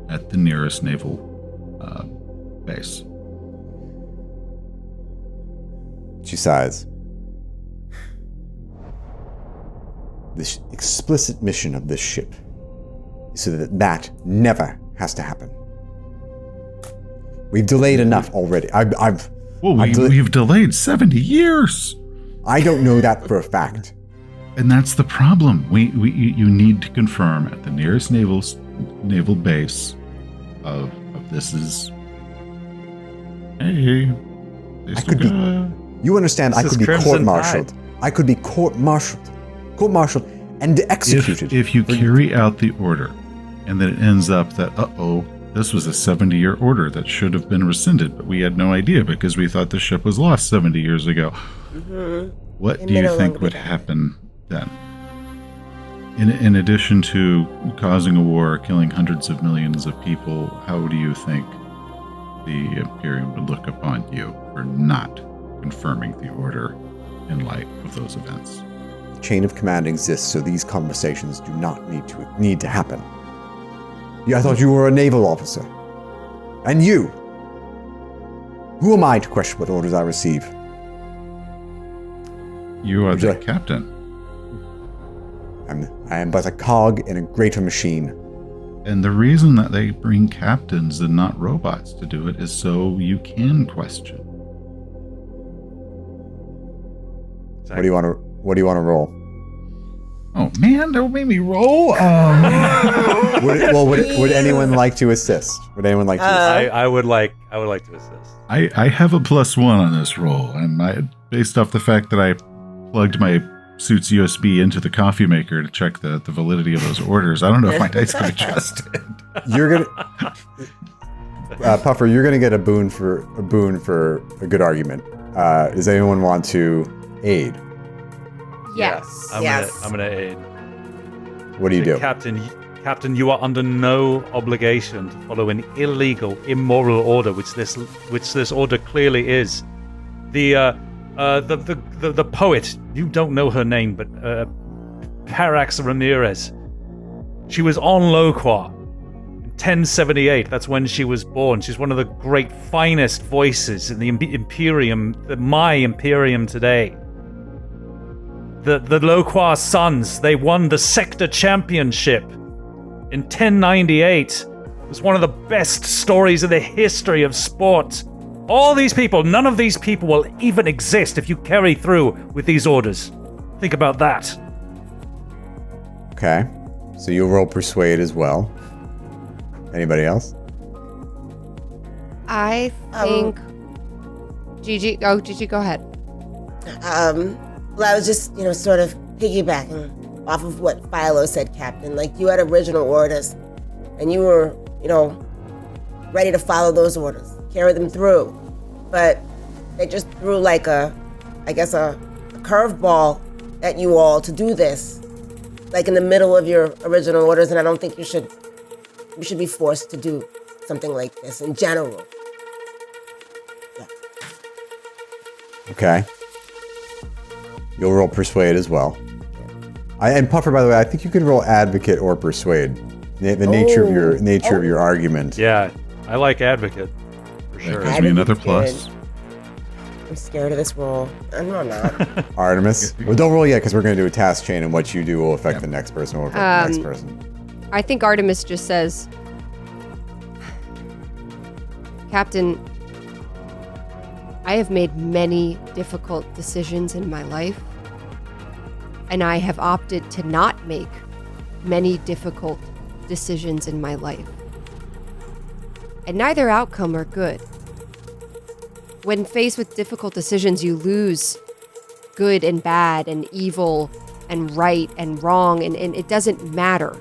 S6: at the nearest naval base.
S2: She sighs. The explicit mission of this ship is so that never has to happen. We've delayed enough already.
S6: We've delayed 70 years.
S2: I don't know that for a fact.
S6: And that's the problem. You need to confirm at the nearest naval base of this is. Hey,
S2: I could be. You understand? I could be court-martialed. I could be court-martialed and executed.
S6: If you carry out the order, and then it ends up that this was a 70-year order that should have been rescinded, but we had no idea because we thought the ship was lost 70 years ago.
S4: Mm-hmm.
S6: What do you think would happen then? In addition to causing a war, killing hundreds of millions of people, how do you think the Imperium would look upon you for not confirming the order in light of those events?
S2: The chain of command exists, so these conversations do not need to happen. I thought you were a naval officer. And you? Who am I to question what orders I receive?
S6: You are the captain.
S2: I am but a cog in a greater machine.
S6: And the reason that they bring captains and not robots to do it is so you can question.
S2: Exactly. What do you want to roll?
S6: Oh man, don't make me roll.
S2: Would anyone like to assist? Would anyone like to assist?
S3: I would like to assist.
S6: I have a +1 on this roll, and based off the fact that I plugged my suit's USB into the coffee maker to check the validity of those orders, I don't know if my dice can adjust it.
S2: You're gonna Puffer, you're gonna get a boon for a good argument. Does anyone want to aid?
S5: Yes.
S3: I'm gonna aid.
S2: What do you do?
S3: Captain, you are under no obligation to follow an illegal, immoral order, which this order clearly is. The poet, you don't know her name, but Parax Ramirez. She was on Loqua in 1078. That's when she was born. She's one of the great, finest voices in the Imperium, my Imperium today. The Loqua Sons, they won the Sector Championship in 1098. It was one of the best stories in the history of sport. All these people, none of these people will even exist if you carry through with these orders. Think about that.
S2: Okay. So you'll roll Persuade as well. Anybody else?
S5: I think... Gigi, go ahead.
S4: Well, I was just, sort of piggybacking off of what Philo said, Captain. Like, you had original orders, and you were, ready to follow those orders, carry them through. But they just threw like a curveball at you all to do this, like in the middle of your original orders, and I don't think you should be forced to do something like this in general. Yeah.
S2: Okay. You'll roll Persuade as well. And Puffer, by the way, I think you can roll Advocate or Persuade. The nature of your argument.
S3: Yeah, I like Advocate for sure.
S6: That gives me another plus.
S4: I'm scared of this roll. I'm not.
S2: Artemis. Well, don't roll yet because we're going to do a task chain, and what you do will affect the next person. Will affect the next person.
S5: I think Artemis just says, Captain, I have made many difficult decisions in my life, and I have opted to not make many difficult decisions in my life. And neither outcome are good. When faced with difficult decisions, you lose good and bad and evil and right and wrong, and it doesn't matter.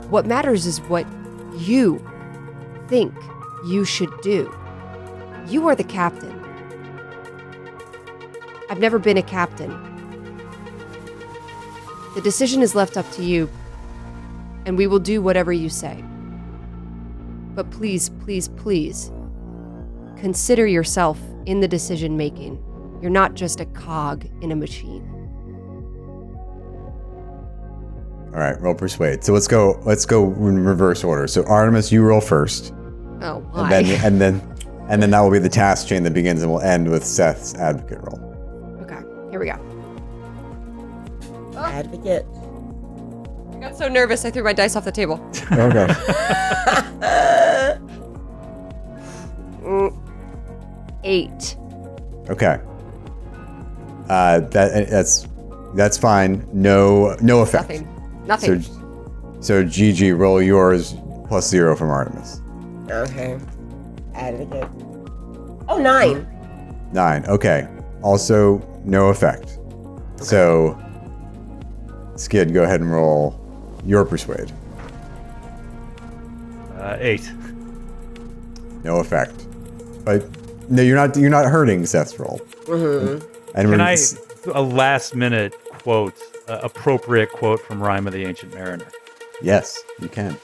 S5: What matters is what you think you should do. You are the captain. I've never been a captain. The decision is left up to you, and we will do whatever you say. But please, please, please, consider yourself in the decision making. You're not just a cog in a machine.
S2: All right, roll persuade. So let's go in reverse order. So Artemis, you roll first.
S5: Oh, why?
S2: And then that will be the task chain that begins and will end with Seth's advocate roll.
S5: Okay, here we go.
S4: Advocate.
S5: I got so nervous I threw my dice off the table.
S2: Okay.
S5: 8.
S2: Okay. That's fine. No effect.
S5: Nothing.
S2: So GG, roll yours plus 0 from Artemis.
S4: Okay. Advocate. Oh, 9.
S2: 9. Okay. Also, no effect. Okay. So, Skid, go ahead and roll your persuade.
S3: 8.
S2: No effect. But no, you're not hurting Seth's roll.
S4: Mm-hmm.
S2: And
S3: Can I a last minute quote, appropriate quote from Rime of the Ancient Mariner?
S2: Yes, you can.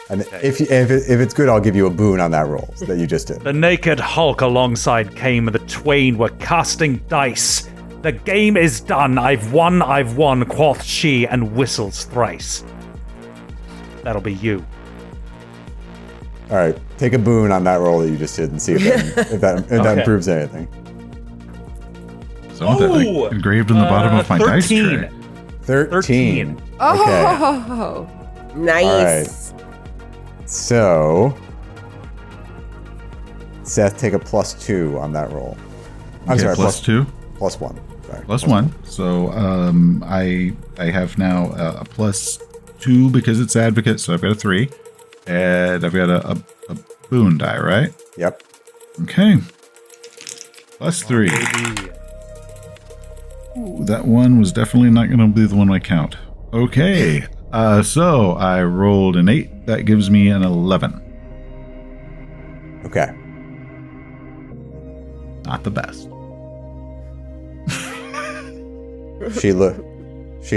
S2: And
S3: Okay.
S2: if it's good, I'll give you a boon on that roll that you just did.
S3: The naked Hulk alongside came, the twain were casting dice. The game is done, I've won, quoth she, and whistles thrice. That'll be you.
S2: All right, take a boon on that roll that you just did and see if that
S3: Okay.
S2: improves anything.
S6: So I want that like, engraved in the bottom of my
S3: 13.
S6: dice tray.
S2: 13.
S5: Oh,
S4: Nice.
S2: So, Seth, take a +2 on that roll. I'm
S6: Okay,
S2: sorry,
S6: plus 2.
S2: +1. Sorry.
S6: Plus 1. So I have now a +2 because it's advocate, so I've got a 3. And I've got a boon die, right?
S2: Yep.
S6: Okay. +3. Ooh, that one was definitely not going to be the one I count. Okay. So I rolled an 8. That gives me an 11.
S2: Okay.
S6: Not the best.
S2: She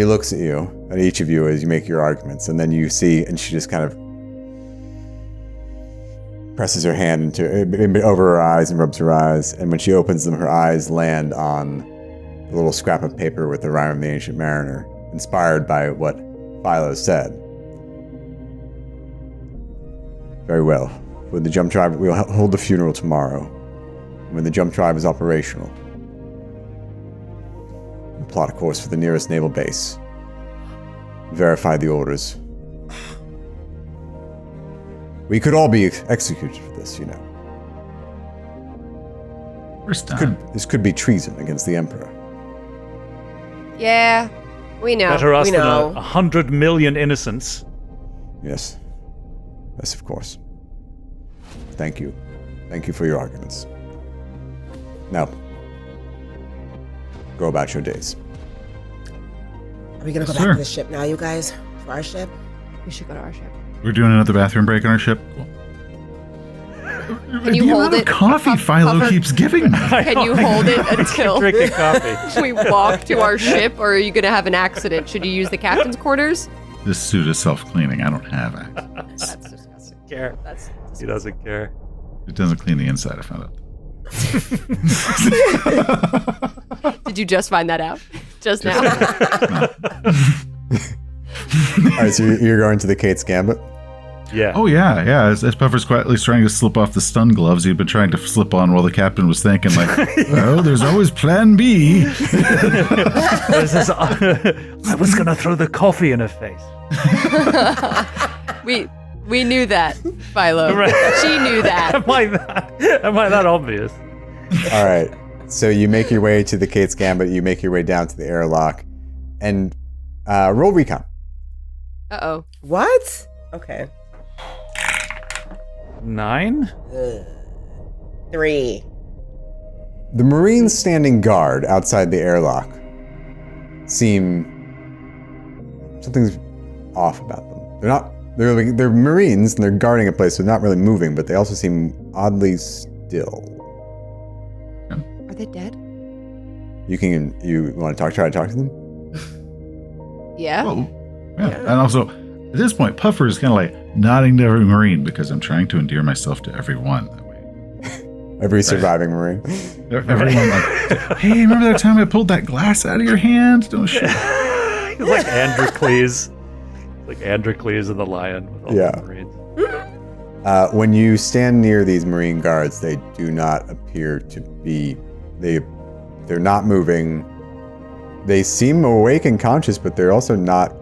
S2: looks at you, at each of you as you make your arguments, and then you see, and she just kind of presses her hand over her eyes and rubs her eyes, and when she opens them, her eyes land on the little scrap of paper with the Rime of the Ancient Mariner, inspired by what Philo said. Very well. When the Jump Tribe, we'll hold the funeral tomorrow. When the Jump Tribe is operational, we'll plot a course for the nearest naval base. Verify the orders. We could all be executed for this, you know.
S6: First time.
S2: This could be treason against the Emperor.
S5: Yeah, we know.
S3: Better us
S4: we
S3: than
S4: know.
S3: 100 million innocents.
S2: Yes. Yes, of course. Thank you. Thank you for your arguments. Now, go about your days.
S4: Are we gonna go
S6: Sure.
S4: back to the ship now, you guys? For our ship?
S5: We should go to our ship.
S6: We're doing another bathroom break on our ship.
S5: Can you
S6: the
S5: hold
S6: amount of
S5: it?
S6: coffee Philo keeps giving me.
S5: Can you hold it until
S3: Drinking coffee.
S5: we walk to our ship, or are you going to have an accident? Should you use the captain's quarters?
S6: This suit is self-cleaning. I don't have access.
S5: That's disgusting.
S3: Care.
S5: That's
S3: He
S5: disgusting.
S3: doesn't care.
S6: It doesn't clean the inside, I found out.
S5: Did you just find that out? Just now?
S2: All right, so you're going to the Kate's Gambit?
S3: Yeah.
S6: Oh, yeah. As Puffer's quietly trying to slip off the stun gloves he'd been trying to slip on while the captain was thinking, like, well, there's always plan B.
S3: This is, I was going to throw the coffee in her face.
S5: We knew that, Philo.
S3: Right.
S5: She knew that.
S3: Am I that obvious?
S2: All right. So you make your way to the Kate's Gambit, you make your way down to the airlock, and roll recon.
S5: Uh-oh.
S4: What? Okay.
S3: 9?
S4: 3.
S2: The Marines standing guard outside the airlock seem... something's off about them. They're Marines and they're guarding a place, so they're not really moving, but they also seem oddly still.
S5: Are they dead?
S2: You want to try to talk to them?
S5: Yeah.
S6: Oh, yeah. And also, At this point, Puffer is kind of like nodding to every Marine because I'm trying to endear myself to everyone that way.
S2: Every surviving Marine.
S6: Everyone like, hey, remember that time I pulled that glass out of your hand? Don't shoot.
S3: He's like Androcles. Like Androcles and the lion with all the Marines.
S2: When you stand near these Marine guards, they do not appear to be... They're not moving. They seem awake and conscious, but they're also not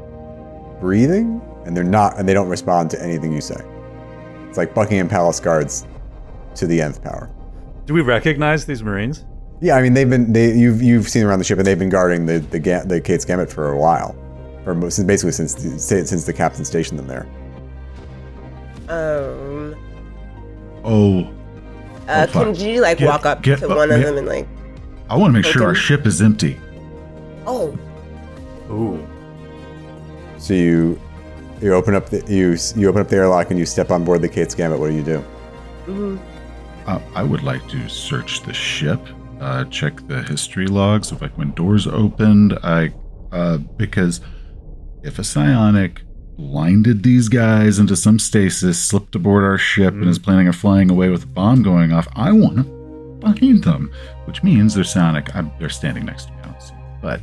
S2: breathing, and they don't respond to anything you say. It's like Buckingham Palace guards to the nth power.
S3: Do we recognize these Marines?
S2: Yeah, I mean you've seen around the ship, and they've been guarding the Kate's Gambit for a while, basically since the captain stationed them there.
S4: Can you walk up to one of them and like?
S6: I want to make sure our ship is empty.
S4: Oh.
S3: Ooh.
S2: So you open up the airlock and you step on board the Kate's Gambit. What do you do?
S4: Mm-hmm.
S6: I would like to search the ship, check the history logs of like when doors opened. Because if a psionic blinded these guys into some stasis, slipped aboard our ship, and is planning on flying away with a bomb going off, I want to find them, which means they're psionic. They're standing next to me. I don't see them, but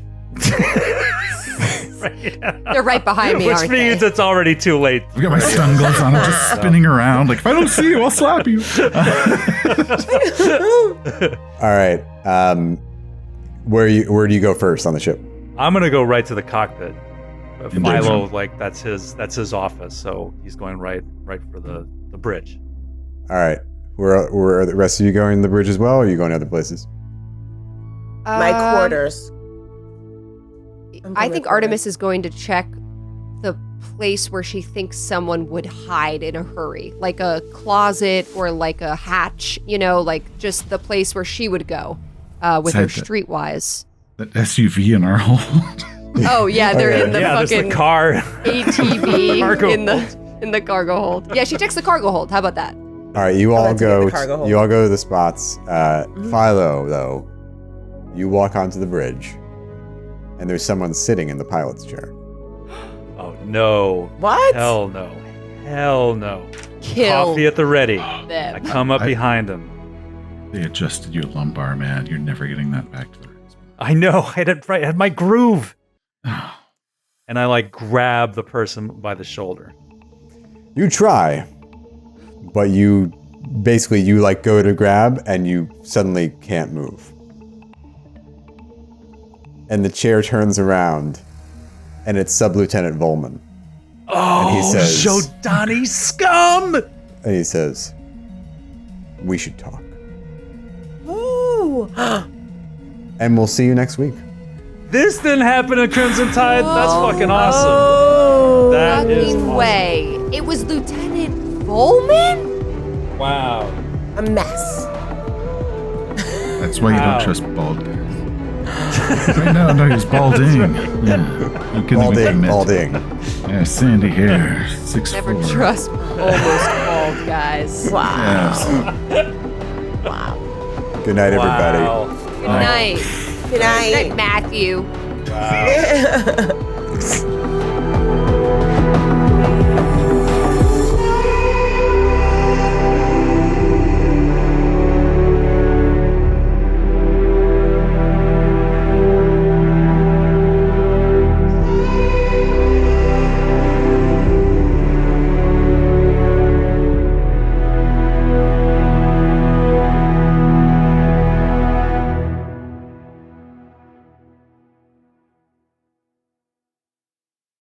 S5: They're right behind me,
S3: which
S5: aren't
S3: means
S5: they?
S3: it's already too late.
S6: I've got my stun gloves on. I'm just spinning around. Like, if I don't see you, I'll slap you.
S2: All right. Where do you go first on the ship?
S3: I'm gonna go right to the cockpit.
S6: Indeed.
S3: Philo, like that's his office, so he's going right for the bridge.
S2: All right. Where are the rest of you going to the bridge as well, or are you going to other places?
S4: My quarters.
S5: I think Artemis is going to check the place where she thinks someone would hide in a hurry, like a closet or like a hatch, like just the place where she would go with her streetwise.
S6: That SUV in our hold.
S5: Oh yeah, they're in the
S3: there's
S5: fucking
S3: the car.
S5: ATV
S3: Cargo
S5: in the cargo hold. Yeah, she checks the cargo hold. How about that?
S2: All right, you all go to the spots. Philo, though, you walk onto the bridge, and there's someone sitting in the pilot's chair.
S3: Oh no!
S4: What?
S3: Hell no! Hell no!
S5: Kill
S3: Coffee at the ready.
S5: them.
S3: I come up behind him.
S6: They adjusted your lumbar, man. You're never getting that back to the right spot.
S3: I know. I had my groove. And I grab the person by the shoulder.
S2: You try, but you go to grab and you suddenly can't move. And the chair turns around and it's Sub-Lieutenant Volman.
S3: Oh,
S2: and he says,
S3: Shodani scum!
S2: And he says, we should talk.
S4: Ooh.
S2: And we'll see you next week.
S3: This didn't happen in Crimson Tide. That's fucking awesome.
S4: Oh.
S3: That is
S5: Fucking
S3: awesome.
S5: way. It was Lieutenant Volman?
S3: Wow.
S4: A mess.
S6: That's why you
S3: Wow.
S6: don't trust bald guys. Right now, no, he's balding. Yeah. You couldn't even commit.
S2: Balding.
S6: Yeah, sandy hair, 6'4".
S5: Never trust almost bald guys.
S4: Wow.
S6: Yes.
S4: Wow.
S2: Good night, everybody.
S3: Wow.
S5: Good night.
S4: Good night.
S5: Good night, Matthew.
S3: Wow.